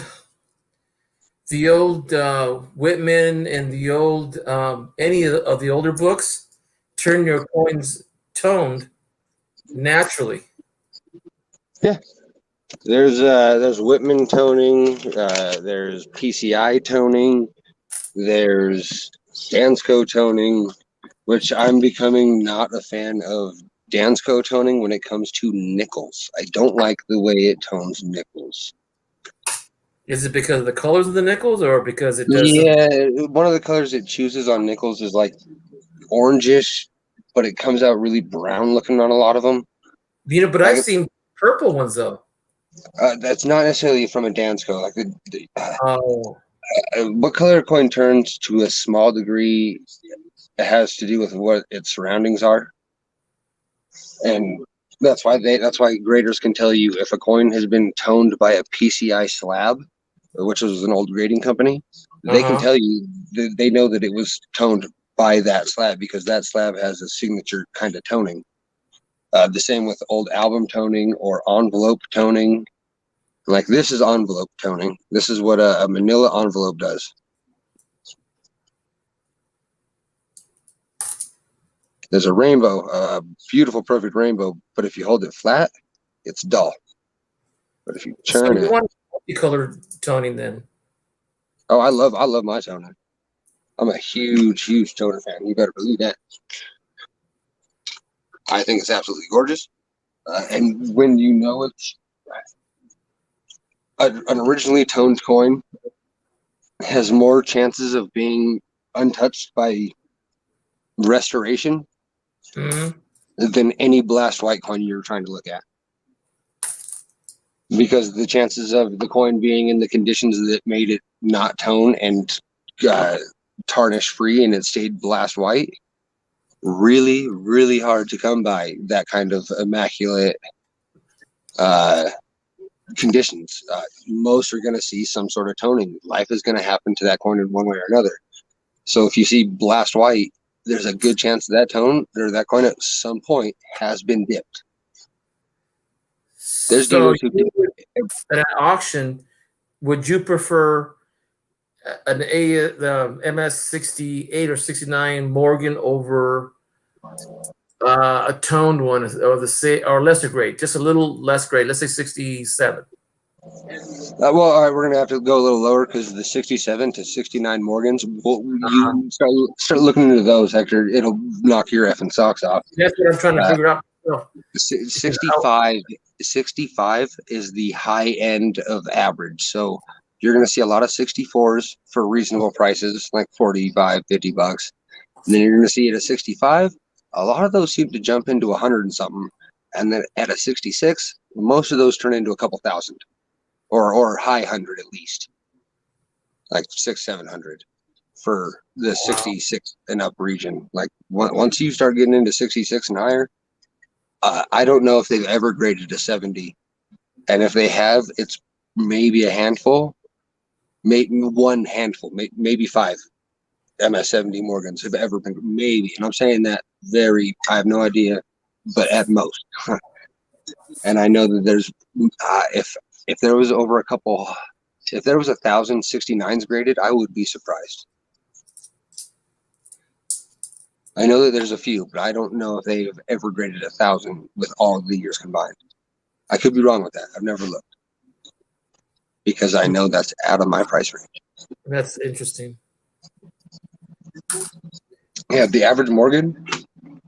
Whitman and the old any of the older books turn your coins toned naturally. Yeah. There's Whitman toning, there's PCI toning, there's Dansko toning, which I'm becoming not a fan of Dansko toning when it comes to nickels. I don't like the way it tones nickels. Is it because of the colors of the nickels, or because it does? Yeah, one of the colors it chooses on nickels is like orangish, but it comes out really brown looking on a lot of them. You know, but I've seen purple ones though. That's not necessarily from a Dansko. Like Oh, what color a coin turns to a small degree, it has to do with what its surroundings are, and that's why graders can tell you if a coin has been toned by a PCI slab, which was an old grading company. They can tell you they know that it was toned by that slab because that slab has a signature kind of toning. The same with old album toning or envelope toning. Like this is envelope toning. This is what a manila envelope does. There's a rainbow, a beautiful, perfect rainbow, but if you hold it flat, it's dull. But if you turn it, want multicolored toning then? oh, I love my toner. I'm a huge toner fan. You better believe that. I think it's absolutely gorgeous. And when you know it's an originally toned coin has more chances of being untouched by restoration than any blast white coin you're trying to look at. Because the chances of the coin being in the conditions that made it not tone and tarnish free and it stayed blast white, really hard to come by that kind of immaculate conditions. Most are going to see some sort of toning. Life is going to happen to that coin in one way or another. So if you see blast white, there's a good chance that tone or that coin at some point has been dipped. There's So dealers who you would, at an auction, would you prefer the MS 68 or 69 Morgan over a toned one, or or lesser grade, just a little less grade? Let's say 67. well, all right, we're gonna have to go a little lower because the 67 to 69 Morgans. You start looking into those, Hector. It'll knock your effing socks off. That's what I'm trying to figure out. 65 is the high end of average. So you're going to see a lot of 64s for reasonable prices, like 45, 50 bucks. And then you're going to see at a 65, a lot of those seem to jump into 100 and something. And then at a 66, most of those turn into a couple thousand or high 100 at least, like 600-700 for the 66 and up region. Like once you start getting into 66 and higher, I don't know if they've ever graded a 70, and if they have, it's maybe a handful, maybe one handful, maybe 5 MS-70 Morgans have ever been, maybe. And I'm saying that I have no idea, but at most. And I know that there's, if there was over if there was 1,000 69s graded, I would be surprised. I know that there's a few, but I don't know if they've ever graded 1,000 with all of the years combined. I could be wrong with that. I've never looked because I know that's out of my price range. That's interesting. Yeah, the average Morgan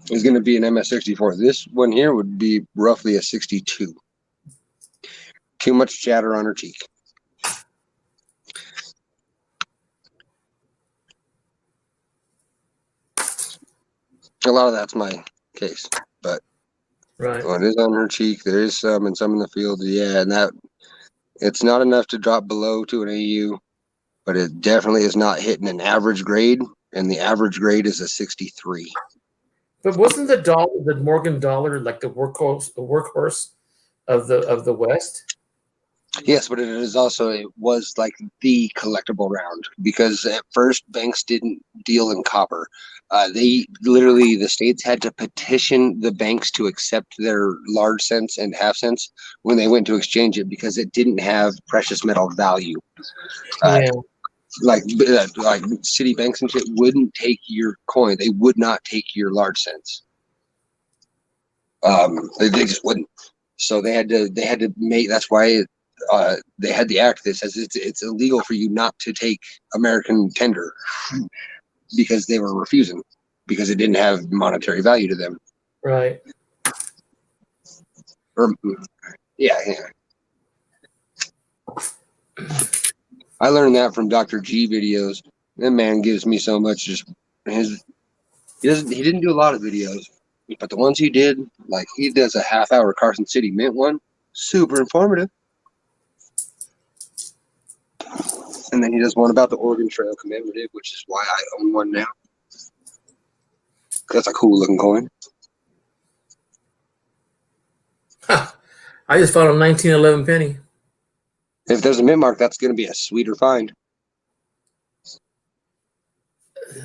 is going to be an MS-64. This one here would be roughly a 62. Too much chatter on her cheek. A lot of that's my case, but Right. when it is on her cheek, there is some and some in the field. Yeah, and that it's not enough to drop below to an AU, but it definitely is not hitting an average grade, and the average grade is a 63. But wasn't the Morgan dollar like the workhorse of the West? Yes, but it was like the collectible round because at first banks didn't deal in copper. The states had to petition the banks to accept their large cents and half cents when they went to exchange it because it didn't have precious metal value. Yeah. Like city banks and shit wouldn't take your coin. They would not take your large cents. They just wouldn't. So they had to make. That's why they had the act that says it's illegal for you not to take American tender because they were refusing because it didn't have monetary value to them. Right. Yeah. I learned that from Dr. G videos. That man gives me so much. He didn't do a lot of videos, but the ones he did, like he does a half-hour Carson City Mint one, super informative. And then he does one about the Oregon Trail commemorative, which is why I own one now. That's a cool looking coin. Huh. I just found a 1911 penny. If there's a mint mark, that's going to be a sweeter find.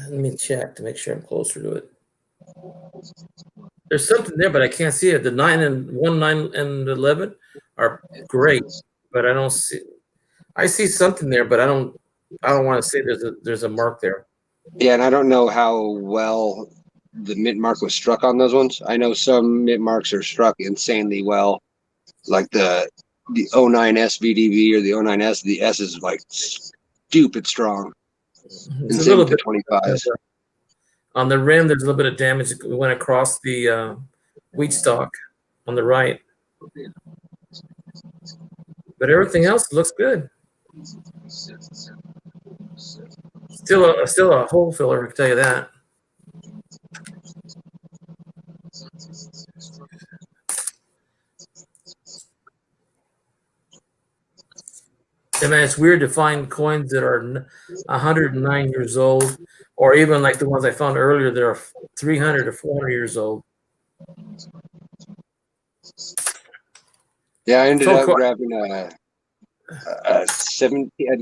Let me check to make sure I'm closer to it. There's something there, but I can't see it. The 9 and 11 are great, but I don't see. I see something there, but I don't want to say there's a mark there. Yeah, and I don't know how well the mint mark was struck on those ones. I know some mint marks are struck insanely well, like the 09S VDV or the 09S. The S is like stupid strong. It's And a same little with the bit 25s. on the rim. There's a little bit of damage. It went across the wheat stalk on the right, but everything else looks good. Still a hole filler, I can tell you that. And man, it's weird to find coins that are 109 years old, or even like the ones I found earlier that are 300 or 400 years old. Yeah, I ended So up cool. grabbing an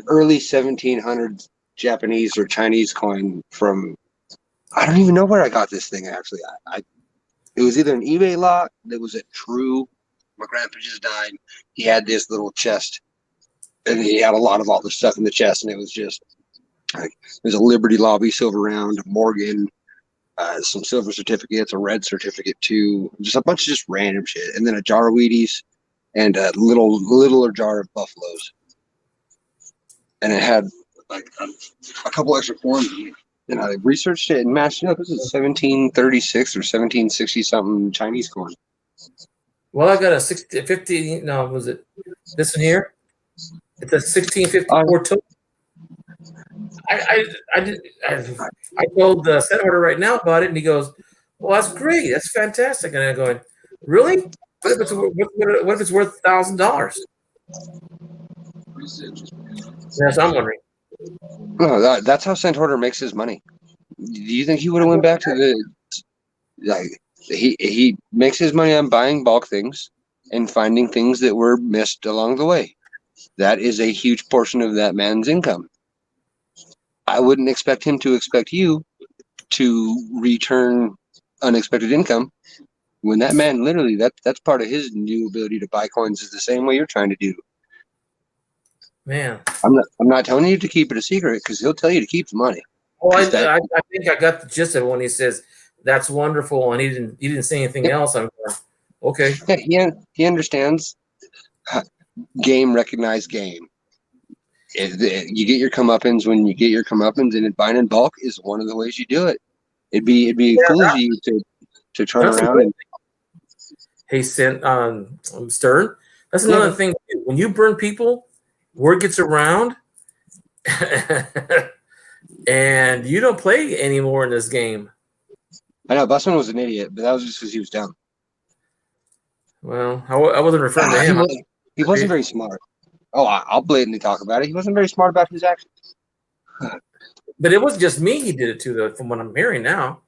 early 1700s Japanese or Chinese coin from. I don't even know where I got this thing actually. It was either an eBay lot that was a true. My grandpa just died. He had this little chest, and he had a lot of all the stuff in the chest, and it was just like there's a Liberty Lobby silver round, Morgan, some silver certificates, a red certificate too, just a bunch of just random shit, and then a jar of Wheaties and a littler jar of Buffaloes, and it had like a couple extra forms. And I researched it and matched it up. This is 1736 or 1760 something Chinese coin. Well, I got a 50. No, was it this one here? It's a 1654 total. I told the set order right now about it, and he goes, "Well, that's great. That's fantastic." And I'm going, "Really? What if it's worth $1,000?" Yes, I'm wondering. No, that's how Santorder makes his money. Do you think he would have went back to the like he makes his money on buying bulk things and finding things that were missed along the way? That is a huge portion of that man's income. I wouldn't expect him to expect you to return unexpected income when that man literally that's part of his new ability to buy coins is the same way you're trying to do. Man. I'm not telling you to keep it a secret because he'll tell you to keep the money. Oh, I think I got the gist of it when he says that's wonderful, and he didn't say anything else. I'm going, okay. Yeah, he understands game recognized game. You get your comeuppance when you get your comeuppance, and buying in bulk is one of the ways you do it. It'd be foolish of you to turn around and. Hey, Stern. That's another thing. When you burn people, word gets around, and you don't play anymore in this game. I know Busman was an idiot, but that was just because he was dumb. Well, I wasn't referring to him. He wasn't very smart. Oh, I'll blatantly talk about it. He wasn't very smart about his actions. But it wasn't just me he did it to, though, from what I'm hearing now.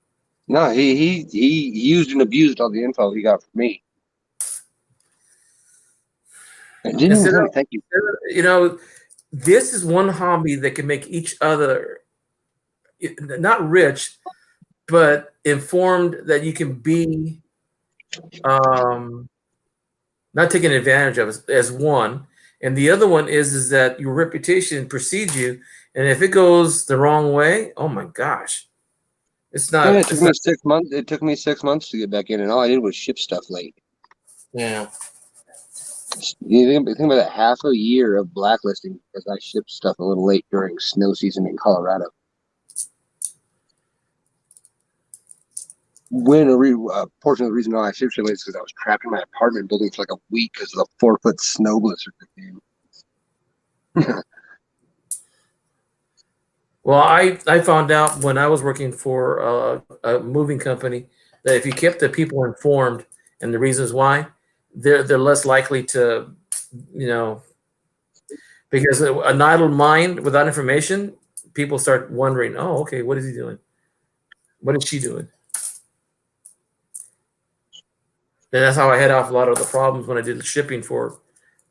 No, he used and abused all the info he got from me. And didn't even thank you. You know, this is one hobby that can make each other not rich, but informed that you can be not taken advantage of as one. And the other one is that your reputation precedes you. And if it goes the wrong way, oh my gosh. It's not. Yeah, it took me 6 months. It took me 6 months to get back in, and all I did was ship stuff late. Yeah. You think about that half a year of blacklisting because I shipped stuff a little late during snow season in Colorado. When a portion of the reason why I shipped late is because I was trapped in my apartment building for like a week because of the 4-foot snow blizzard that came. Well, I found out when I was working for a moving company that if you kept the people informed and the reasons why, they're less likely to, because an idle mind without information, people start wondering, oh, okay, what is he doing? What is she doing? And that's how I head off a lot of the problems when I did the shipping for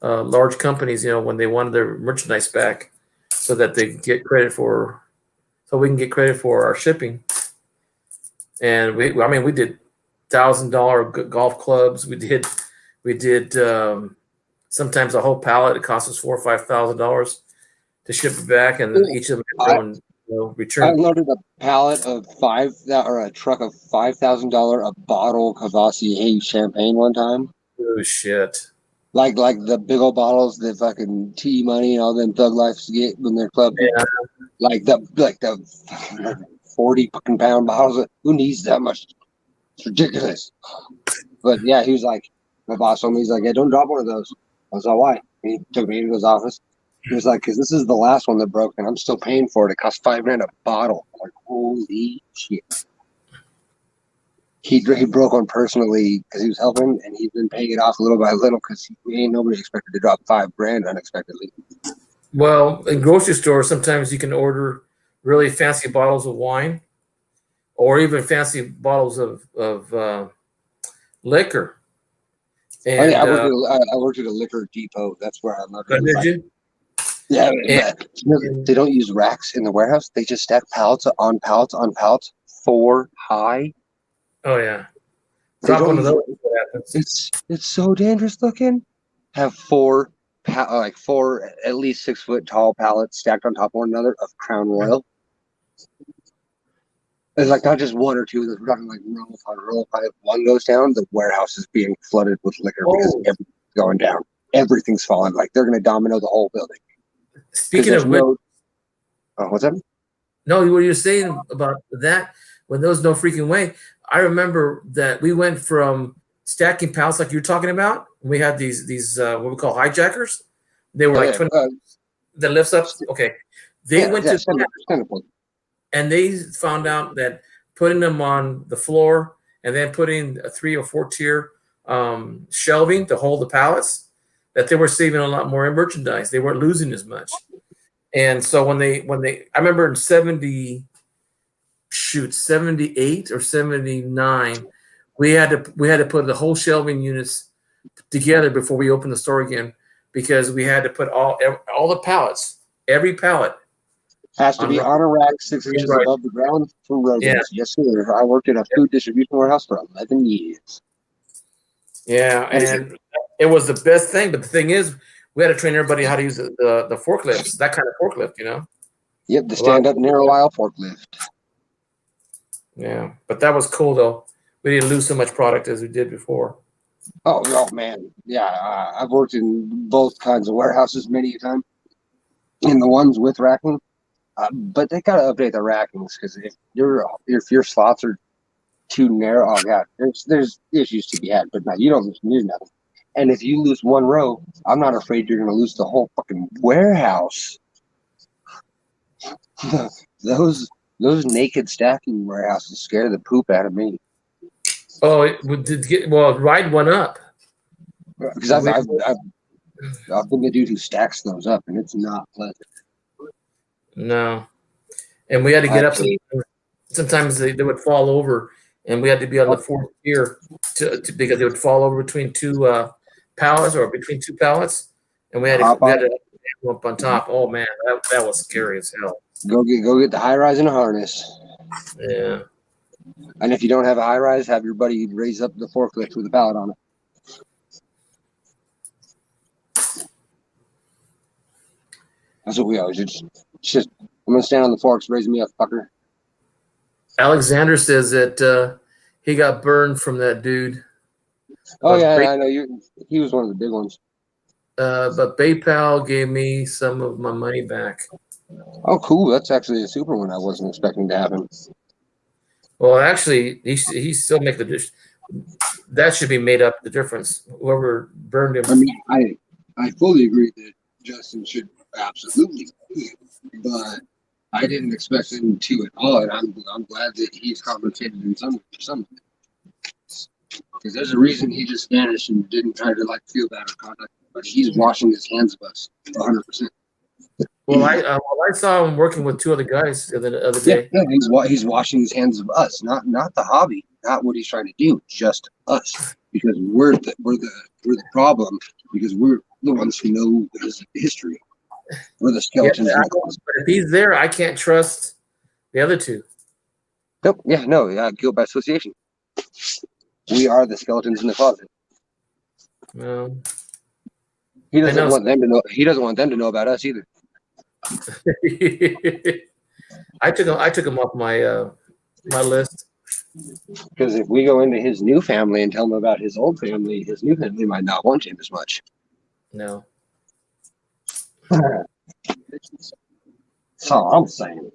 large companies, when they wanted their merchandise back so that they get credit for, so we can get credit for our shipping. And we did $1,000 golf clubs. We did sometimes a whole pallet. It cost us $4,000 or $5,000 to ship it back, and each of them return. I loaded a pallet of a truck of $5,000 a bottle Cavassier champagne one time. Oh shit! Like the big old bottles that fucking T Money and all them thug lifes get when they're clubbed. Yeah. Like the 40 fucking pound bottles. Who needs that much? It's ridiculous. But yeah, he was like, my boss told me, he's like, yeah, don't drop one of those. I was like, why? And he took me into his office. He was like, because this is the last one that broke, and I'm still paying for it. It costs $5,000 a bottle. I'm like, holy shit. He broke one personally because he was helping, and he's been paying it off little by little because ain't nobody expected to drop $5,000 unexpectedly. Well, in grocery stores, sometimes you can order really fancy bottles of wine, or even fancy bottles of liquor, And I worked at a liquor depot. That's where I learned. did you? Yeah, And- they don't use racks in the warehouse. They just stack pallets on pallets on pallets, 4 high. Oh yeah. They Drop don't one of use- those. What happens? It's so dangerous looking. Have 4 at least 6 foot tall pallets stacked on top of one another of Crown Royal. It's like not just one or two. We're talking like row upon row. If one goes down, the warehouse is being flooded with liquor because Oh. everything's going down. Everything's falling. Like they're going to domino the whole building. Speaking of which, What's that? no, what you're saying about that, when there was no freaking way, I remember that we went from stacking pallets like you're talking about. We had these what we call hijackers. They were like 20 that lifts up. Okay. They went to and they found out that putting them on the floor and then putting a 3 or 4 tier shelving to hold the pallets, that they were saving a lot more in merchandise. They weren't losing as much. And so when they I remember in 78 or 79, we had to put the whole shelving units together before we opened the store again, because we had to put all the pallets, every pallet has to be on a rack 6 inches above the ground for rodents. Yeah. Yes, sir. I worked at a food distribution warehouse for 11 years. Yeah, and it was the best thing. But the thing is, we had to train everybody how to use the forklifts, that kind of forklift, you know? Yep, the stand-up narrow aisle forklift. Yeah, but that was cool, though. We didn't lose so much product as we did before. Oh man. Yeah, I've worked in both kinds of warehouses many a time. In the ones with racking. But they gotta update the rackings, because if your slots are too narrow, oh god, there's issues to be had. But no, you don't lose nothing. And if you lose one row, I'm not afraid you're gonna lose the whole fucking warehouse. those naked stacking warehouses scare the poop out of me. Oh, ride one up. Because I've been the dude who stacks those up, and it's not pleasant. No, and we had to get up. Sometimes they would fall over, and we had to be on the 4th tier because they would fall over between 2 pallets or between 2 pallets, and we had to go up on top. Oh man, that was scary as hell. Go get the high rise in a harness. Yeah. And if you don't have a high rise, have your buddy raise up the forklift with a pallet on it. That's what we always do. Just I'm gonna stand on the forks, raise me up, fucker. Alexander says that he got burned from that dude. Oh yeah, I know you. He was one of the big ones. But PayPal gave me some of my money back. Oh, cool. That's actually a super one. I wasn't expecting to happen. Well, actually, he still make the dish. That should be made up the difference. Whoever burned him. I mean, I fully agree that Justin should absolutely, but I didn't expect him to at all, and I'm glad that he's compensated in some. Because there's a reason he just vanished and didn't try to feel bad or contact, but he's washing his hands of us 100%. Well, I saw him working with 2 other guys the other day. Yeah, he's washing his hands of us, not the hobby, not what he's trying to do, just us, because we're the problem, because we're the ones who know his history. We're the skeletons. Yeah, but if he's there, I can't trust the other 2. Nope. Yeah. No. Guilt by association. We are the skeletons in the closet. No. He doesn't want them to know. He doesn't want them to know about us either. I took him off my my list. Because if we go into his new family and tell him about his old family, his new family might not want him as much. No. That's all I'm saying.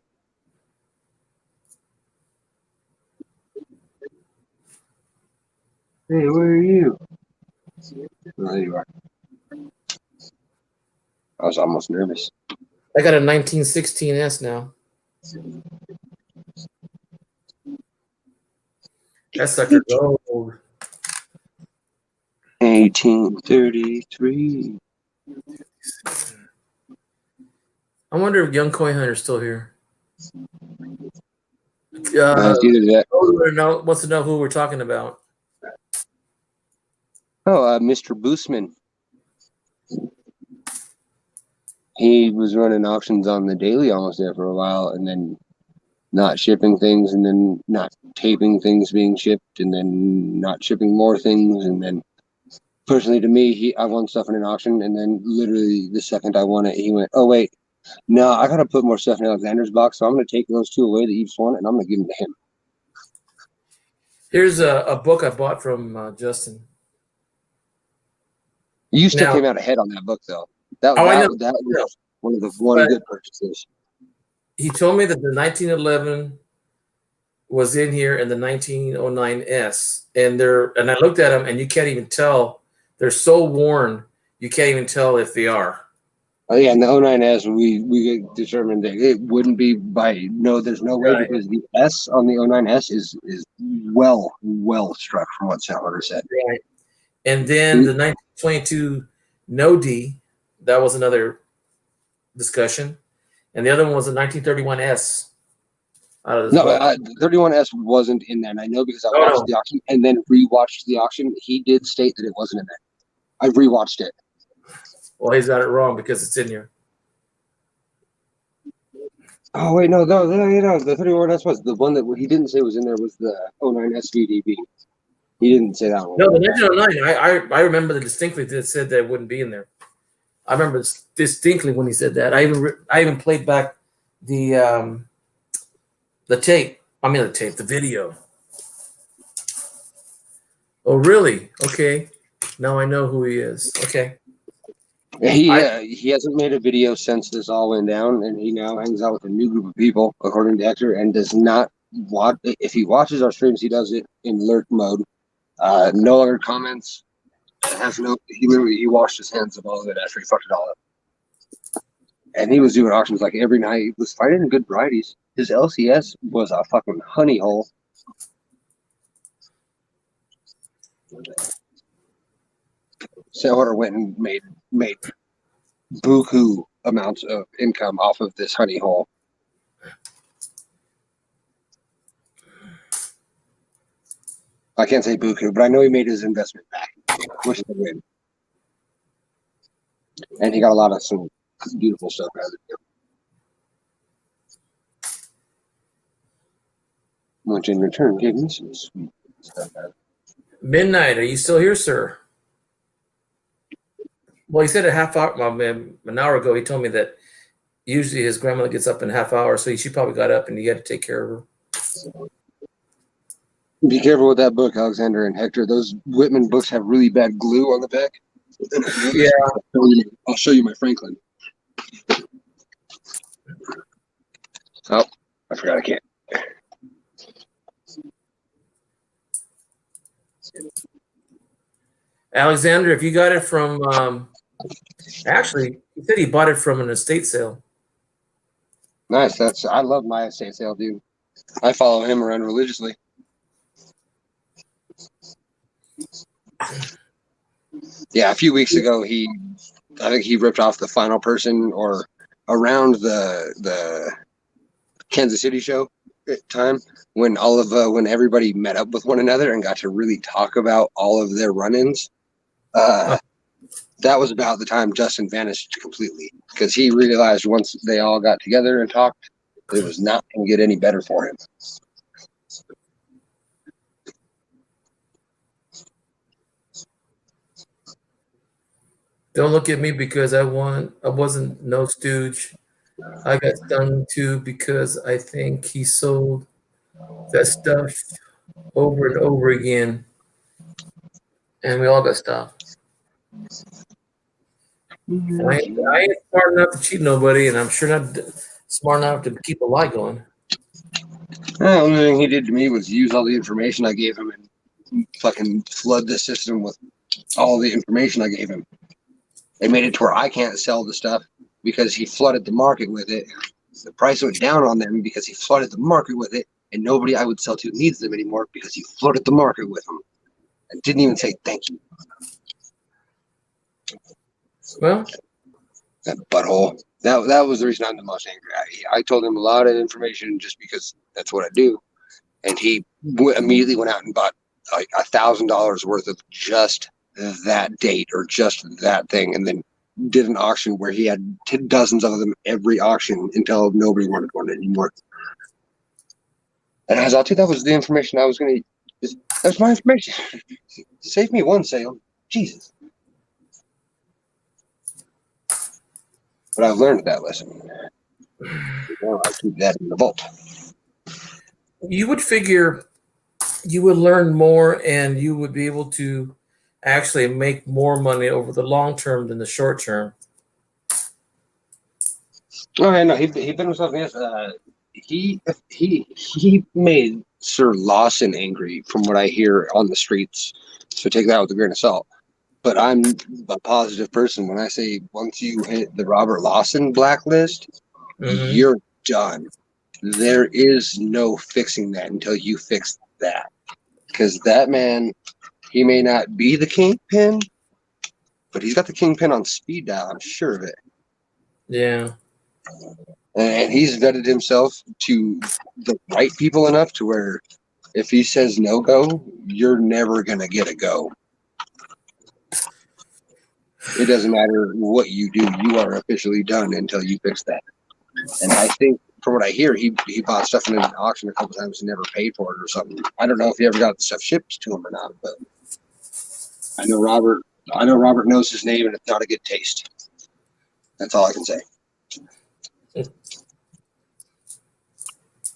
Hey, where are you? There you are. I was almost nervous. I got a 1916S now. That sucker gold. 1833. I wonder if Young Coin Hunter's still here. Either that. Wants to know who we're talking about. Oh, Mr. Boosman. He was running auctions on the daily almost there for a while, and then not shipping things, and then not taping things being shipped, and then not shipping more things, and then personally to me, I won stuff in an auction, and then literally the second I won it, he went, "Oh wait, no, I gotta put more stuff in Alexander's box, so I'm gonna take those two away that you just won, and I'm gonna give them to him." Here's a book I bought from Justin. You still Now- came out ahead on that book, though. That Oh, I know. that was one of the But- good purchases. He told me that the 1911 was in here and the 1909 S, and I looked at them, and you can't even tell. They're so worn, you can't even tell if they are. Oh yeah, and the 09S, we determined that it wouldn't be there's no way, Right. because the S on the 09S is well struck from what Salvador said. Right. And then the 1922 No D, that was another discussion. And the other one was the 1931 S. Out of this No, book. 31S wasn't in there, and I know because I Oh, watched no. the auction and then rewatched the auction. He did state that it wasn't in there. I rewatched it. Well, he's got it wrong because it's in here. Oh wait, no, the 31S was the one that he didn't say was in there was the 09S VDB. He didn't say that one. No, the 1909, I remember distinctly that it said that it wouldn't be in there. I remember distinctly when he said that. I even played back the tape. I mean the video. Oh, really? Okay. Now I know who he is. Okay. He hasn't made a video since this all went down, and he now hangs out with a new group of people, according to Hector, and does not watch. If he watches our streams, he does it in lurk mode. No other comments. He washed his hands of all of it after he fucked it all up. And he was doing auctions like every night. He was finding good varieties. His LCS was a fucking honey hole. Salvador went and made buku amounts of income off of this honey hole. I can't say buku, but I know he made his investment back, which is a win. And he got a lot of some beautiful stuff out of it. Which in return gave me some sweet stuff out of it. Midnight, are you still here, sir? Well, he said an hour ago, he told me that usually his grandmother gets up in a half hour, so she probably got up and he had to take care of her. Be careful with that book, Alexander and Hector. Those Whitman books have really bad glue on the back. Yeah. I'll show you my Franklin. Oh, I forgot I can't. Alexander, if you got it from, actually, he said he bought it from an estate sale. Nice. I love my estate sale, dude. I follow him around religiously. Yeah, a few weeks ago, I think he ripped off the final person or around the Kansas City show time when when everybody met up with one another and got to really talk about all of their run-ins. That was about the time Justin vanished completely because he realized once they all got together and talked, it was not going to get any better for him. Don't look at me because I wasn't no stooge. I got stung too because I think he sold that stuff over and over again. And we all got stopped. I ain't smart enough to cheat nobody, and I'm sure not smart enough to keep a lie going. The only thing he did to me was use all the information I gave him and fucking flood the system with all the information I gave him. They made it to where I can't sell the stuff because he flooded the market with it. The price went down on them because he flooded the market with it, and nobody I would sell to needs them anymore because he flooded the market with them and didn't even say thank you. Well, That butthole. That was the reason I'm the most angry. I told him a lot of information just because that's what I do, and he immediately went out and bought like $1,000 worth of just that date or just that thing, and then did an auction where he had dozens of them every auction until nobody wanted one anymore. And I was like, dude, that was the information I was going to. That's my information. Save me one sale. Jesus. But I've learned that lesson. Well, I keep that in the vault. You would figure you would learn more and you would be able to actually make more money over the long term than the short term. Okay, no, he been himself. Yes, he made Sir Lawson angry, from what I hear on the streets. So take that with a grain of salt. But I'm a positive person. When I say once you hit the Robert Lawson blacklist, you're done. There is no fixing that until you fix that. Because that man, he may not be the kingpin, but he's got the kingpin on speed dial. I'm sure of it. Yeah. And he's vetted himself to the right people enough to where if he says no go, you're never going to get a go. It doesn't matter what you do. You are officially done until you fix that. And I think, from what I hear, he bought stuff in an auction a couple times and never paid for it or something. I don't know if he ever got the stuff shipped to him or not, but I know Robert knows his name, and it's not a good taste. That's all I can say.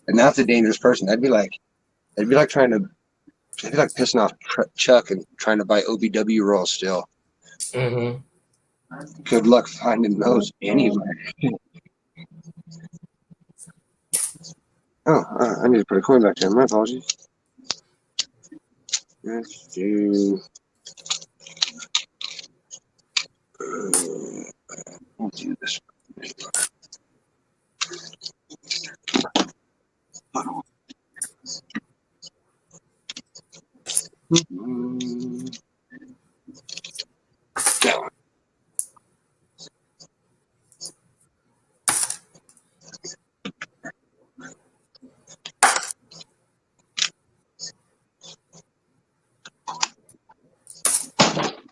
And that's a dangerous person. That'd be like pissing off Chuck and trying to buy OBW rolls still. Mm-hmm. Good luck finding those anywhere. Oh, I need to put a coin back there. My apologies. Let's do. We'll do this. That one.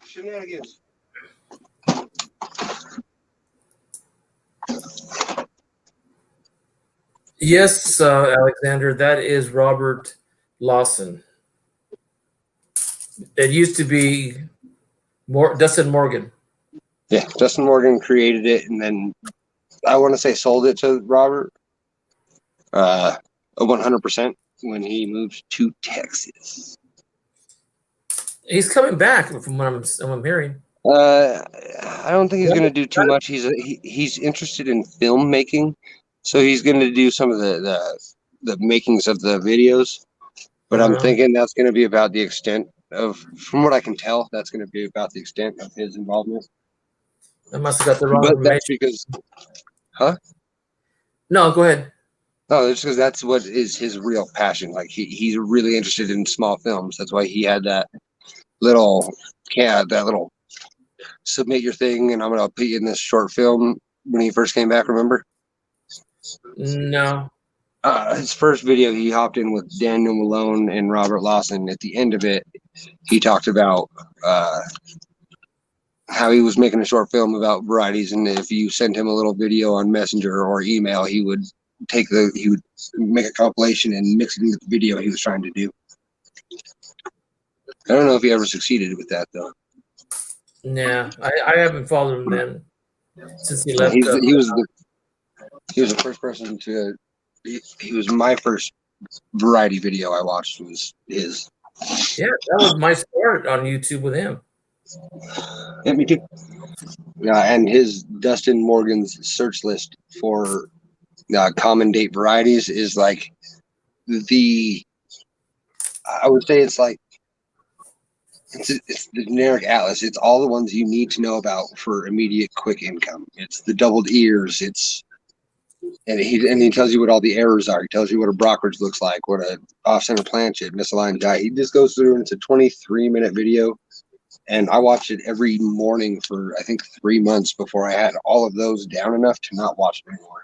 Shenanigans. Yes, Alexander, that is Robert Lawson. It used to be Dustin Morgan. Yeah, Justin Morgan created it, and then I want to say sold it to Robert. 100% when he moved to Texas. He's coming back, from what I'm hearing. I don't think he's going to do too much. He's interested in filmmaking, so he's going to do some of the makings of the videos. But I'm thinking that's going to be about the extent of, from what I can tell, that's going to be about the extent of his involvement. I must have got the wrong But information. that's because, huh? No, go ahead. No, it's because that's what is his real passion. Like he's really interested in small films. That's why he had that little submit your thing, and I'm gonna put you in this short film when he first came back. Remember? No. His first video, he hopped in with Daniel Malone and Robert Lawson. At the end of it, he talked about how he was making a short film about varieties, and if you sent him a little video on Messenger or email, he would make a compilation and mix it into the video he was trying to do. I don't know if he ever succeeded with that though. Yeah, I haven't followed him then since he left. He was the first person to. He was my first variety video I watched was his. Yeah, that was my start on YouTube with him. Yeah, me too. Yeah, and his Dustin Morgan's search list for common date varieties is like I would say it's like it's the generic atlas. It's all the ones you need to know about for immediate quick income. It's the doubled ears. And he tells you what all the errors are. He tells you what a Brockridge looks like, what a off-center planchet, misaligned die. He just goes through and it's a 23-minute video. And I watched it every morning for, I think, 3 months before I had all of those down enough to not watch it anymore.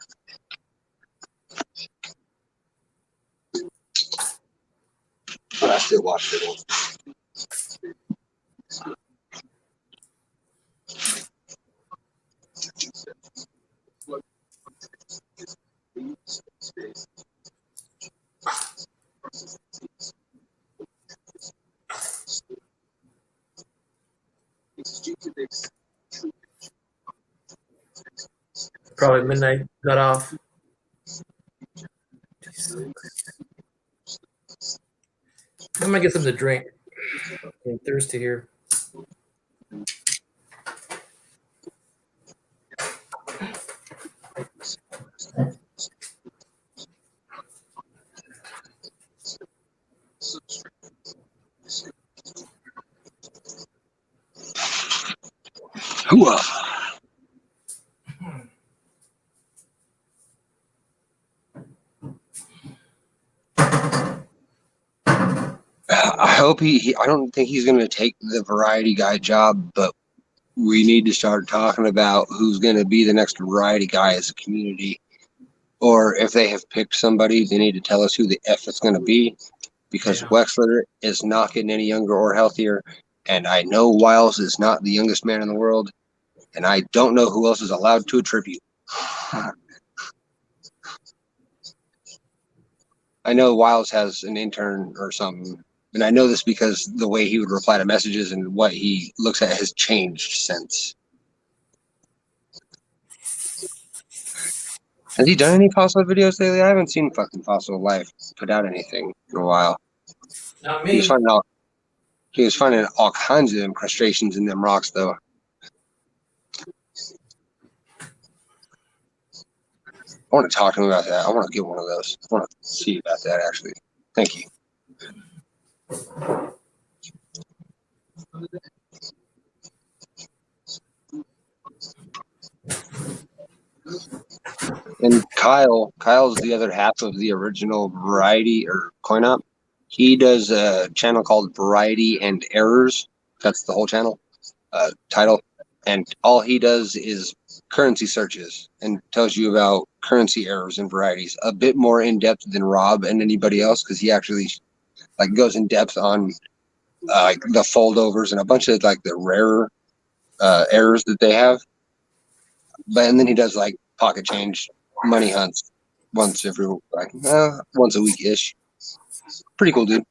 But I still watched it. Probably midnight got off. I'm gonna get something to drink. I'm thirsty here. Hooah. I hope I don't think he's going to take the variety guy job, but we need to start talking about who's going to be the next variety guy as a community. Or if they have picked somebody, they need to tell us who the F it's going to be, because Yeah. Wexler is not getting any younger or healthier. And I know Wiles is not the youngest man in the world. And I don't know who else is allowed to attribute. I know Wiles has an intern or something. And I know this because the way he would reply to messages and what he looks at has changed since. Has he done any Fossil videos lately? I haven't seen fucking Fossil Life put out anything in a while. Not He me. was finding all kinds of incrustations in them rocks, though. I want to talk to him about that. I want to get one of those. I want to see about that, actually. Thank you. And Kyle's the other half of the original Variety or Coin Up. He does a channel called Variety and Errors. That's the whole channel title. And all he does is currency searches and tells you about currency errors and varieties a bit more in depth than Rob and anybody else, because he actually like goes in depth on like the foldovers and a bunch of like the rarer errors that they have. But and then he does like pocket change money hunts once a week ish. Pretty cool dude.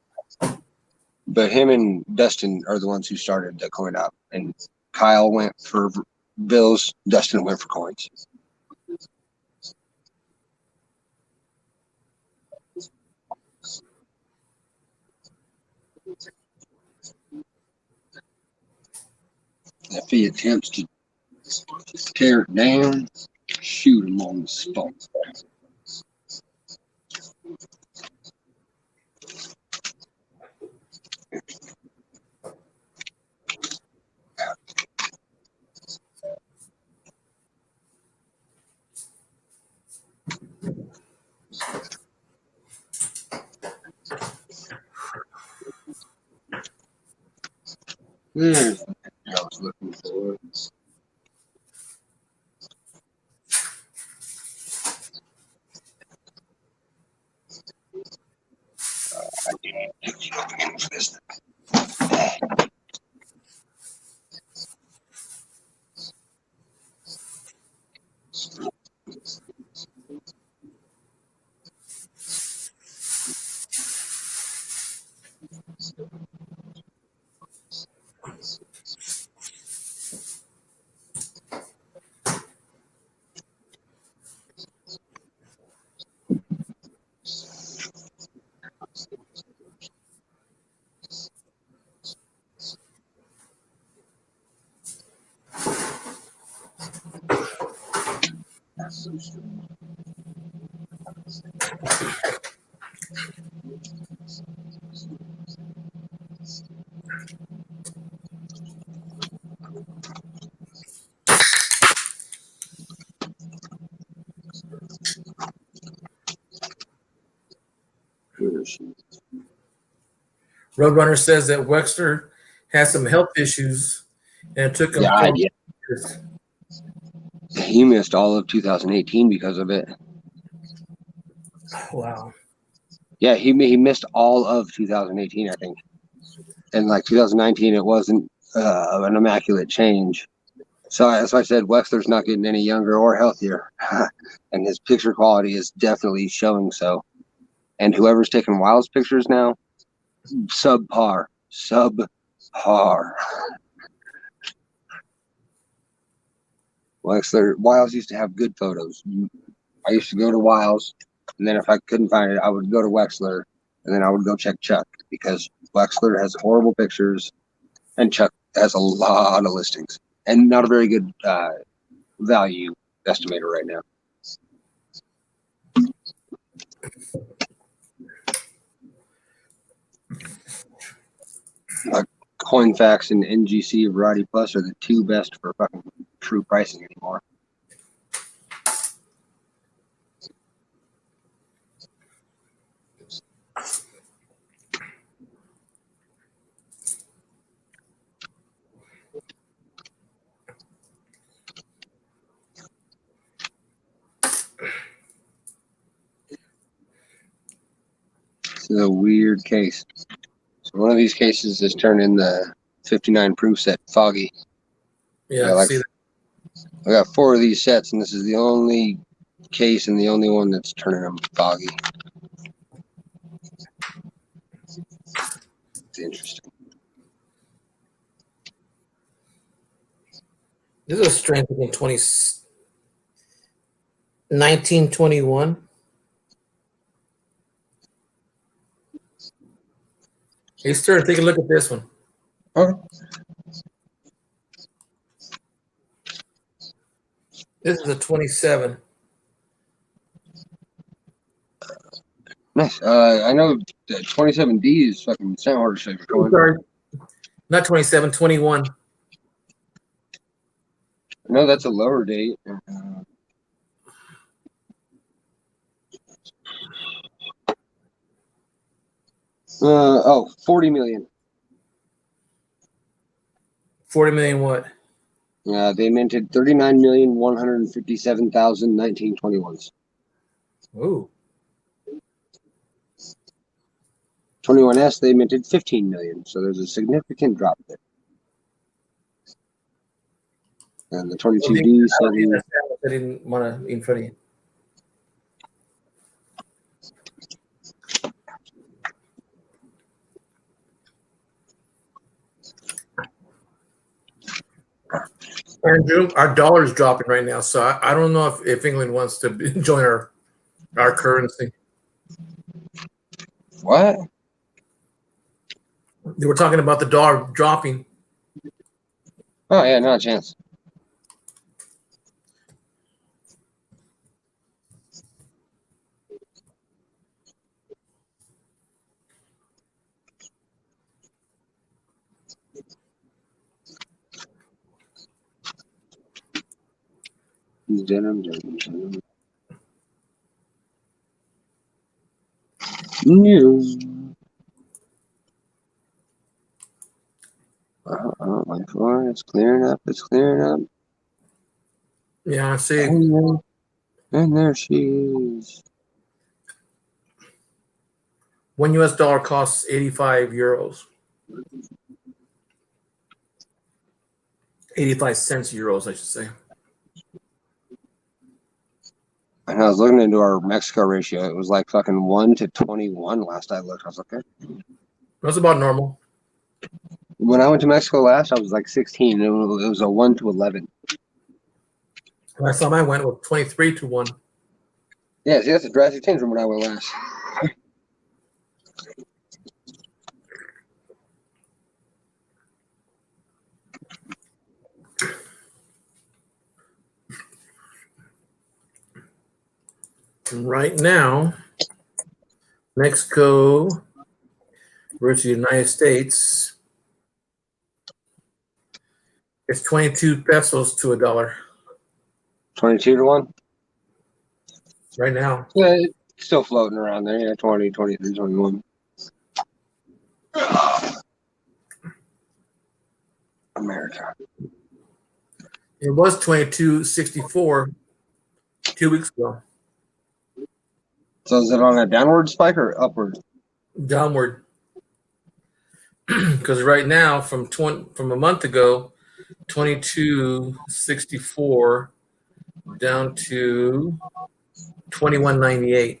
But him and Dustin are the ones who started the Coin Up, and Kyle went for bills, Dustin went for coins. If he attempts to tear it down, shoot him on the spot. There's the picture I was looking for. I didn't keep looking for this. Roadrunner says that Wexler has some health issues, and it took him. Yeah, 4 yeah. years. He missed all of 2018 because of it. Wow. Yeah, he missed all of 2018, I think. And like 2019, it wasn't an immaculate change. So as I said, Wexler's not getting any younger or healthier, and his picture quality is definitely showing so. And whoever's taking Wild's pictures now, subpar. Wexler, Wiles used to have good photos. I used to go to Wiles, and then if I couldn't find it, I would go to Wexler, and then I would go check Chuck because Wexler has horrible pictures, and Chuck has a lot of listings and not a very good value estimator right now. CoinFax and NGC Variety Plus are the two best for fucking true pricing anymore. This is a weird case. So one of these cases is turning the 59 proof set foggy. Yeah, like, see that. I got 4 of these sets, and this is the only case and the only one that's turning them foggy. It's interesting. This is a strength in 1921. Hey, sir, take a look at this one. Okay. This is a 27. Nice. I know that 27D is fucking sound hard to say for coin. Sorry, not 27, 21. I know that's a lower date. 40 million. 40 million what? They minted 39,157,000 1921s. Ooh. 21S, they minted 15 million. So there's a significant drop there. And the 22D, I didn't want to in front of you. Andrew, our dollar is dropping right now, so I don't know if England wants to join our currency. What? They were talking about the dollar dropping. Oh, yeah, not a chance. Denim. My floor, it's clearing up. It's clearing up. Yeah, I see. And there she is. One US dollar costs 85 euros. 85 cents euros, I should say. And I was looking into our Mexico ratio. It was like fucking 1 to 21 last I looked. I was like, okay. That's about normal. When I went to Mexico last, I was like 16. It was a 1 to 11. Last time I went, it was 23 to 1. Yeah, see, that's a drastic change from when I went last. Right now, Mexico versus the United States, it's 22 pesos to $1 22 to 1? right now. Yeah, it's still floating around there. Yeah, 20, 23, 21. America. It was 22.64 2 weeks ago. So is it on a downward spike or upward? Downward. Because right now, from a month ago, 22.64 down to 21.98.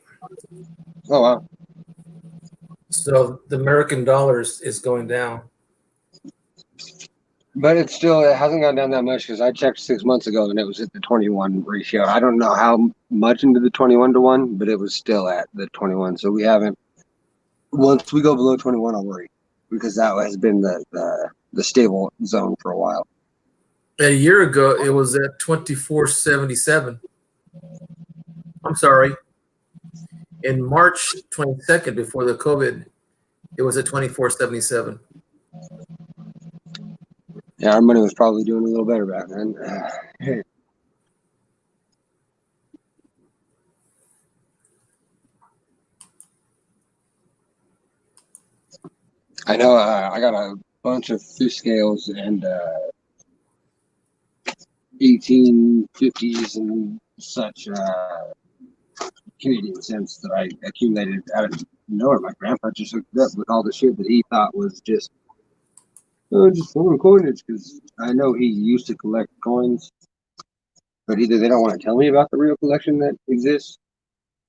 Oh, wow. So the American dollar is going down. But it hasn't gone down that much because I checked 6 months ago and it was at the 21 ratio. I don't know how much into the 21 to 1, but it was still at the 21. So we haven't. Once we go below 21, I'll worry because that has been the stable zone for a while. A year ago, it was at 24.77. I'm sorry. In March 22nd, before the COVID, it was at 24.77. Yeah, our money was probably doing a little better back then. I know I got a bunch of fish scales and 1850s and such Canadian cents that I accumulated out of nowhere. My grandpa just hooked it up with all the shit that he thought was just foreign coinage because I know he used to collect coins, but either they don't want to tell me about the real collection that exists,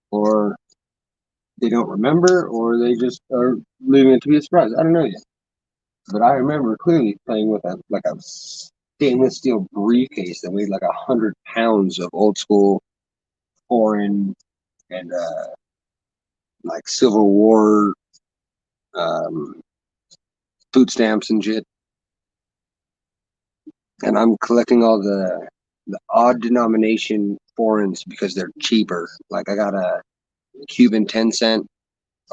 or they don't remember, or they just are leaving it to be a surprise. I don't know yet. But I remember clearly playing with a stainless steel briefcase that weighed like 100 pounds of old school foreign and like Civil War food stamps and shit. And I'm collecting all the odd denomination foreigns because they're cheaper. Like I got a Cuban 10-cent.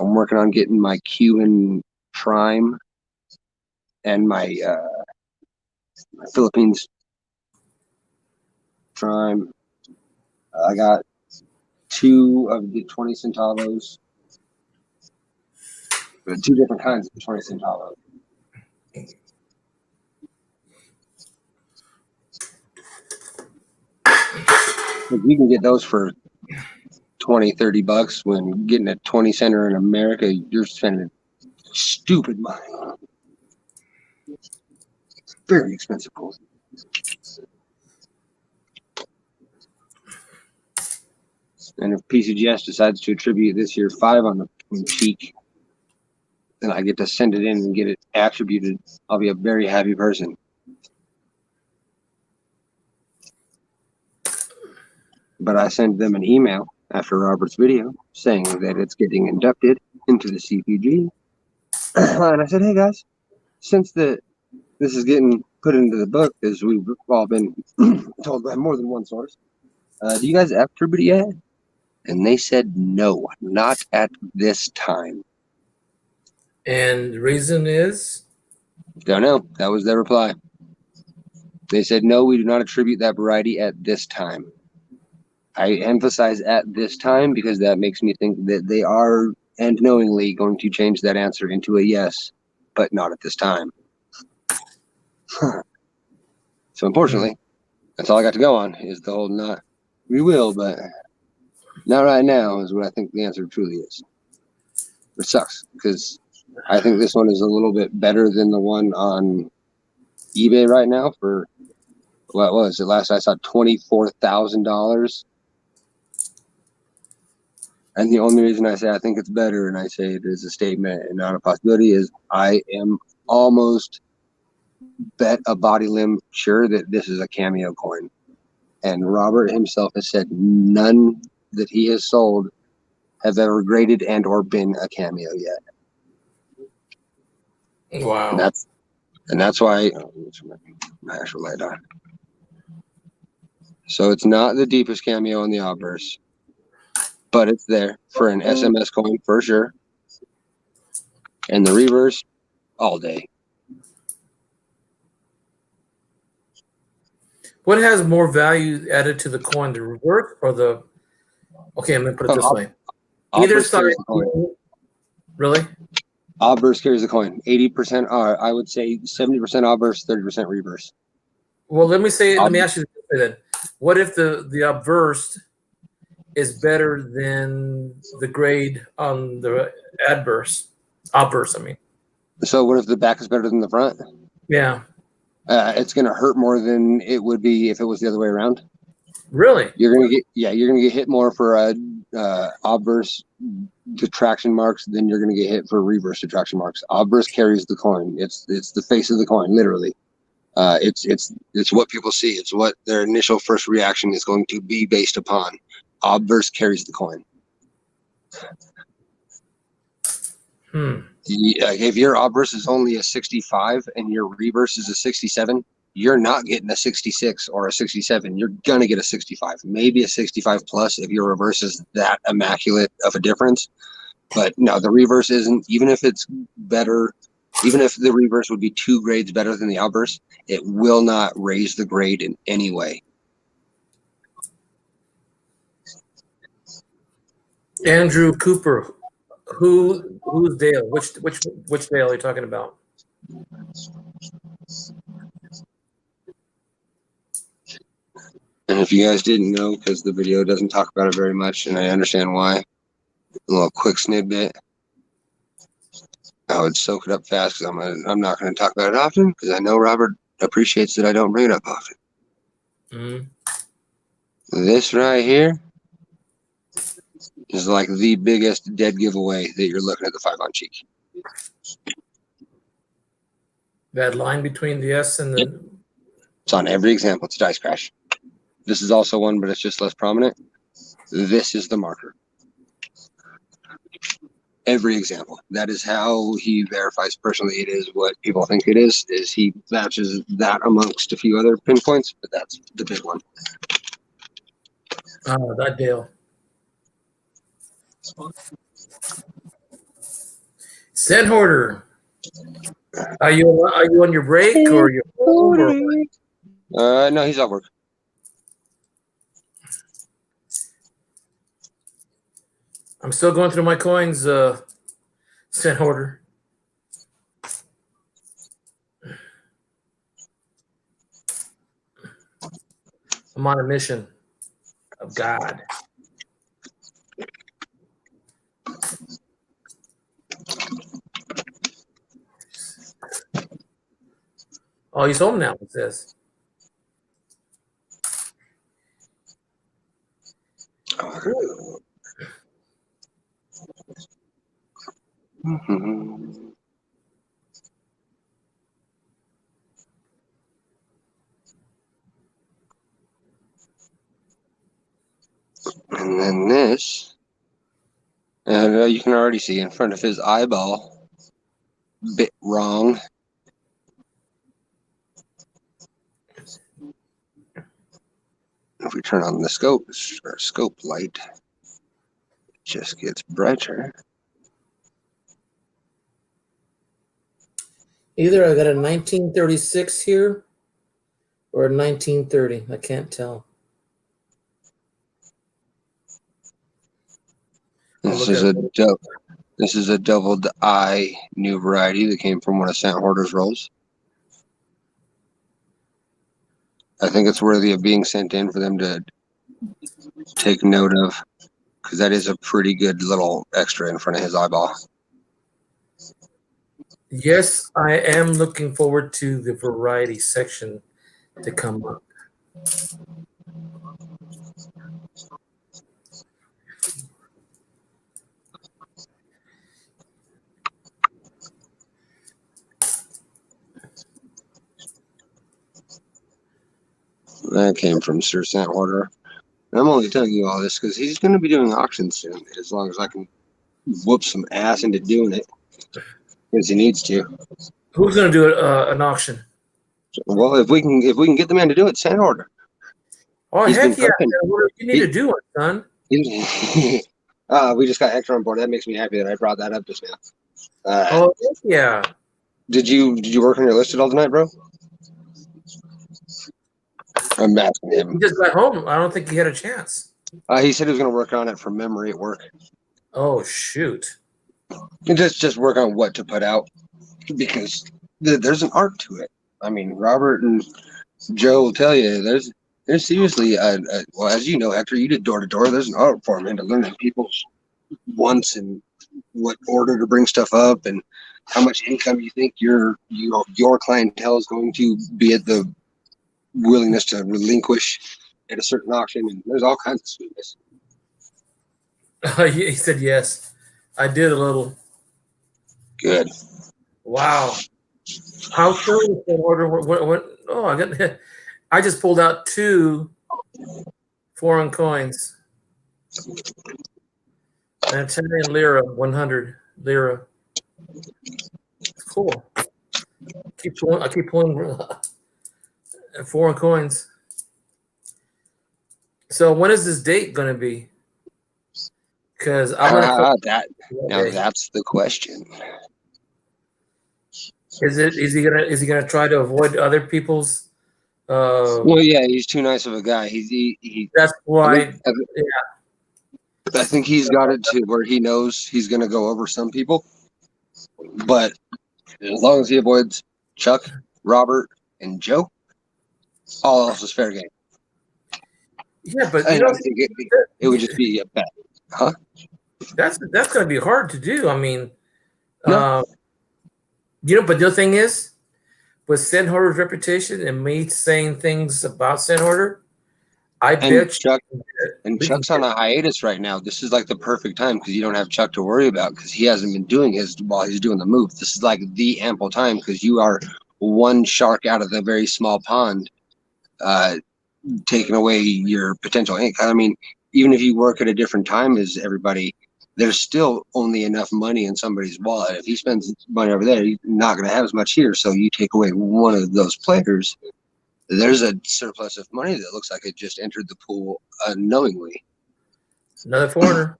I'm working on getting my Cuban Trime and my Philippines Trime. I got 2 of the 20 centavos. 2 different kinds of 20 centavos. You can get those for $20-$30 when getting a 20 center in America, you're spending stupid money. It's very expensive. And if PCGS decides to attribute this year 5 on the cheek, then I get to send it in and get it attributed. I'll be a very happy person. But I sent them an email after Robert's video saying that it's getting inducted into the CPG. And I said, hey guys, since this is getting put into the book, as we've all been told by more than one source, do you guys attribute it yet? And they said no, not at this time. And the reason is? Don't know. That was their reply. They said, no, we do not attribute that variety at this time. I emphasize at this time because that makes me think that they are, and knowingly, going to change that answer into a yes, but not at this time. So unfortunately, that's all I got to go on, is the whole not, we will, but not right now is what I think the answer truly is. Which sucks, because I think this one is a little bit better than the one on eBay right now for, what was it? Last I saw $24,000. And the only reason I say I think it's better, and I say it is a statement and not a possibility, is I am almost bet a body limb sure that this is a cameo coin. And Robert himself has said none that he has sold have ever graded and or been a cameo yet. Wow. And that's why my actual light on. So it's not the deepest cameo in the obverse, but it's there for an SMS coin for sure. And the reverse all day. What has more value added to the coin, the reverse or the? Okay, I'm gonna put it this way. Either side. Really? Obverse carries the coin. 80%. I would say 70% obverse, 30% reverse. Well, let me ask you this then. What if the obverse is better than the grade on the obverse? I mean. So what if the back is better than the front? Yeah. It's gonna hurt more than it would be if it was the other way around. Really? You're gonna get hit more for obverse detraction marks than you're gonna get hit for reverse detraction marks. Obverse carries the coin. It's the face of the coin, literally. It's what people see. It's what their initial first reaction is going to be based upon. Obverse carries the coin. If your obverse is only a 65 and your reverse is a 67, you're not getting a 66 or a 67. You're gonna get a 65, maybe a 65 plus if your reverse is that immaculate of a difference. But no, the reverse isn't. Even if it's better, even if the reverse would be 2 grades better than the obverse, it will not raise the grade in any way. Andrew Cooper, who's Dale? Which Dale are you talking about? And if you guys didn't know, because the video doesn't talk about it very much, and I understand why, a little quick snippet. I would soak it up fast because I'm not going to talk about it often because I know Robert appreciates that I don't bring it up often. This right here is like the biggest dead giveaway that you're looking at the 5 on cheek. That line between the S and the... It's on every example. It's a dice crash. This is also one, but it's just less prominent. This is the marker. Every example. That is how he verifies personally it is what people think it is he matches that amongst a few other pinpoints, but that's the big one. Oh, that Dale. Set Hoarder. Are you on your break or are you home or... No, he's at work. I'm still going through my coins, Set Hoarder. I'm on a mission of God. Oh, he's home now, it says. And then this, and you can already see in front of his eyeball, bit wrong. If we turn on the scope, or scope light, it just gets brighter. Either I got a 1936 here or a 1930. I can't tell. This is a doubled eye new variety that came from one of Sant Hoarder's rolls. I think it's worthy of being sent in for them to take note of, because that is a pretty good little extra in front of his eyeball. Yes, I am looking forward to the variety section to come up. That came from Sir Sant Hoarder. I'm only telling you all this because he's going to be doing auctions soon, as long as I can whoop some ass into doing it, because he needs to. Who's going to do an auction? Well, if we can get the man to do it, Sant Hoarder. Oh, He's heck been yeah. prepping. You need to do it, son. We just got Hector on board. That makes me happy that I brought that up just now. Oh, heck yeah. Did you work on your list at all tonight, bro? I'm asking him. He just got home. I don't think he had a chance. He said he was going to work on it from memory at work. Oh, shoot. And just work on what to put out, because there's an art to it. I mean, Robert and Joe will tell you there's seriously well, as you know, Hector, you did door to door. There's an art form into learning people's wants and what order to bring stuff up and how much income you think your clientele is going to be at the willingness to relinquish at a certain auction, and there's all kinds of sweetness. He said yes. I did a little. Good. Wow. How soon is that order? Oh, I just pulled out 2 foreign coins. An Italian lira, 100 lira. It's cool. I keep pulling foreign coins. So when is this date going to be? Because I'm going to. Now that's the question. Is he gonna try to avoid other people's? Well, yeah, he's too nice of a guy. He That's why. I think he's got it to where he knows he's going to go over some people, but as long as he avoids Chuck, Robert, and Joe, all else is fair game. Yeah, but I think it would just be a bet, huh? That's going to be hard to do. I mean, No. but the thing is, with Sennhorder's reputation and me saying things about Sennhorder, I bet Chuck's on a hiatus right now. This is like the perfect time because you don't have Chuck to worry about because he hasn't been doing his while he's doing the move. This is like the ample time because you are one shark out of the very small pond, taking away your potential ink. I mean, even if you work at a different time as everybody, there's still only enough money in somebody's wallet. If he spends money over there, he's not going to have as much here. So you take away one of those players, there's a surplus of money that looks like it just entered the pool unknowingly. Another foreigner.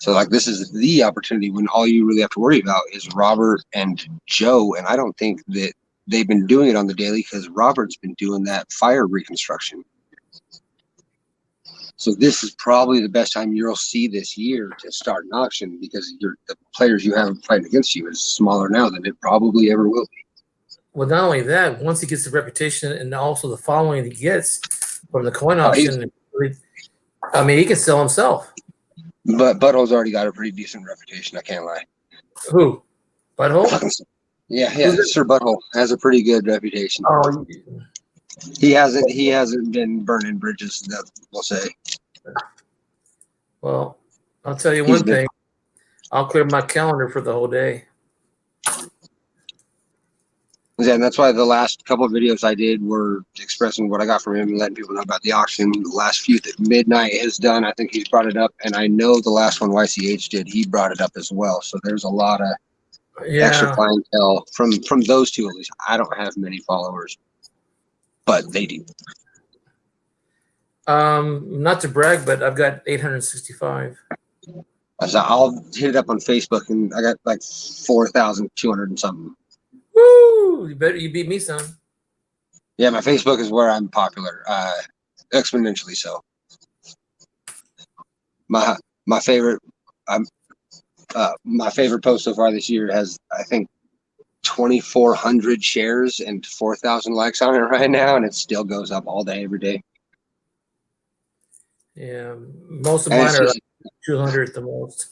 So like this is the opportunity when all you really have to worry about is Robert and Joe. And I don't think that they've been doing it on the daily because Robert's been doing that fire reconstruction. So this is probably the best time you'll see this year to start an auction because the players you have fighting against you is smaller now than it probably ever will be. Well, not only that, once he gets the reputation and also the following he gets from the coin auction, I mean, he can sell himself. But Butthole's already got a pretty decent reputation. I can't lie. Who? Butthole? Yeah. Sir Butthole has a pretty good reputation. Oh, he hasn't been burning bridges. That we'll say. Well, I'll tell you one thing. I'll clear my calendar for the whole day. Yeah, and that's why the last couple of videos I did were expressing what I got from him and letting people know about the auction. The last few that Midnight has done, I think he's brought it up. And I know the last one YCH did, he brought it up as well. So there's a lot of extra clientele from those two at least. I don't have many followers, but they do. Not to brag, but I've got 865. So I'll hit it up on Facebook, and I got like 4,200 and something. Woo! You beat me, son. Yeah, my Facebook is where I'm popular, exponentially so. My favorite post so far this year has, I think, 2,400 shares and 4,000 likes on it right now, and it still goes up all day, every day. Yeah, most of mine are like 200 at the most.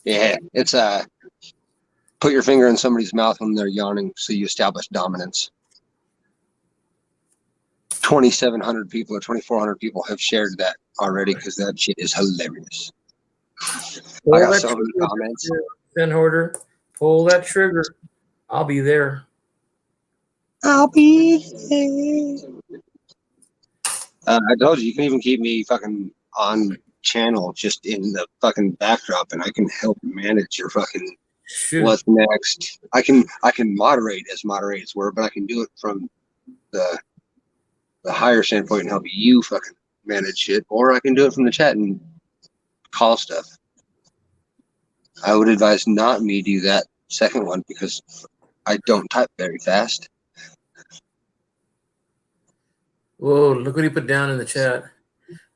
Yeah, it's put your finger in somebody's mouth when they're yawning, so you establish dominance. 2,700 people or 2,400 people have shared that already because that shit is hilarious. I got so many comments. Sennhorder, pull that trigger. I'll be there. I'll be there. I told you can even keep me fucking on channel just in the fucking backdrop, and I can help manage your fucking what's next. I can moderate as moderators were, but I can do it from the higher standpoint and help you fucking manage shit, or I can do it from the chat and call stuff. I would advise not me do that second one because I don't type very fast. Whoa, look what he put down in the chat.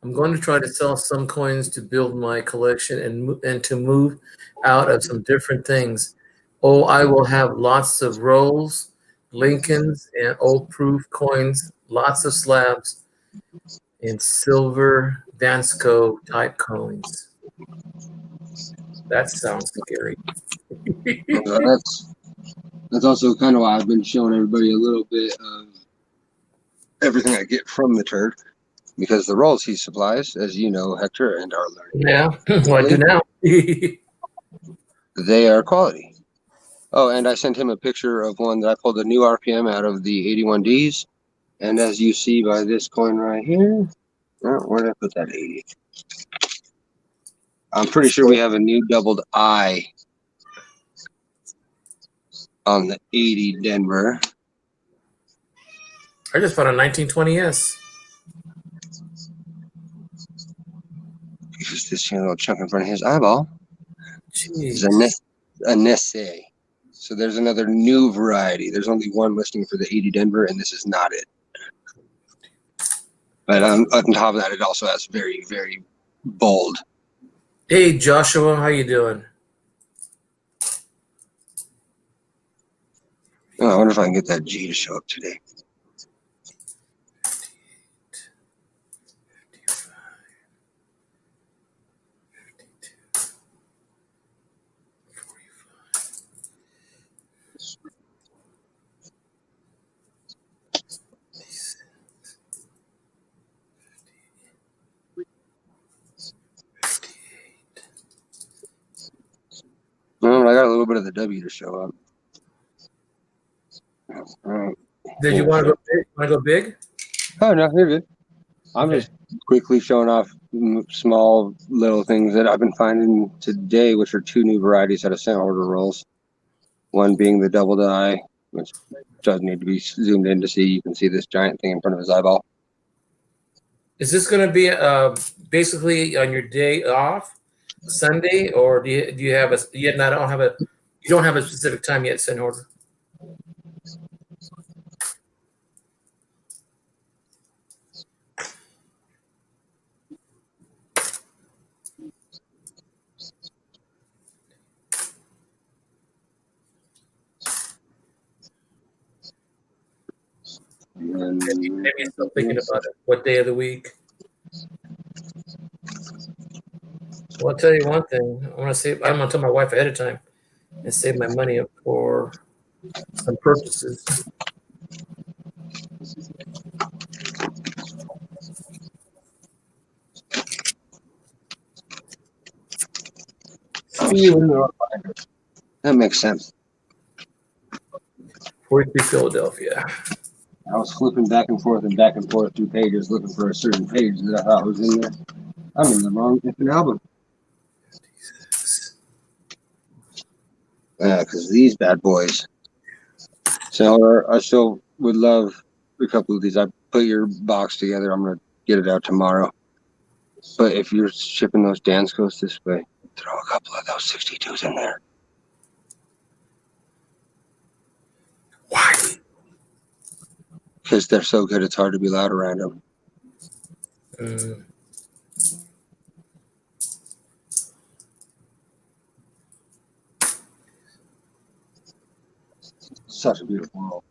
I'm going to try to sell some coins to build my collection and to move out of some different things. Oh, I will have lots of rolls, Lincolns, and old proof coins, lots of slabs, and silver Dansko type coins. That sounds scary. That's also kind of why I've been showing everybody a little bit of everything I get from the turd, because the rolls he supplies, as you know, Hector, and are learning. Yeah, well, I do now. They are quality. Oh, and I sent him a picture of one that I pulled a new RPM out of the 81Ds, And as you see by this coin right here, oh, where did I put that 80? I'm pretty sure we have a new doubled I on the 80 Denver. I just found a 1920s. Just this little chunk in front of his eyeball. Jeez. Anesse. So there's another new variety. There's only one listing for the 80 Denver, and this is not it. But on top of that, it also has very, very bold. Hey, Joshua, how you doing? Oh, I wonder if I can get that G to show up today. Well, I got a little bit of the W to show up. Did you want to go big? Want to go big? Oh, no, you're good. I'm Okay. just quickly showing off small little things that I've been finding today, which are two new varieties out of cent order rolls. One being the double die, which does need to be zoomed in to see. You can see this giant thing in front of his eyeball. Is this going to be basically on your day off, Sunday, or do you have a you don't have a specific time yet sent order? Maybe you're still thinking about it. What day of the week? Well, I'll tell you one thing. I'm gonna tell my wife ahead of time and save my money up for some purchases. That makes sense. 43 Philadelphia. I was flipping back and forth through pages looking for a certain page that I thought was in there. I'm in the wrong different album. Because these bad boys. So I still would love a couple of these. I put your box together. I'm going to get it out tomorrow. But if you're shipping those Danskos this way, throw a couple of those 62s in there. Why? Because they're so good, it's hard to be loud around them. Such a beautiful roll.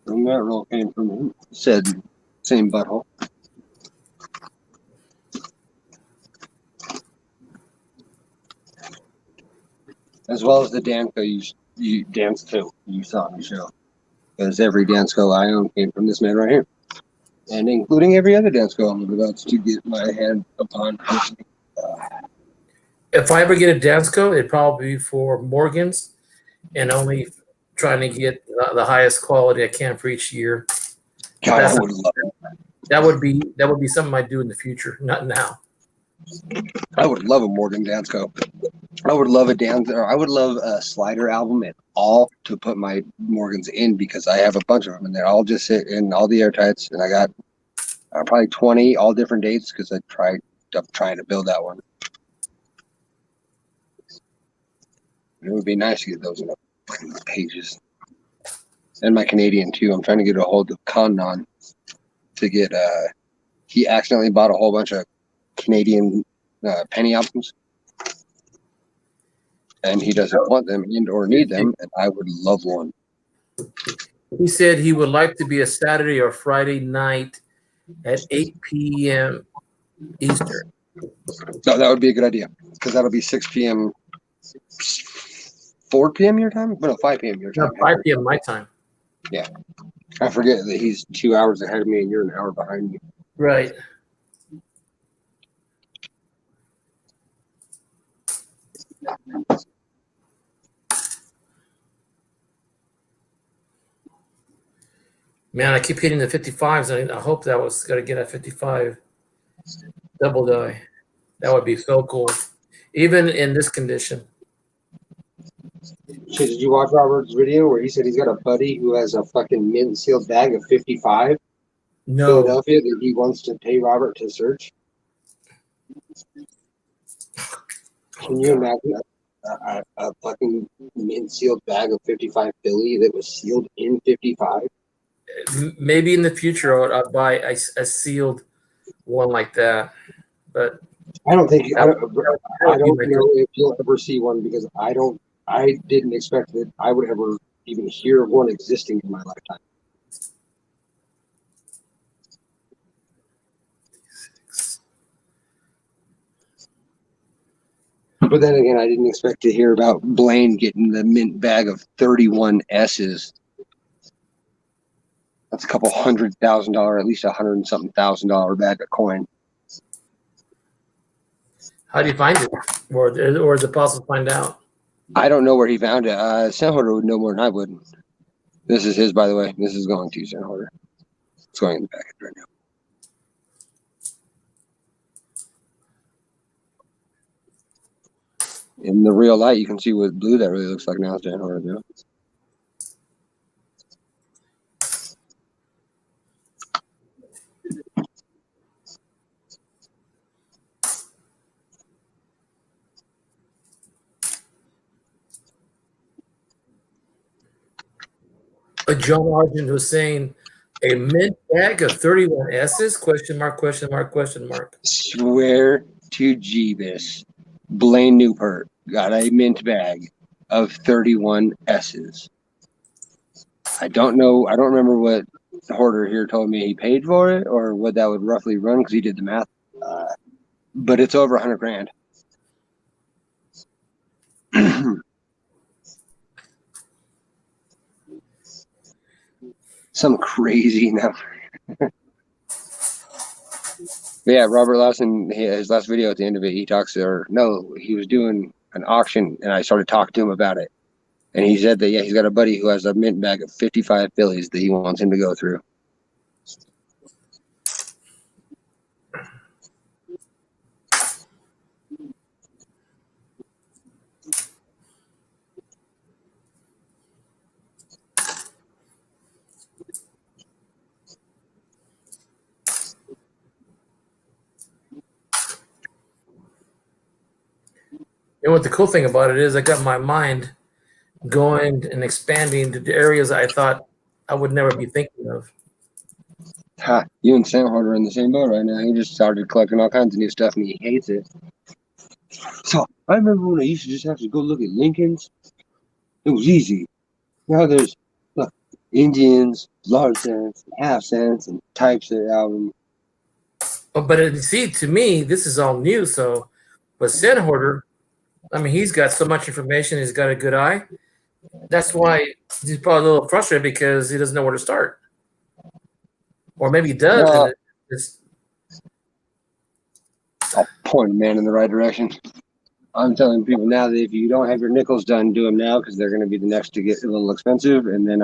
And that roll came from him. Said same butthole. As well as the Danco you saw on the show. Because every Dansko I own came from this man right here. And including every other Dansko I'm about to get my hand upon. If I ever get a Dansko, it'd probably be for Morgan's and only trying to get the highest quality I can for each year. God, I would love it. That would be something I'd do in the future, not now. I would love a Morgan Dansko. I would love a Slider album at all to put my Morgans in because I have a bunch of them and they all just sit in all the airtights and I got probably 20 all different dates because I'm trying to build that one. It would be nice to get those in the pages. And my Canadian too. I'm trying to get a hold of Connon to get he accidentally bought a whole bunch of Canadian penny albums. And he doesn't want them and or need them, and I would love one. He said he would like to be a Saturday or Friday night at 8 p.m. Eastern. So that would be a good idea because that'll be 6 p.m. 4 p.m. your time? No, 5 p.m. your No, time. 5 p.m. my time. I forget that he's 2 hours ahead of me and you're an hour behind me. Right. Man, I keep hitting the 55s, and I hope that was going to get a 55 double die. That would be so cool, even in this condition. Shit, did you watch Robert's video where he said he's got a buddy who has a fucking mint sealed bag of 55 No, Philadelphia that he wants to pay Robert to search? Can you imagine a fucking mint sealed bag of 55 Philly that was sealed in 55? maybe in the future I'll buy a sealed one like that, but I don't think I don't that know would be my if you'll ever see one because I didn't expect that I would ever even hear of one existing in my lifetime. But then again, I didn't expect to hear about Blaine getting the mint bag of 31 S's. That's a couple $100,000, at least $100 and something $1,000 bag of coin. How do you find it, or is it possible to find out? I don't know where he found it. Sandholder would know more than I would. This is his, by the way. This is going to Sandholder. It's going in the package right now. In the real light, you can see what blue that really looks like now. Sandholder, yeah. John Argent was saying a mint bag of 31 S's? Question mark, question mark, question mark. Swear to Jeebus, Blaine Newport got a mint bag of 31 S's. I don't know. I don't remember what the hoarder here told me he paid for it or what that would roughly run because he did the math. But it's over 100 grand. Some crazy number. Yeah, Robert Lawson, his last video at the end of it, he talks, he was doing an auction and I started talking to him about it. And he said that, yeah, he's got a buddy who has a mint bag of 55 Phillies that he wants him to go through. And what the cool thing about it is, I got my mind going and expanding to the areas I thought I would never be thinking of. Ha, you and Sam Harder are in the same boat right now. He just started collecting all kinds of new stuff and he hates it. So I remember when I used to just have to go look at Lincolns. It was easy. Now there's Indians, large cents, half cents, and types of album. But see, to me, this is all new. So, but Sen Hoarder, I mean, he's got so much information. He's got a good eye. That's why he's probably a little frustrated because he doesn't know where to start. Or maybe he does. And it's I'll point a man in the right direction. I'm telling people now that if you don't have your nickels done, do them now because they're going to be the next to get a little expensive. And then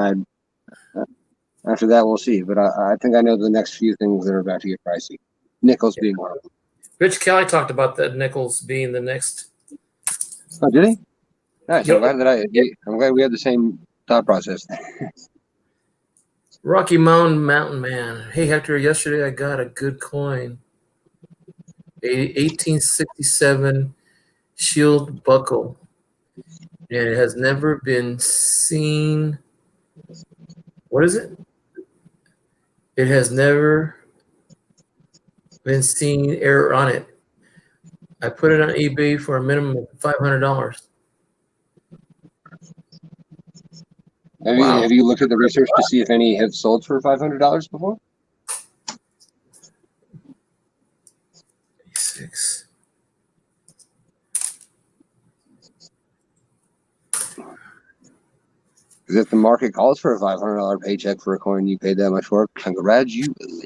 after that, we'll see. But I think I know the next few things that are about to get pricey. Nickels being one of them. Rich Kelly talked about the nickels being the next. Oh, did he? Nice. Yep. I'm glad we had the same thought process. Rocky Mountain Man. Hey, Hector, yesterday I got a good coin. 1867 shield buckle. And it has never been seen. What is it? It has never been seen error on it. I put it on eBay for a minimum of $500. Have you looked at the research to see if any have sold for $500 before? 6. Because if the market calls for a $500 paycheck for a coin you paid that much for, congratulations.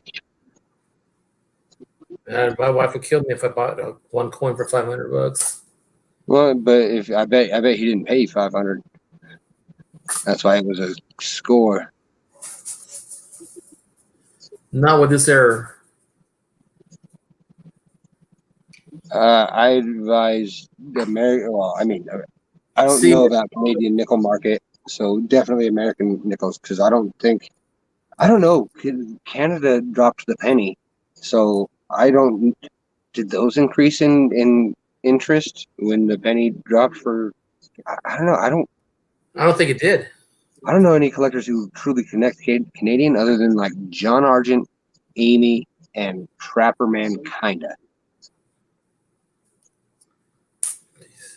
And my wife would kill me if I bought one coin for $500. Well, but if I bet he didn't pay 500. That's why it was a score. Not with this error. I advise the American. Well, I mean, I don't See- know about Canadian nickel market, so definitely American nickels because I don't know. Canada dropped the penny, so I don't. Did those increase in interest when the penny dropped for? I don't know. I don't think it did. I don't know any collectors who truly connect Canadian other than like John Argent, Amy, and Trapperman, kinda.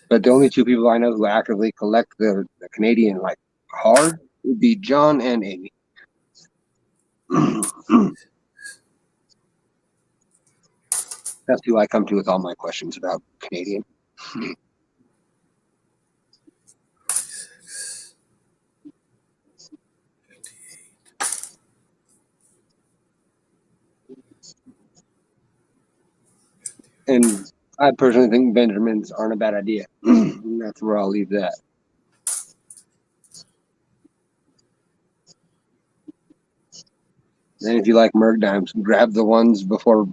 But the only two people I know who actively collect the Canadian like hard would be John and Amy. That's who I come to with all my questions about Canadian. And I personally think Benjamins aren't a bad idea. That's where I'll leave that. And if you like Merc Dimes, grab the ones before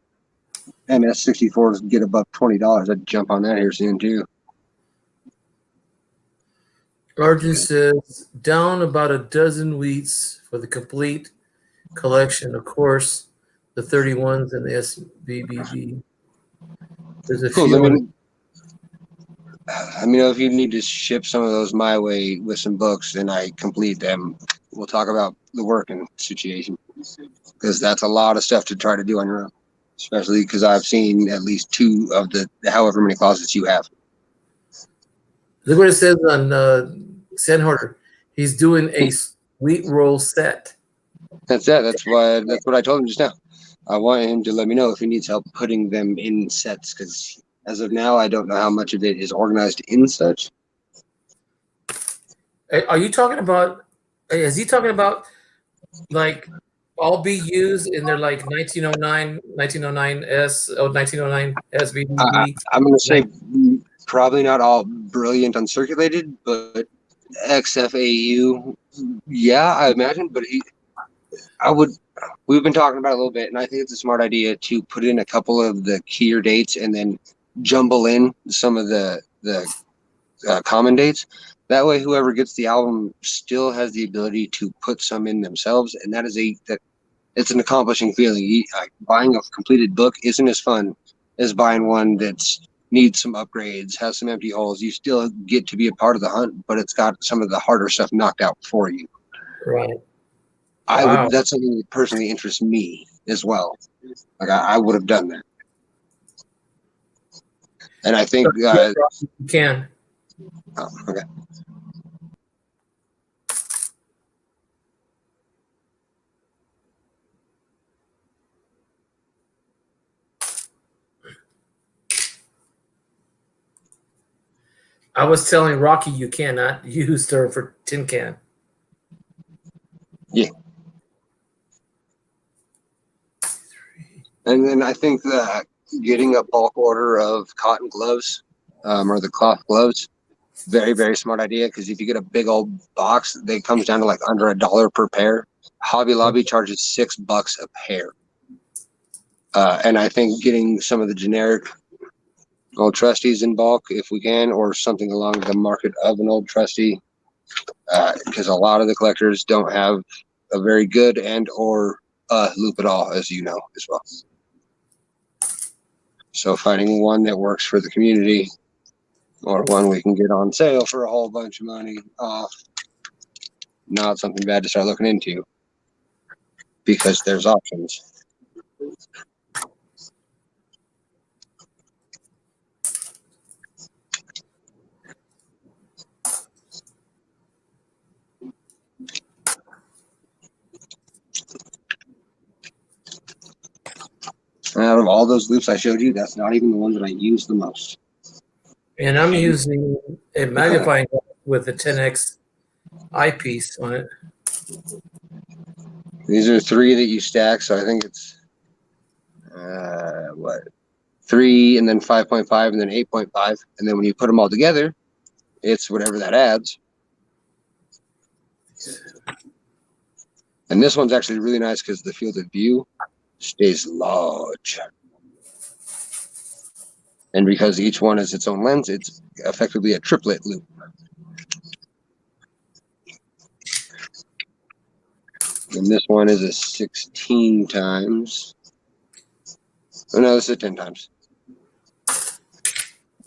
MS64s get above $20. I'd jump on that here soon too. Arjun says down about a dozen wheats for the complete collection. Of course, the 31s and the SBBB. There's a Cool. few. Let me know if you need to ship some of those my way with some books and I complete them. We'll talk about the working situation because that's a lot of stuff to try to do on your own, especially because I've seen at least 2 of the however many closets you have. Look what it says on Sand Hoarder. He's doing a wheat roll set. That's it. That's what I told him just now. I want him to let me know if he needs help putting them in sets because as of now, I don't know how much of it is organized in such. Are you talking about? Is he talking about like all BUs in their like 1909, 1909S, 1909 SVB? I'm going to say probably not all brilliant uncirculated, but XFAU, yeah, I imagine. But we've been talking about it a little bit, and I think it's a smart idea to put in a couple of the keyer dates and then jumble in some of the common dates. That way, whoever gets the album still has the ability to put some in themselves, and it's an accomplishing feeling. Buying a completed book isn't as fun as buying one that needs some upgrades, has some empty holes. You still get to be a part of the hunt, but it's got some of the harder stuff knocked out for you. Right. That's something that personally interests me as well. Like I would have done that, and I think You can. oh, okay. I was telling Rocky you cannot use her for tin can. Yeah. And then I think that getting a bulk order of cotton gloves or the cloth gloves, very, very smart idea because if you get a big old box, it comes down to like under $1 per pair. Hobby Lobby charges $6 a pair. And I think getting some of the generic old trustees in bulk if we can, or something along the market of an old trustee, because a lot of the collectors don't have a very good and or loop at all, as you know as well. So finding one that works for the community or one we can get on sale for a whole bunch of money off, not something bad to start looking into because there's options. And out of all those loops I showed you, that's not even the one that I use the most. And I'm using a magnifying glass with a 10x eyepiece on it. These are 3 that you stack, so I think it's what 3 and then 5.5 and then 8.5, and then when you put them all together, it's whatever that adds. And this one's actually really nice because the field of view stays large. And because each one is its own lens, it's effectively a triplet loop. And this one is a 16 times. Oh no, this is a 10 times.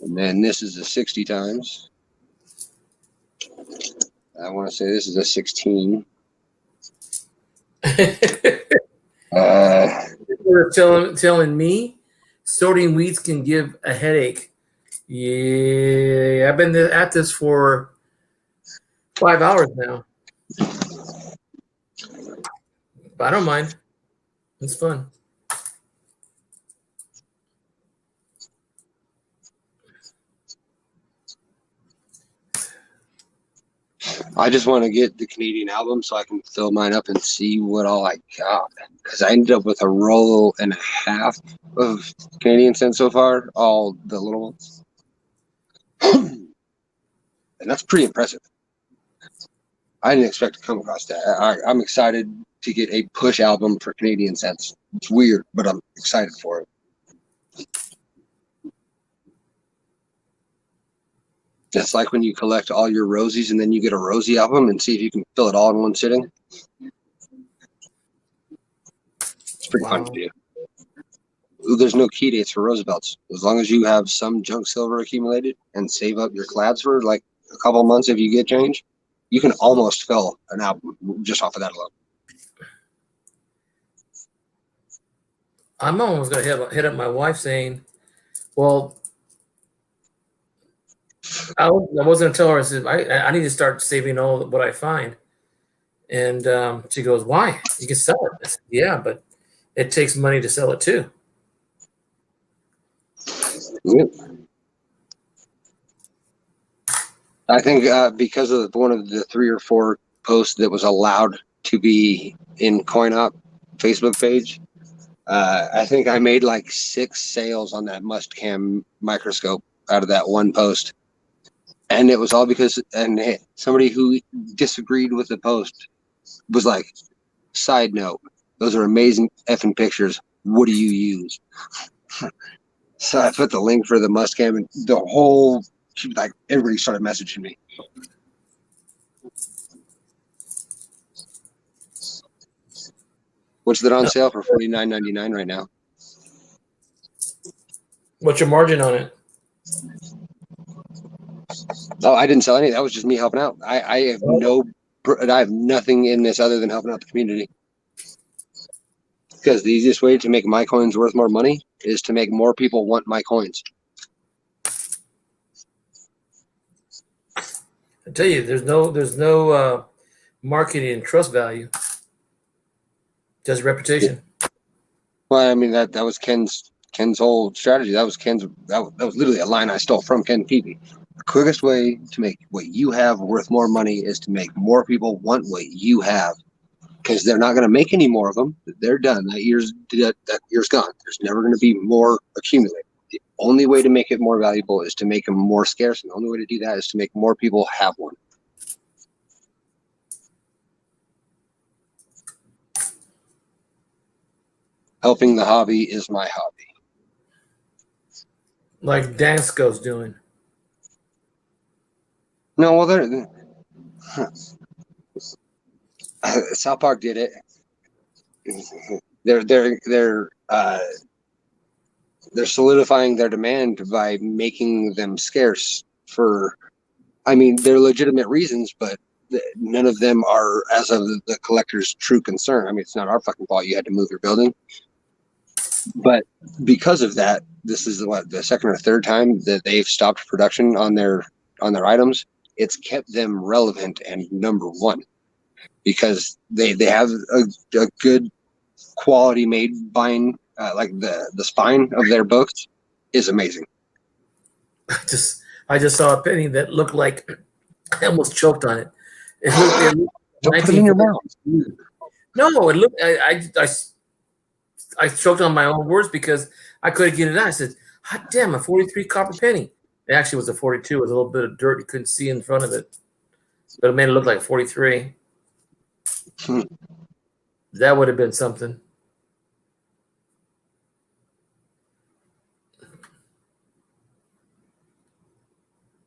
And then this is a 60 times. I want to say this is a 16. People are telling me sorting weeds can give a headache. Yeah, I've been at this for 5 hours now. But I don't mind. It's fun. I just want to get the Canadian album so I can fill mine up and see what all I got. Because I ended up with a roll and a half of Canadian scent so far, all the little ones. And that's pretty impressive. I didn't expect to come across that. I'm excited to get a push album for Canadian scents. It's weird, but I'm excited for it. It's like when you collect all your rosies and then you get a rosy album and see if you can fill it all in one sitting. It's pretty fun to do. Ooh, there's no key dates for Roosevelts. As long as you have some junk silver accumulated and save up your clads for like a couple months if you get change, you can almost fill an album just off of that alone. I'm almost going to hit up my wife saying, well, I was going to tell her, I said, I need to start saving all what I find. And she goes, why? You can sell it. I said, yeah, but it takes money to sell it too. Yep. I think because of one of the 3 or 4 posts that was allowed to be in CoinOp Facebook page, I think I made like 6 sales on that Mustcam microscope out of that one post. And it was all because somebody who disagreed with the post was like, side note, those are amazing effing pictures. What do you use? So I put the link for the Mustcam and the whole, like, everybody started messaging me. What's that on sale for? $49.99 right now. What's your margin on it? Oh, I didn't sell any. That was just me helping out. I have nothing in this other than helping out the community. Because the easiest way to make my coins worth more money is to make more people want my coins. I tell you, there's no marketing and trust value. Just reputation. Well, I mean that was Ken's whole strategy. That was literally a line I stole from Ken Peavy. The quickest way to make what you have worth more money is to make more people want what you have. Because they're not going to make any more of them. They're done. That year's gone. There's never going to be more accumulated. The only way to make it more valuable is to make them more scarce. And the only way to do that is to make more people have one. Helping the hobby is my hobby. Like Dansko's doing. No, well, South Park did it. They're solidifying their demand by making them scarce for, I mean, they're legitimate reasons, but none of them are as of the collector's true concern. I mean, it's not our fucking fault you had to move your building. But because of that, this is the second or third time that they've stopped production on their items. It's kept them relevant and number one. Because they have a good quality made bind, like the spine of their books is amazing. I just saw a penny that looked like I almost choked on it. It looked Don't put it in your mouth. No, it looked. I choked on my own words because I couldn't get it out. I said, "Hot damn, a 43 copper penny." It actually was a 42 with a little bit of dirt you couldn't see in front of it, but it made it look like 43. That would have been something.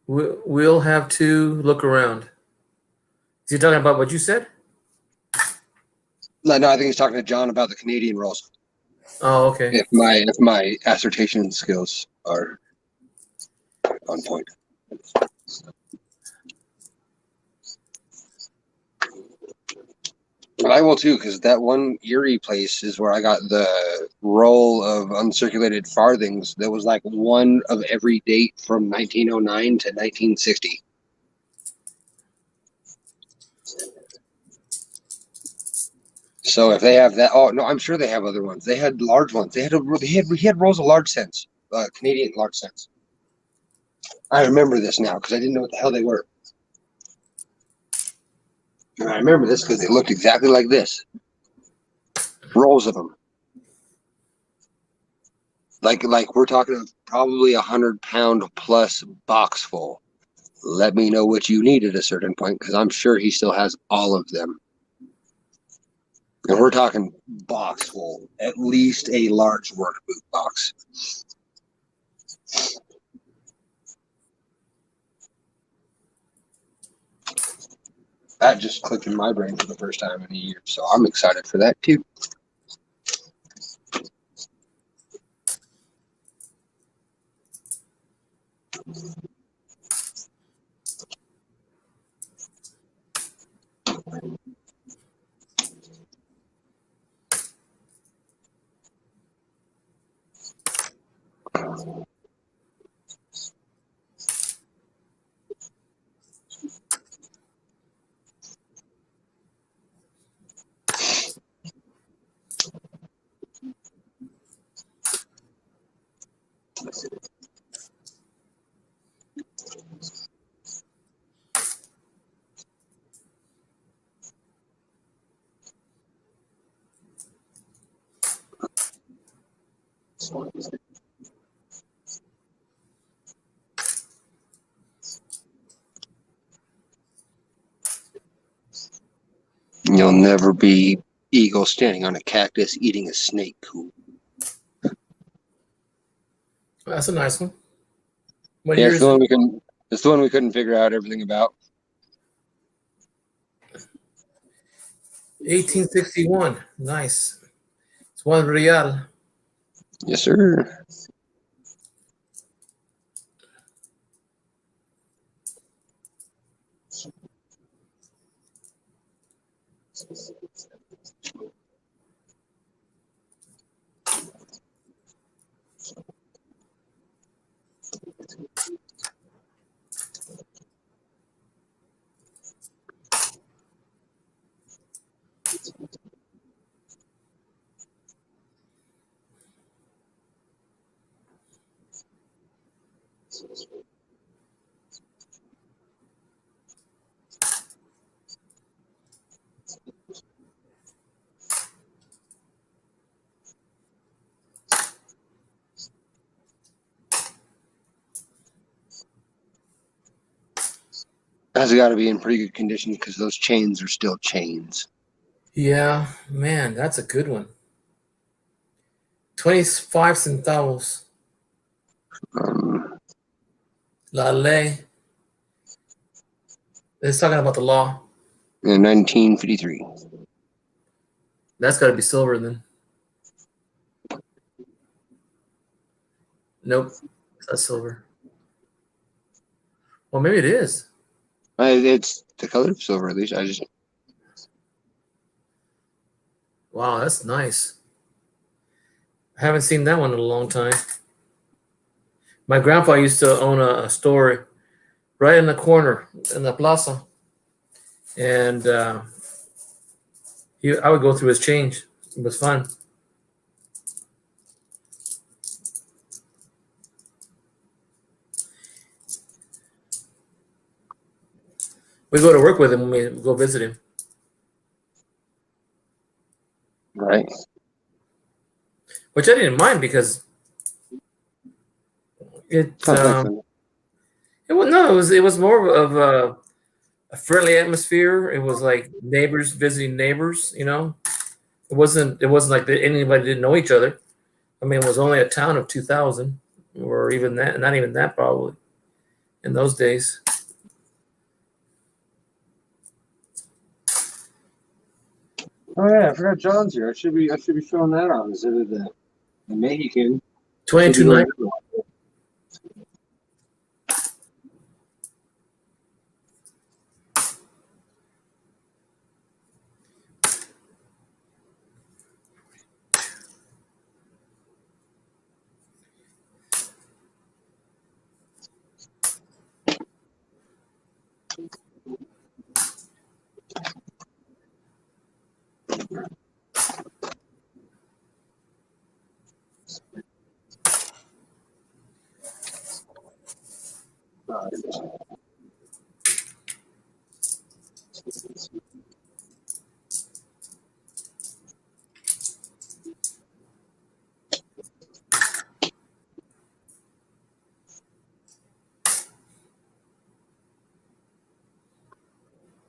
We'll have to look around. Is he talking about what you said? No, I think he's talking to John about the Canadian rolls. Oh, okay. If my assertion skills are on point. But I will too, because that one Erie place is where I got the roll of uncirculated farthings that was like one of every date from 1909 to 1960. So if they have that, oh no, I'm sure they have other ones. They had large ones. He had rolls of large cents, Canadian large cents. I remember this now because I didn't know what the hell they were. And I remember this because they looked exactly like this. Rolls of them. Like we're talking probably 100-pound plus box full. Let me know what you need at a certain point because I'm sure he still has all of them. And we're talking box full, at least a large work boot box. That just clicked in my brain for the first time in a year, so I'm excited for that too. You'll never be eagle standing on a cactus eating a snake. Cool. That's a nice one. What Yeah, year it's is the one it? we couldn't. It's the one we couldn't figure out everything about. 1861. Nice. It's one real. Yes, sir. That's got to be in pretty good condition because those chains are still chains. Yeah, man, that's a good one. 25 centavos. La ley. It's talking about the law. In 1953. That's got to be silver then. Nope, it's not silver. Well, maybe it is. It's the color of silver, at least. Wow, that's nice. I haven't seen that one in a long time. My grandpa used to own a store right in the corner in the plaza, and I would go through his change. It was fun. We go to work with him when we go visit him. Right. Which I didn't mind because it it was more of a friendly atmosphere. It was like neighbors visiting neighbors, you know. It wasn't like anybody didn't know each other. I mean, it was only a town of 2,000, or even that, not even that probably in those days. Oh yeah, I forgot John's here. I should be showing that on instead of the Mexican. 22.9.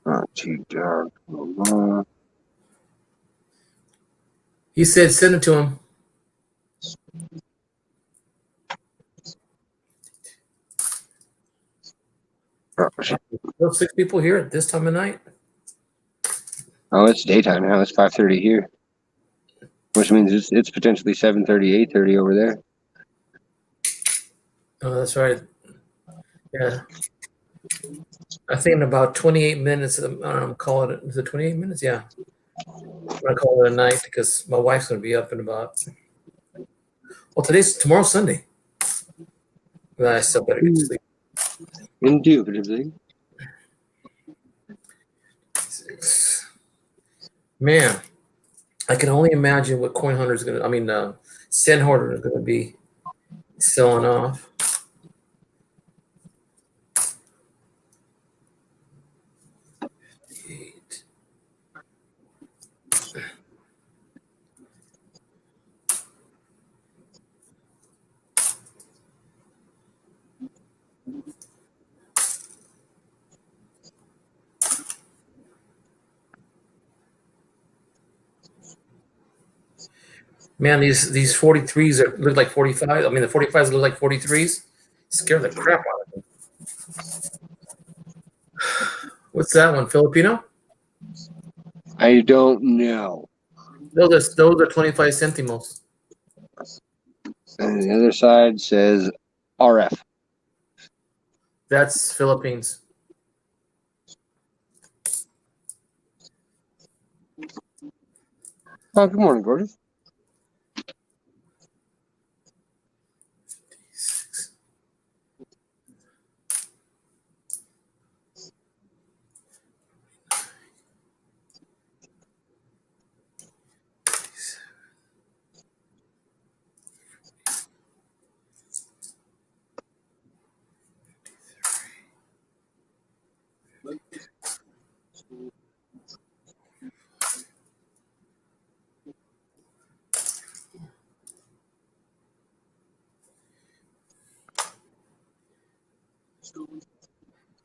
Not too dark. He said, send it to him. Those 6 people here at this time of night. Oh, it's daytime now. It's 5:30 here, which means it's potentially 7:30, 8:30 over there. Oh, that's right. Yeah. I think in about 28 minutes, call it. Is it 28 minutes? Yeah. I'm gonna call it a night because my wife's gonna be up in about. Well, tomorrow's Sunday. Well, I still better get to sleep. Indubitably. Man, I can only imagine what Coin Hunter is gonna. I mean, Sand Hoarder is gonna be selling off. Man, these 43s look like 45. I mean, the 45s look like 43s. Scare the crap out of me. What's that one? Filipino? I don't know. Those are 25 centimos. And the other side says RF. That's Philippines. Oh, good morning, gorgeous.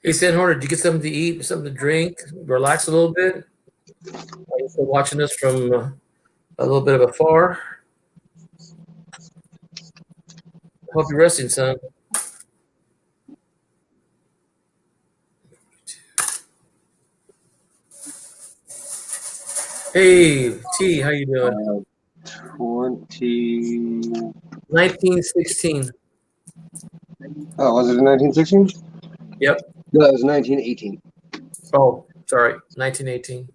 Hey, San Horner, did you get something to eat, something to drink, relax a little bit? Are you still watching this from a little bit of afar? Hope you're resting, son. Hey, T, how you doing? 1916. Oh, was it in 1916? Yep. No, it was 1918. Oh, sorry, 1918.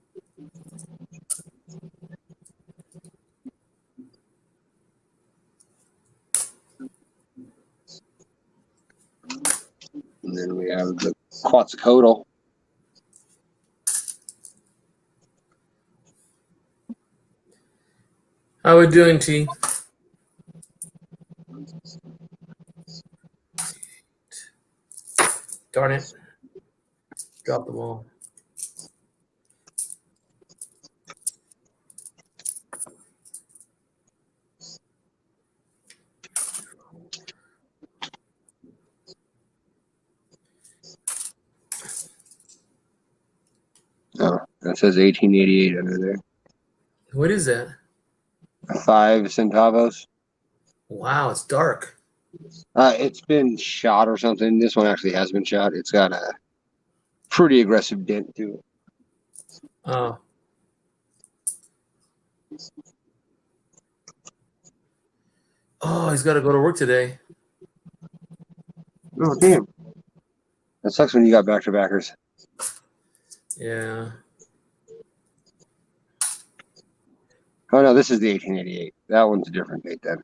And then we have the Quetzalcoatl. How we doing, T? Darn it. Drop the ball. Oh, that says 1888 under there. What is that? 5 centavos. Wow, it's dark. It's been shot or something. This one actually has been shot. It's got a pretty aggressive dent to it. Oh. Oh, he's got to go to work today. Oh, damn. That sucks when you got back-to-backers. Yeah. Oh, no, this is the 1888. That one's a different date then.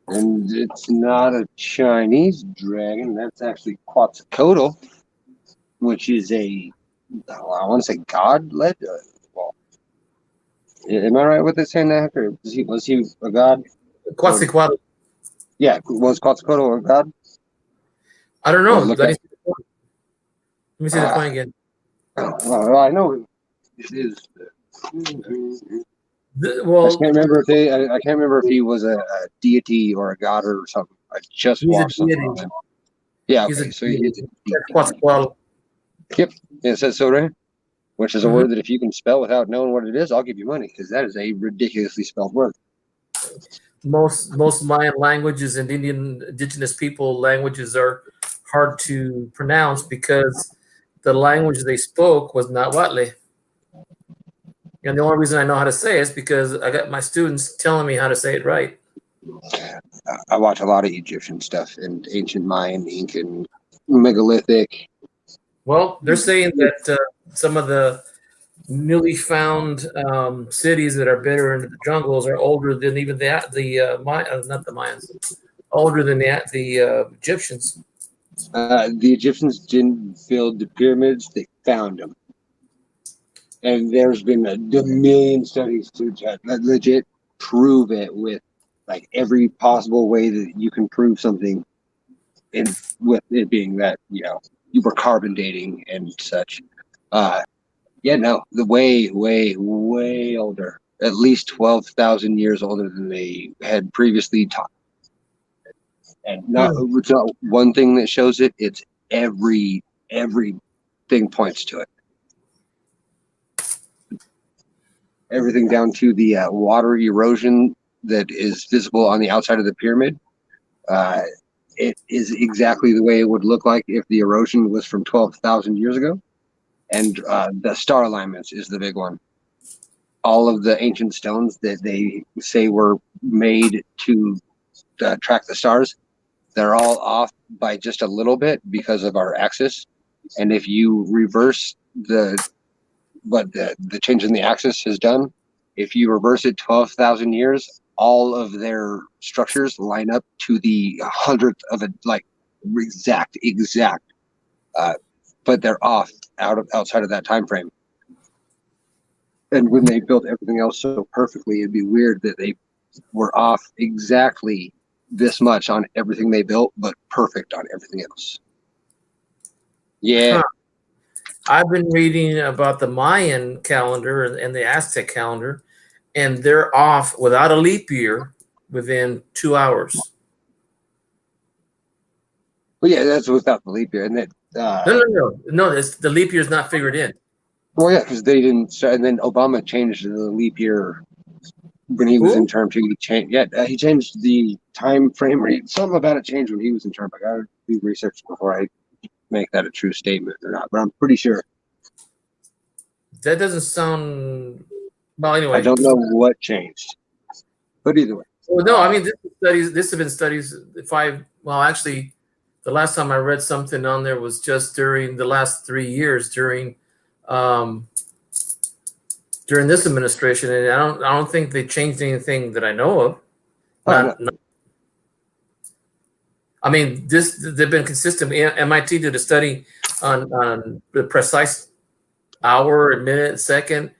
And it's not a Chinese dragon. That's actually Quetzalcoatl, which is I want to say god led. Well, am I right with this saying that? Or was he a god? Quetzalcoatl. Yeah, was Quetzalcoatl a god? I don't know. Oh, look Let at- me see the coin again. Oh, I know it is. I Well, can't remember if I can't remember if he was a deity or a god or something. I just He's a watched something deity. on him. Yeah, He's okay, a so he's a deity. Quetzalcoatl. Yep, it says so right. Which is a Mhm. word that if you can spell without knowing what it is, I'll give you money because that is a ridiculously spelled word. Most Mayan languages and indigenous people languages are hard to pronounce because the language they spoke was Nahuatl. And the only reason I know how to say it is because I got my students telling me how to say it right. I watch a lot of Egyptian stuff and ancient Mayan, Incan, megalithic. Well, they're saying that some of the newly found cities that are buried into the jungles are older than even not the Mayans, older than the Egyptians. The Egyptians didn't build the pyramids; they found them. And there's been a million studies to legit prove it with like every possible way that you can prove something, and with it being that you were carbon dating and such. The way older, at least 12,000 years older than they had previously taught. And it's not one thing that shows it; it's everything points to it. Everything down to the water erosion that is visible on the outside of the pyramid. It is exactly the way it would look like if the erosion was from 12,000 years ago. And the star alignments is the big one. All of the ancient stones that they say were made to track the stars, they're all off by just a little bit because of our axis. And if you reverse what the change in the axis has done, if you reverse it 12,000 years, all of their structures line up to the 100th of a exact, but they're off outside of that time frame. And when they built everything else so perfectly, it'd be weird that they were off exactly this much on everything they built, but perfect on everything else. Yeah. Huh. I've been reading about the Mayan calendar and the Aztec calendar, and they're off without a leap year within 2 hours. Well, yeah, that's without the leap year, and that. No. The leap year is not figured in. Well, yeah, because they didn't. And then Obama changed the leap year when he was in term too. He changed the time frame. Or something about it changed when he was in term. I gotta do research before I make that a true statement or not. But I'm pretty sure. That doesn't sound well. Anyway, I don't know what changed, but either way. Well, no, I mean this have been studies. Actually, the last time I read something on there was just during the last 3 years during this administration, and I don't think they changed anything that I know of. I mean, they've been consistent. MIT did a study on the precise hour, minute, second,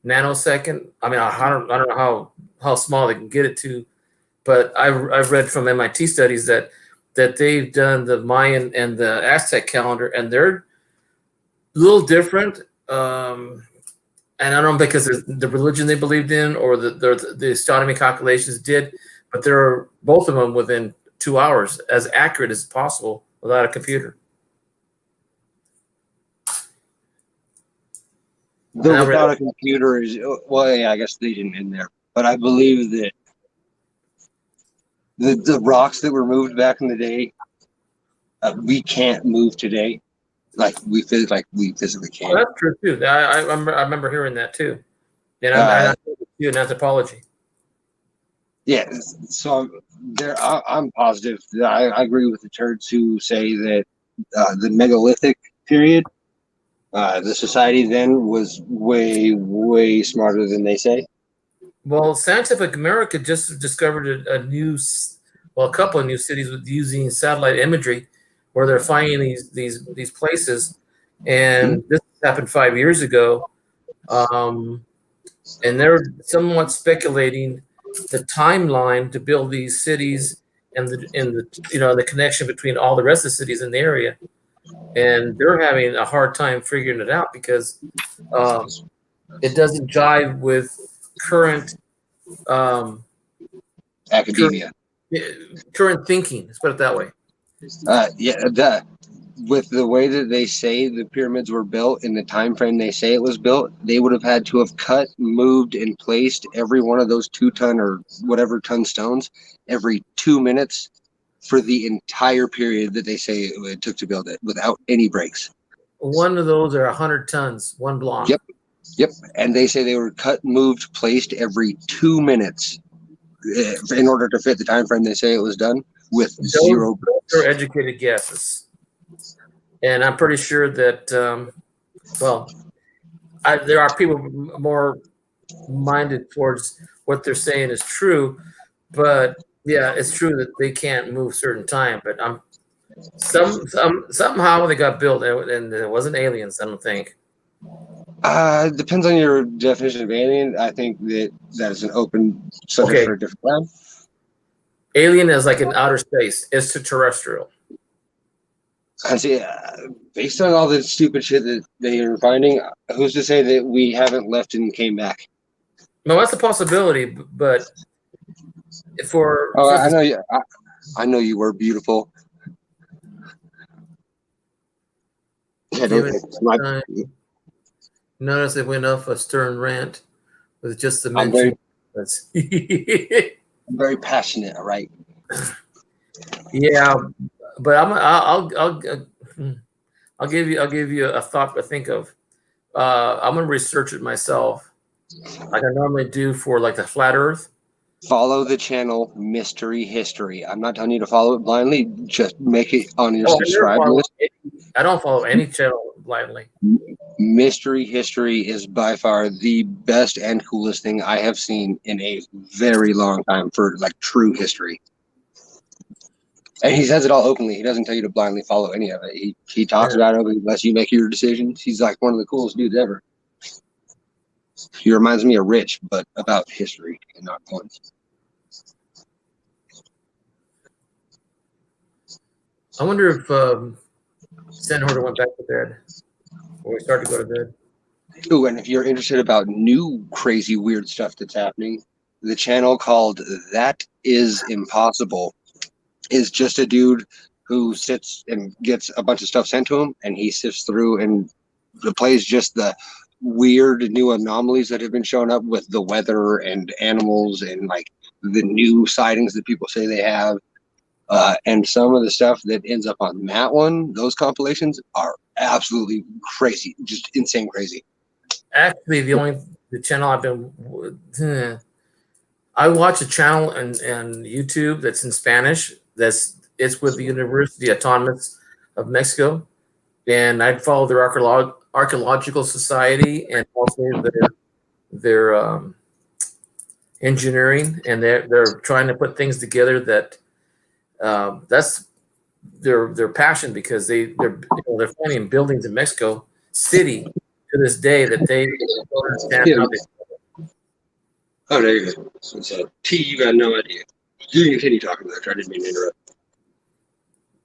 nanosecond. I mean, I don't know how small they can get it to, but I've read from MIT studies that they've done the Mayan and the Aztec calendar, and they're a little different. And I don't know because the religion they believed in or the astronomy calculations did, but they're both of them within 2 hours, as accurate as possible without a computer. The without a computer is, well, yeah, I guess they didn't in there, but I believe that the rocks that were moved back in the day, we can't move today, like we physically can't. Well, that's true too. I remember hearing that too. And I'm in anthropology. Yeah, so I'm positive that I agree with the turds who say that the megalithic period, the society then was way smarter than they say. Well, Scientific America just discovered a couple of new cities with using satellite imagery, where they're finding these places, and this happened 5 years ago, and they're somewhat speculating the timeline to build these cities and the connection between all the rest of the cities in the area, and they're having a hard time figuring it out because it doesn't jive with current Academia. current thinking. Let's put it that way. With the way that they say the pyramids were built in the time frame they say it was built, they would have had to have cut, moved, and placed every one of those 2-ton or whatever ton stones every 2 minutes for the entire period that they say it took to build it without any breaks. One of those are 100 tons, one block. Yep. And they say they were cut, moved, placed every 2 minutes in order to fit the time frame they say it was done with zero breaks. Those are educated guesses. And I'm pretty sure that, there are people more minded towards what they're saying is true, but yeah, it's true that they can't move certain time. But somehow they got built, and it wasn't aliens. I don't think. Depends on your definition of alien. I think that is an open subject for a different time. Alien is like in outer space, extraterrestrial. I see. Based on all the stupid shit that they are finding, who's to say that we haven't left and came back? No, that's a possibility. But I know you. I know you were beautiful. Notice it went off a stern rant with just the mention. I'm very passionate. All right. Yeah, but I'll give you a thought to think of. I'm gonna research it myself, like I normally do for like the flat Earth. Follow the channel Mystery History. I'm not telling you to follow it blindly. Just make it on your subscribe list. I don't follow any channel blindly. Mystery History is by far the best and coolest thing I have seen in a very long time for like true history. And he says it all openly. He doesn't tell you to blindly follow any of it. He talks about it unless you make your decisions. He's like one of the coolest dudes ever. He reminds me of Rich, but about history and not points. I wonder if Sandhorter went back to bed, or we started to go to bed. Ooh, and if you're interested about new crazy weird stuff that's happening, the channel called That Is Impossible is just a dude who sits and gets a bunch of stuff sent to him, and he sifts through and plays just the weird new anomalies that have been showing up with the weather and animals and like the new sightings that people say they have. And some of the stuff that ends up on that one, those compilations are absolutely crazy, just insane crazy. Actually, the channel I've been, I watch a channel on YouTube that's in Spanish. It's with the University Autonomous of Mexico, and I follow their archaeological society and also their engineering, and they're trying to put things together that. That's their passion, because they're finding buildings in Mexico City to this day that they don't understand how they Oh, there you go. So, T, you got no idea. You can continue talking about it. I didn't mean to interrupt.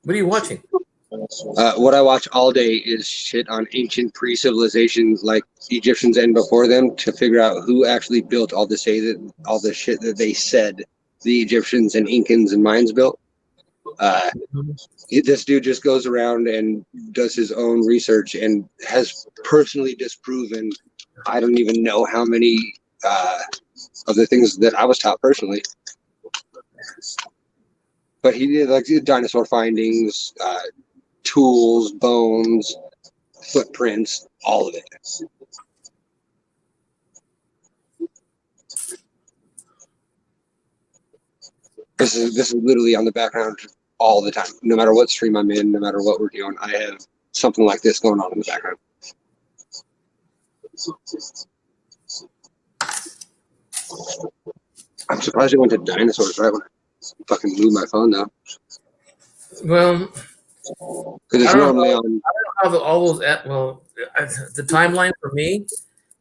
What are you watching? What I watch all day is shit on ancient pre-civilizations like Egyptians and before them to figure out who actually built all the shit that they said the Egyptians and Incans and Mayans built. This dude just goes around and does his own research and has personally disproven I don't even know how many of the things that I was taught personally. But he did like dinosaur findings, tools, bones, footprints, all of it. This is literally on the background all the time. No matter what stream I'm in, no matter what we're doing, I have something like this going on in the background. I'm surprised it went to dinosaurs right when I fucking moved my phone though. Well, Because it's normally on. I don't know how the timeline for me,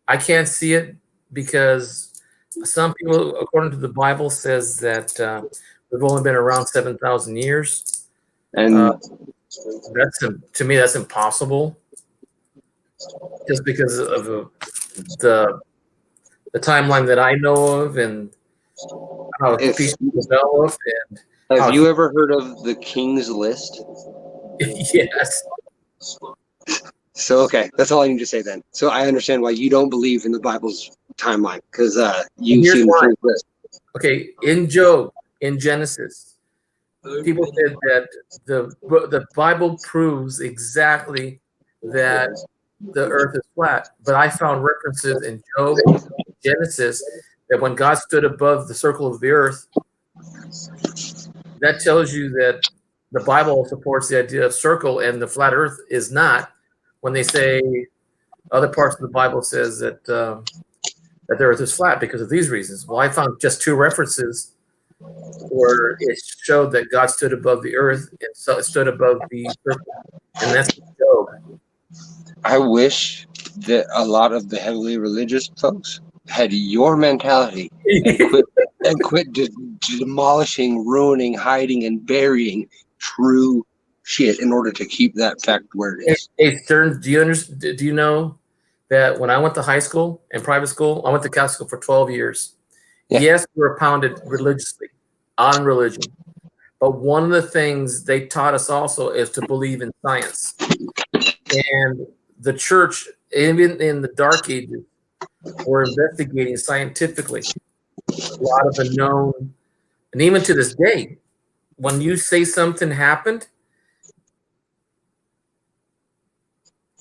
I can't see it because some people, according to the Bible, says that we've only been around 7,000 years. And To me, that's impossible. Just because of the timeline that I know of and how species develop. And have you ever heard of the King's List? Yes. So okay, that's all I need to say then. So I understand why you don't believe in the Bible's timeline because you've Here's seen why. the King's List. Okay, in Job, in Genesis, people said that the Bible proves exactly that the earth is flat. But I found references in Job, Genesis, that when God stood above the circle of the earth, that tells you that the Bible supports the idea of circle and the flat earth is not. When they say other parts of the Bible says that the earth is flat because of these reasons. Well, I found just two references where it showed that God stood above the earth and so it stood above the circle. And that's Job. I wish that a lot of the heavily religious folks had your mentality and quit demolishing, ruining, hiding, and burying true shit in order to keep that fact where it is. Hey, Stern, do you know that when I went to high school and private school, I went to Catholic school for 12 years. Yeah. Yes, we were pounded religiously on religion. But one of the things they taught us also is to believe in science. And the church, even in the Dark Ages, were investigating scientifically a lot of the known, and even to this day, when you say something happened,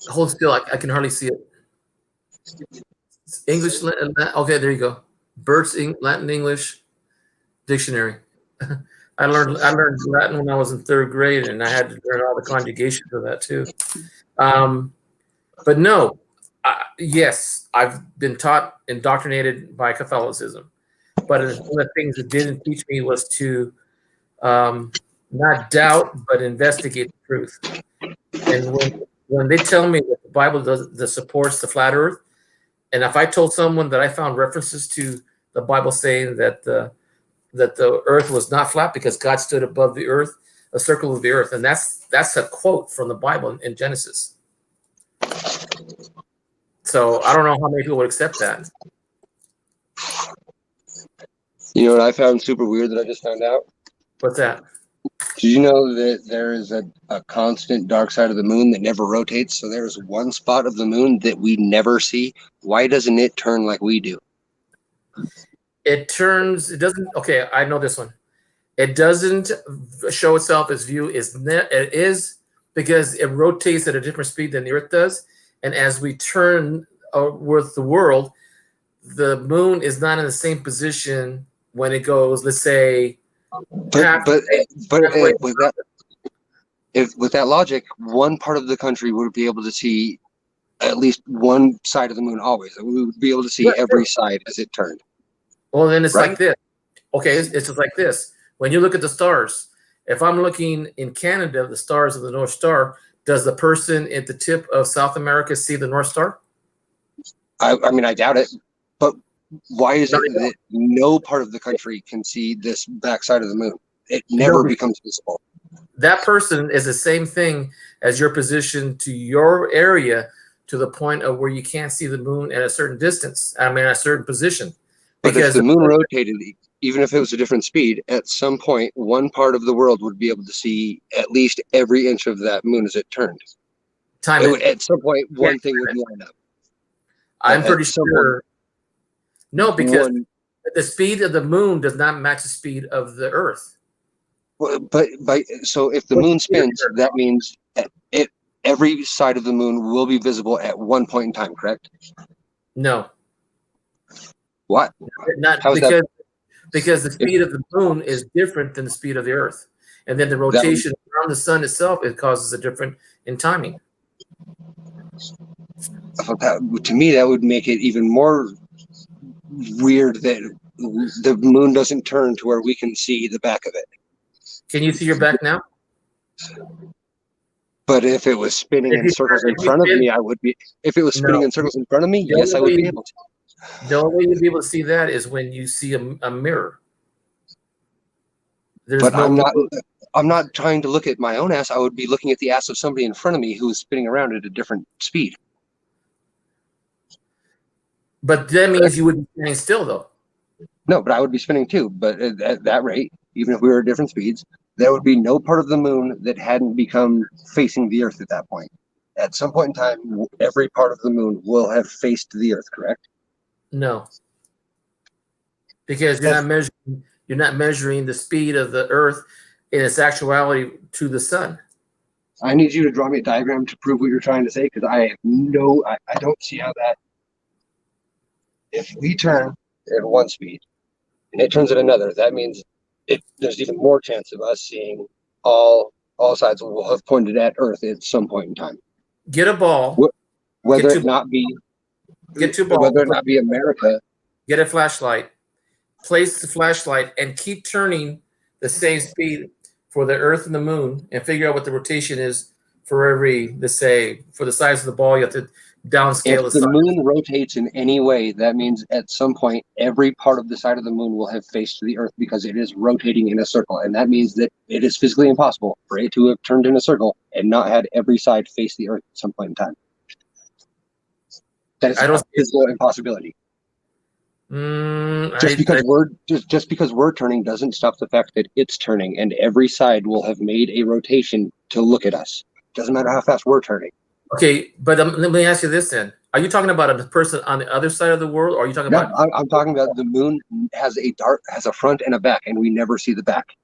hold still, I can hardly see it. English, okay, there you go. Bert's Latin English dictionary. I learned Latin when I was in 3rd grade, and I had to learn all the conjugation for that too. But no, yes, I've been indoctrinated by Catholicism. But one of the things it didn't teach me was to not doubt, but investigate the truth. And when they tell me that the Bible that supports the flat Earth, and if I told someone that I found references to the Bible saying that the Earth was not flat because God stood above the Earth, a circle of the Earth, and that's a quote from the Bible in Genesis. So I don't know how many people would accept that. You know what I found super weird that I just found out? What's that? Did you know that there is a constant dark side of the moon that never rotates? So there's one spot of the moon that we never see. Why doesn't it turn like we do? It doesn't, okay, I know this one. It doesn't show itself as view. It is because it rotates at a different speed than the Earth does. And as we turn with the world, the moon is not in the same position when it goes, let's say, with that logic, one part of the country would be able to see at least one side of the moon always. We would be able to see every side as it turned. Well, then it's Right? like this. Okay, it's just like this. When you look at the stars, if I'm looking in Canada, the stars of the North Star, does the person at the tip of South America see the North Star? I mean, I doubt it. But Why is it that no part of the country can see this backside of the moon? It never becomes visible. That person is the same thing as your position to your area, to the point of where you can't see the moon at a certain distance. I mean, at a certain position. But if Because the moon rotated, even if it was a different speed, at some point, one part of the world would be able to see at least every inch of that moon as it turned. At some point, one thing would line up. I'm pretty sure. No, because the speed of the moon does not match the speed of the Earth. So if the moon spins, that means every side of the moon will be visible at one point in time, correct? No. What? Not because the speed of the moon is different than the speed of the Earth, and then the rotation around the sun itself, it causes a different in timing. To me, that would make it even more weird that the moon doesn't turn to where we can see the back of it. Can you see your back now? But if it was spinning in circles in front of me, I would be. If it was spinning in circles in front of me, yes, I would be able to. The only way you'll be able to see that is when you see a mirror. I'm not trying to look at my own ass. I would be looking at the ass of somebody in front of me who is spinning around at a different speed. But that means you would be standing still, though. No, but I would be spinning too. But at that rate, even if we were at different speeds, there would be no part of the moon that hadn't become facing the Earth at that point. At some point in time, every part of the moon will have faced the Earth, correct? No. Because you're not measuring the speed of the Earth in its actuality to the sun. I need you to draw me a diagram to prove what you're trying to say, because I don't see how that. If we turn at one speed and it turns at another, that means there's even more chance of us seeing all sides will have pointed at Earth at some point in time. Get a ball. Whether it not be America. Get a flashlight. Place the flashlight and keep turning the same speed for the Earth and the moon, and figure out what the rotation is for every, let's say, for the size of the ball. You have to downscale If the moon rotates in any way, that means at some point every part of the side of the moon will have faced the Earth, because it is rotating in a circle, and that means that it is physically impossible for it to have turned in a circle and not had every side face the Earth at some point in time. That is a physical impossibility. Just because we're turning doesn't stop the fact that it's turning, and every side will have made a rotation to look at us. Doesn't matter how fast we're turning. Okay, but let me ask you this then: are you talking about a person on the other side of the world, or are you talking about? I'm talking about the moon has a front and a back, and we never see the back.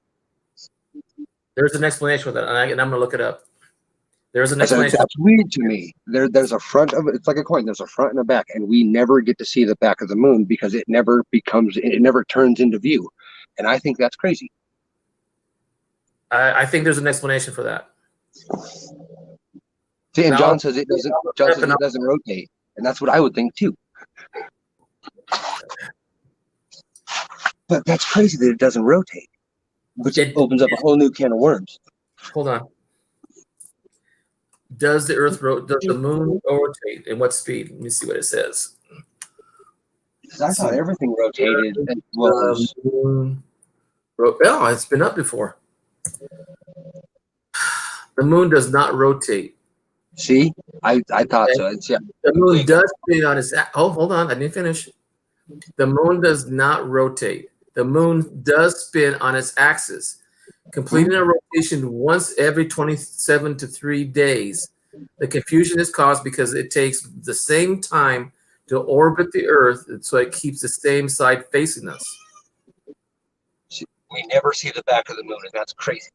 There's an explanation for that, and I'm going to look it up. There's an explanation. That's weird to me. There's a front of it. It's like a coin. There's a front and a back, and we never get to see the back of the moon because it never turns into view, and I think that's crazy. I think there's an explanation for that. See, and John says it doesn't. John says it doesn't rotate, and that's what I would think too. But that's crazy that it doesn't rotate, which opens up a whole new can of worms. Hold on. Does the moon rotate, and what speed? Let me see what it says. I thought everything rotated. Oh, it's been up before. The moon does not rotate. See, I thought so. The moon does spin on its. Oh, hold on, I didn't finish. The moon does not rotate. The moon does spin on its axis, completing a rotation once every 27 to 3 days. The confusion is caused because it takes the same time to orbit the Earth, so it keeps the same side facing us. We never see the back of the moon, and that's crazy.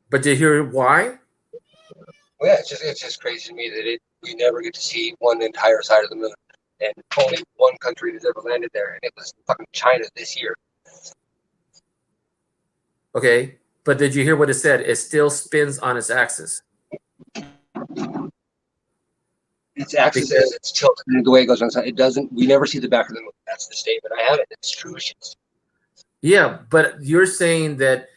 But do you hear why? Well, yeah, it's just crazy to me that we never get to see one entire side of the moon, and only one country has ever landed there, and it was fucking China this year. Okay, but did you hear what it said? It still spins on its axis. Its axis is it's tilted the way it goes on the side. It doesn't. We never see the back of the moon. That's the statement. I have it. It's true. Yeah, but you're saying that.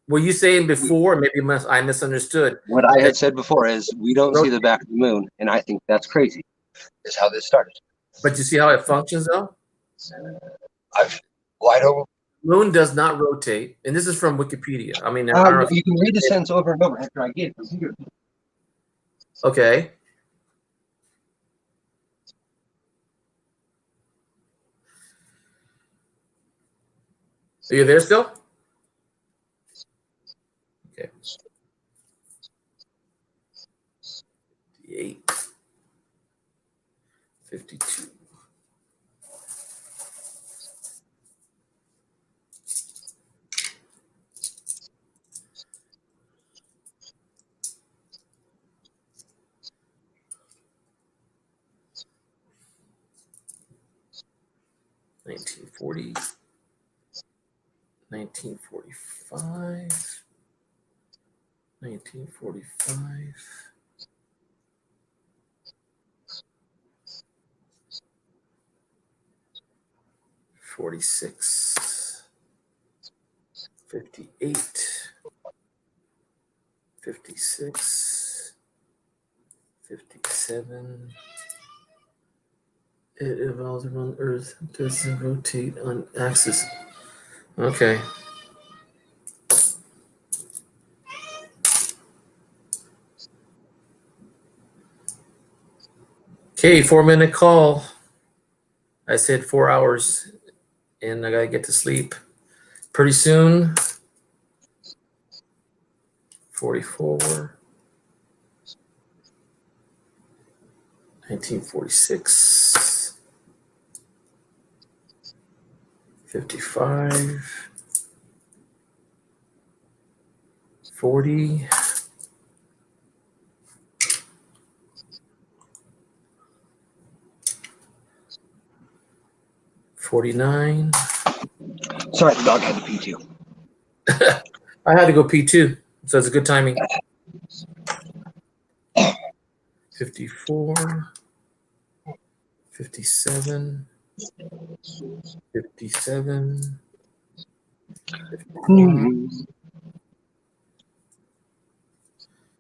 Were you saying before? Maybe I misunderstood. What I had said before is we don't see the back of the moon, and I think that's crazy. Is how this started. But you see how it functions, though? I don't. Moon does not rotate, and this is from Wikipedia. I mean, I don't know if You can read the sentence over and over after I get it. okay. Are you there still? Okay. 58. 52. $19.40. 1945. 1945. 46. 58. 56. 57. It revolves around Earth. Doesn't rotate on axis. Okay. Okay, 4-minute call. I said 4 hours, and I gotta get to sleep pretty soon. 44. 1946. 55. 40. 49. Sorry, the dog had to pee too. I had to go pee too, so it's a good timing. 54. 57. 57.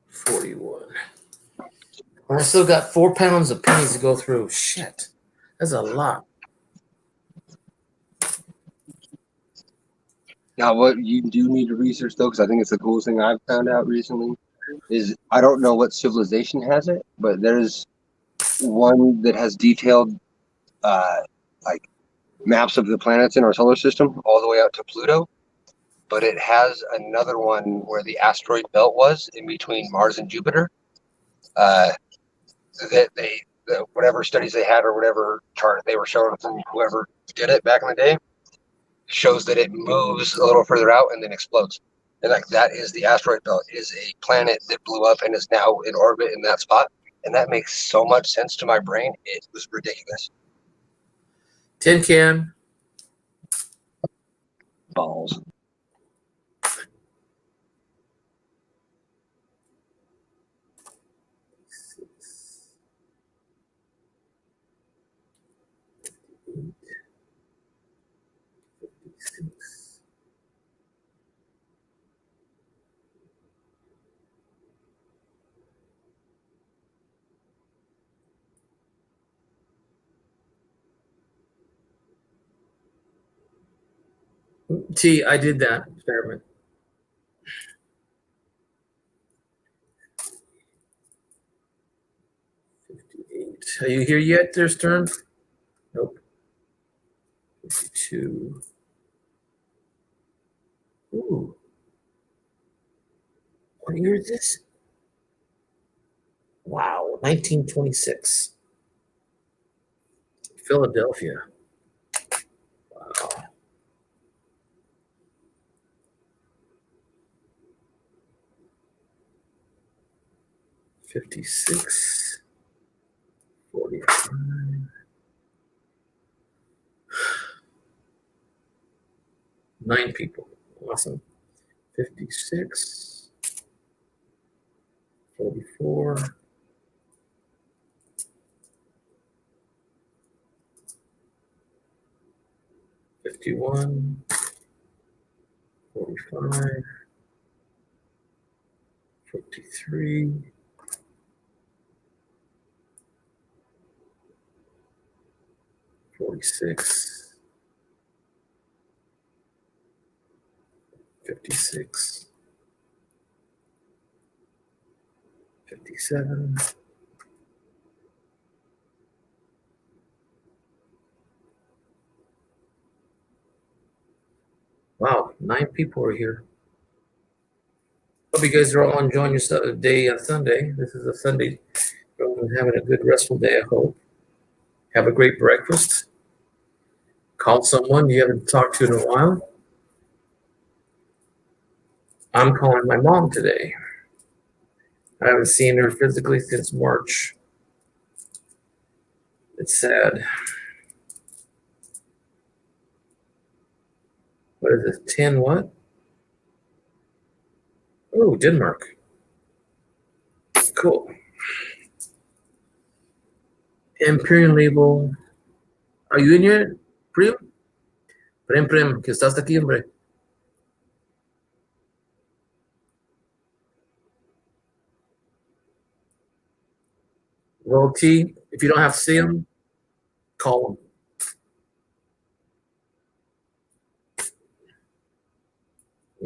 41. I still got 4 pounds of pennies to go through. Shit. That's a lot. Now, what you do need to research, though, because I think it's the coolest thing I've found out recently, is I don't know what civilization has it, but there's one that has detailed like maps of the planets in our solar system all the way out to Pluto. But it has another one where the asteroid belt was in between Mars and Jupiter. That whatever studies they had or whatever chart they were showing from whoever did it back in the day shows that it moves a little further out and then explodes. And like that is the asteroid belt. It is a planet that blew up and is now in orbit in that spot. And that makes so much sense to my brain. It was ridiculous. Tin can. Balls. T, I did that experiment. Are you here yet, there, Stern? Nope. 52. Ooh. What year is this? Wow, 1926. Philadelphia. Wow. $56. 45. 9 people. Awesome. 56. 44. 51. 45. 53. 46. 56. 57. Wow, 9 people are here. Hope you guys are all enjoying your day on Sunday. This is a Sunday. Everyone's having a good restful day, I hope. Have a great breakfast. Call someone you haven't talked to in a while. I'm calling my mom today. I haven't seen her physically since March. It's sad. What is this? 10 what? Oh, Denmark. Cool. Imperial label. Are you in here, Prem? Prem, que estás aquí, hombre. Well, T, if you don't have to see him, call him.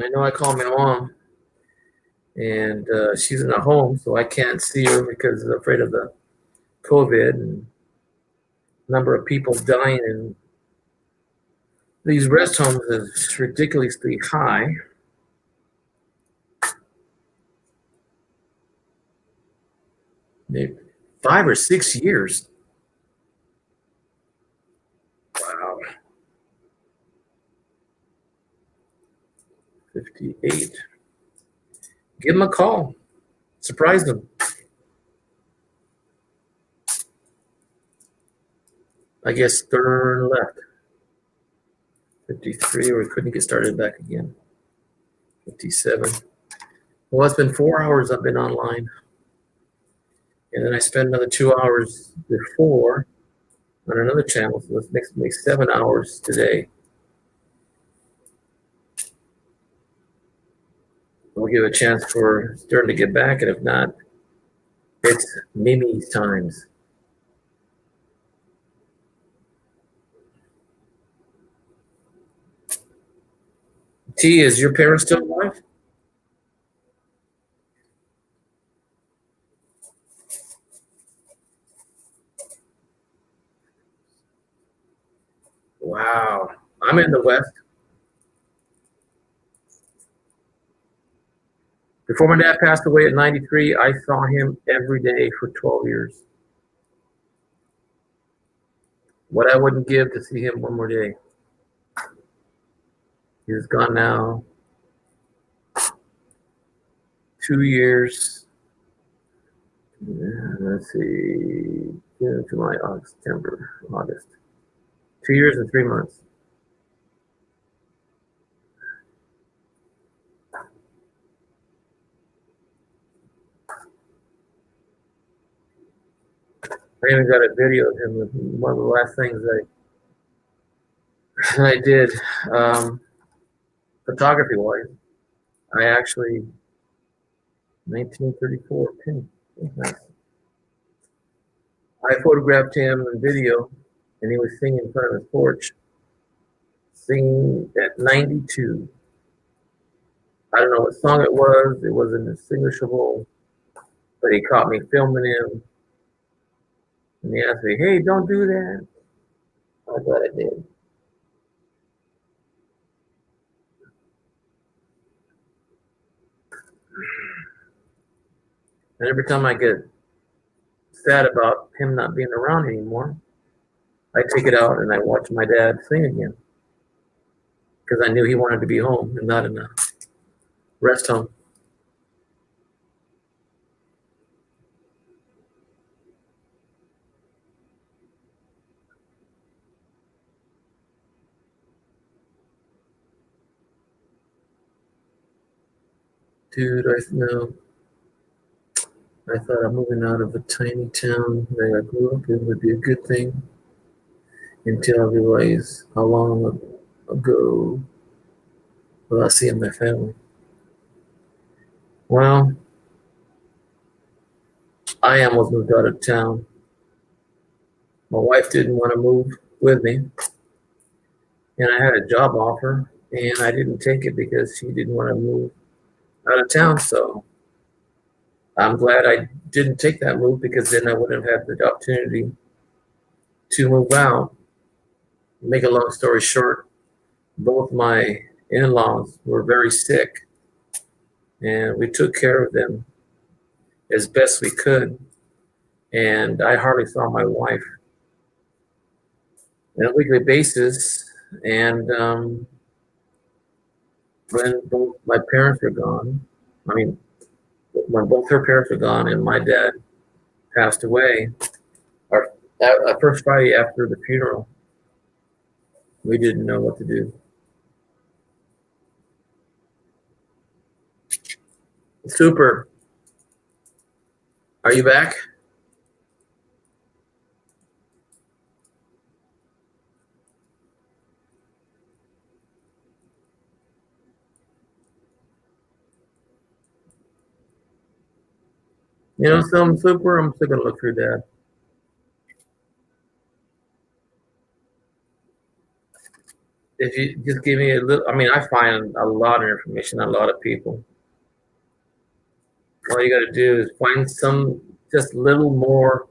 I know I called my mom, and she's in a home, so I can't see her because I'm afraid of the COVID and number of people dying in these rest homes is ridiculously high. Maybe 5 or 6 years. Wow. 58. Give them a call. Surprise them. I guess turn left. 53, or we couldn't get started back again. 57. Well, it's been 4 hours I've been online. And then I spent another 2 hours before on another channel. So this makes 7 hours today. We'll give a chance for Stern to get back, and if not, it's Mimi's times. T, is your parents still alive? Wow. I'm in the West. Before my dad passed away at 93, I saw him every day for 12 years. What I wouldn't give to see him one more day. He's gone now. 2 years. Let's see. June, July, August, September, August. 2 years and 3 months. I even got a video of him. One of the last things I did, photography wise. I actually 1934 pin. Nice. I photographed him in video, and he was singing in front of his porch, singing at 92. I don't know what song it was. It wasn't distinguishable, but he caught me filming him. And he asked me, "Hey, don't do that." I thought I did. And every time I get sad about him not being around anymore, I take it out and I watch my dad sing again. Because I knew he wanted to be home and not in a rest home. Dude, I thought I'm moving out of a tiny town that I grew up in would be a good thing until I realized how long ago without seeing my family. Well, I almost moved out of town. My wife didn't want to move with me, and I had a job offer and I didn't take it because she didn't want to move out of town. So I'm glad I didn't take that move, because then I wouldn't have had the opportunity to move out. Make a long story short, both my in-laws were very sick, and we took care of them as best we could. And I hardly saw my wife on a weekly basis. And when both my parents were gone, I mean, when both her parents were gone and my dad passed away, our first Friday after the funeral, we didn't know what to do. Super. Are you back? You know something, Super? I'm still gonna look through that. If you just give me a little, I mean, I find a lot of information on a lot of people. All you got to do is find some just little more,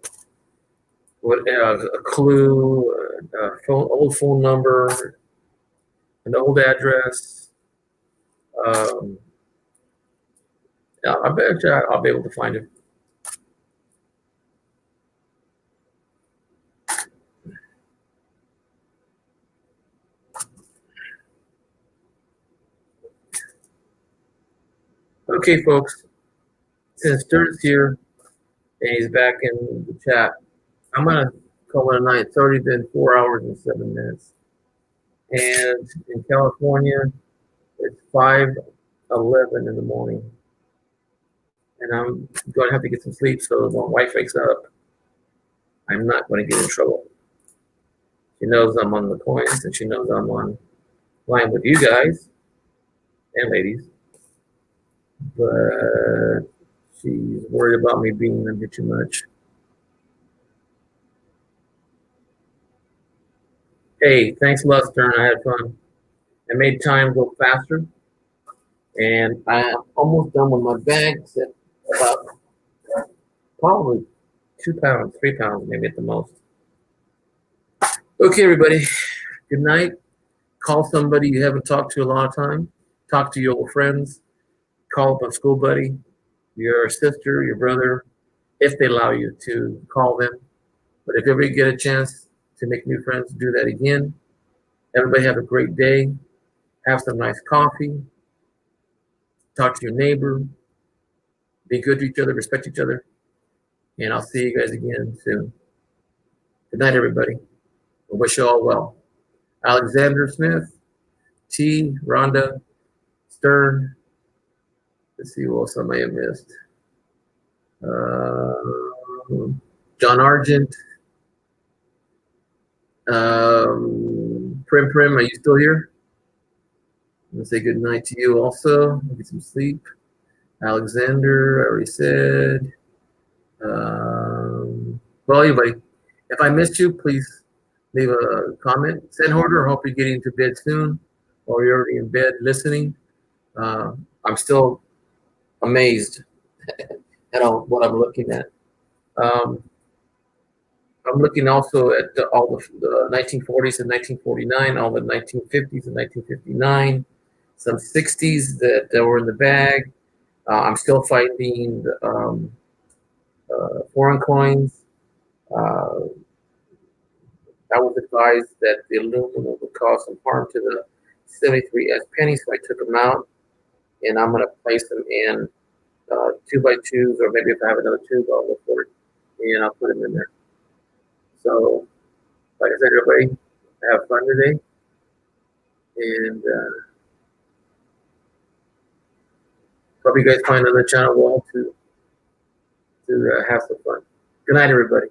a clue, old phone number, an old address. Yeah, I bet you I'll be able to find it. Okay, folks. Since Stern's here and he's back in the chat, I'm gonna call it a night. It's already been 4 hours and 7 minutes, and in California, it's 5:11 in the morning, and I'm going to have to get some sleep. So when my wife wakes up, I'm not going to get in trouble. She knows I'm on the coins, and she knows I'm on line with you guys and ladies, but she's worried about me being a bit too much. Hey, thanks a lot, Stern. I had fun. I made time go faster, and I'm almost done with my bags at about probably 2 pounds, 3 pounds, maybe at the most. Okay, everybody. Good night. Call somebody you haven't talked to a lot of time. Talk to your old friends. Call up a school buddy, your sister, your brother, if they allow you to call them. But if ever you get a chance to make new friends, do that again. Everybody have a great day. Have some nice coffee. Talk to your neighbor. Be good to each other. Respect each other. And I'll see you guys again soon. Good night, everybody. I wish you all well. Alexander Smith, T, Rhonda, Stern. Let's see what else I may have missed. John Argent. Prim, are you still here? I'm going to say good night to you also. Get some sleep. Alexander, I already said. Well, anyway, if I missed you, please leave a comment. Send order. Hope you're getting to bed soon, or you're already in bed listening. I'm still amazed at what I'm looking at. I'm looking also at all the 1940s and 1949, all the 1950s and 1959, some 60s that were in the bag. I'm still finding foreign coins. I was advised that the aluminum would cause some harm to the 73S penny, so I took them out, and I'm going to place them in 2x2s, or maybe if I have another tube, I'll look for it, and I'll put them in there. So, like I said, everybody, have fun today, and hope you guys find another channel wall to have some fun. Good night, everybody.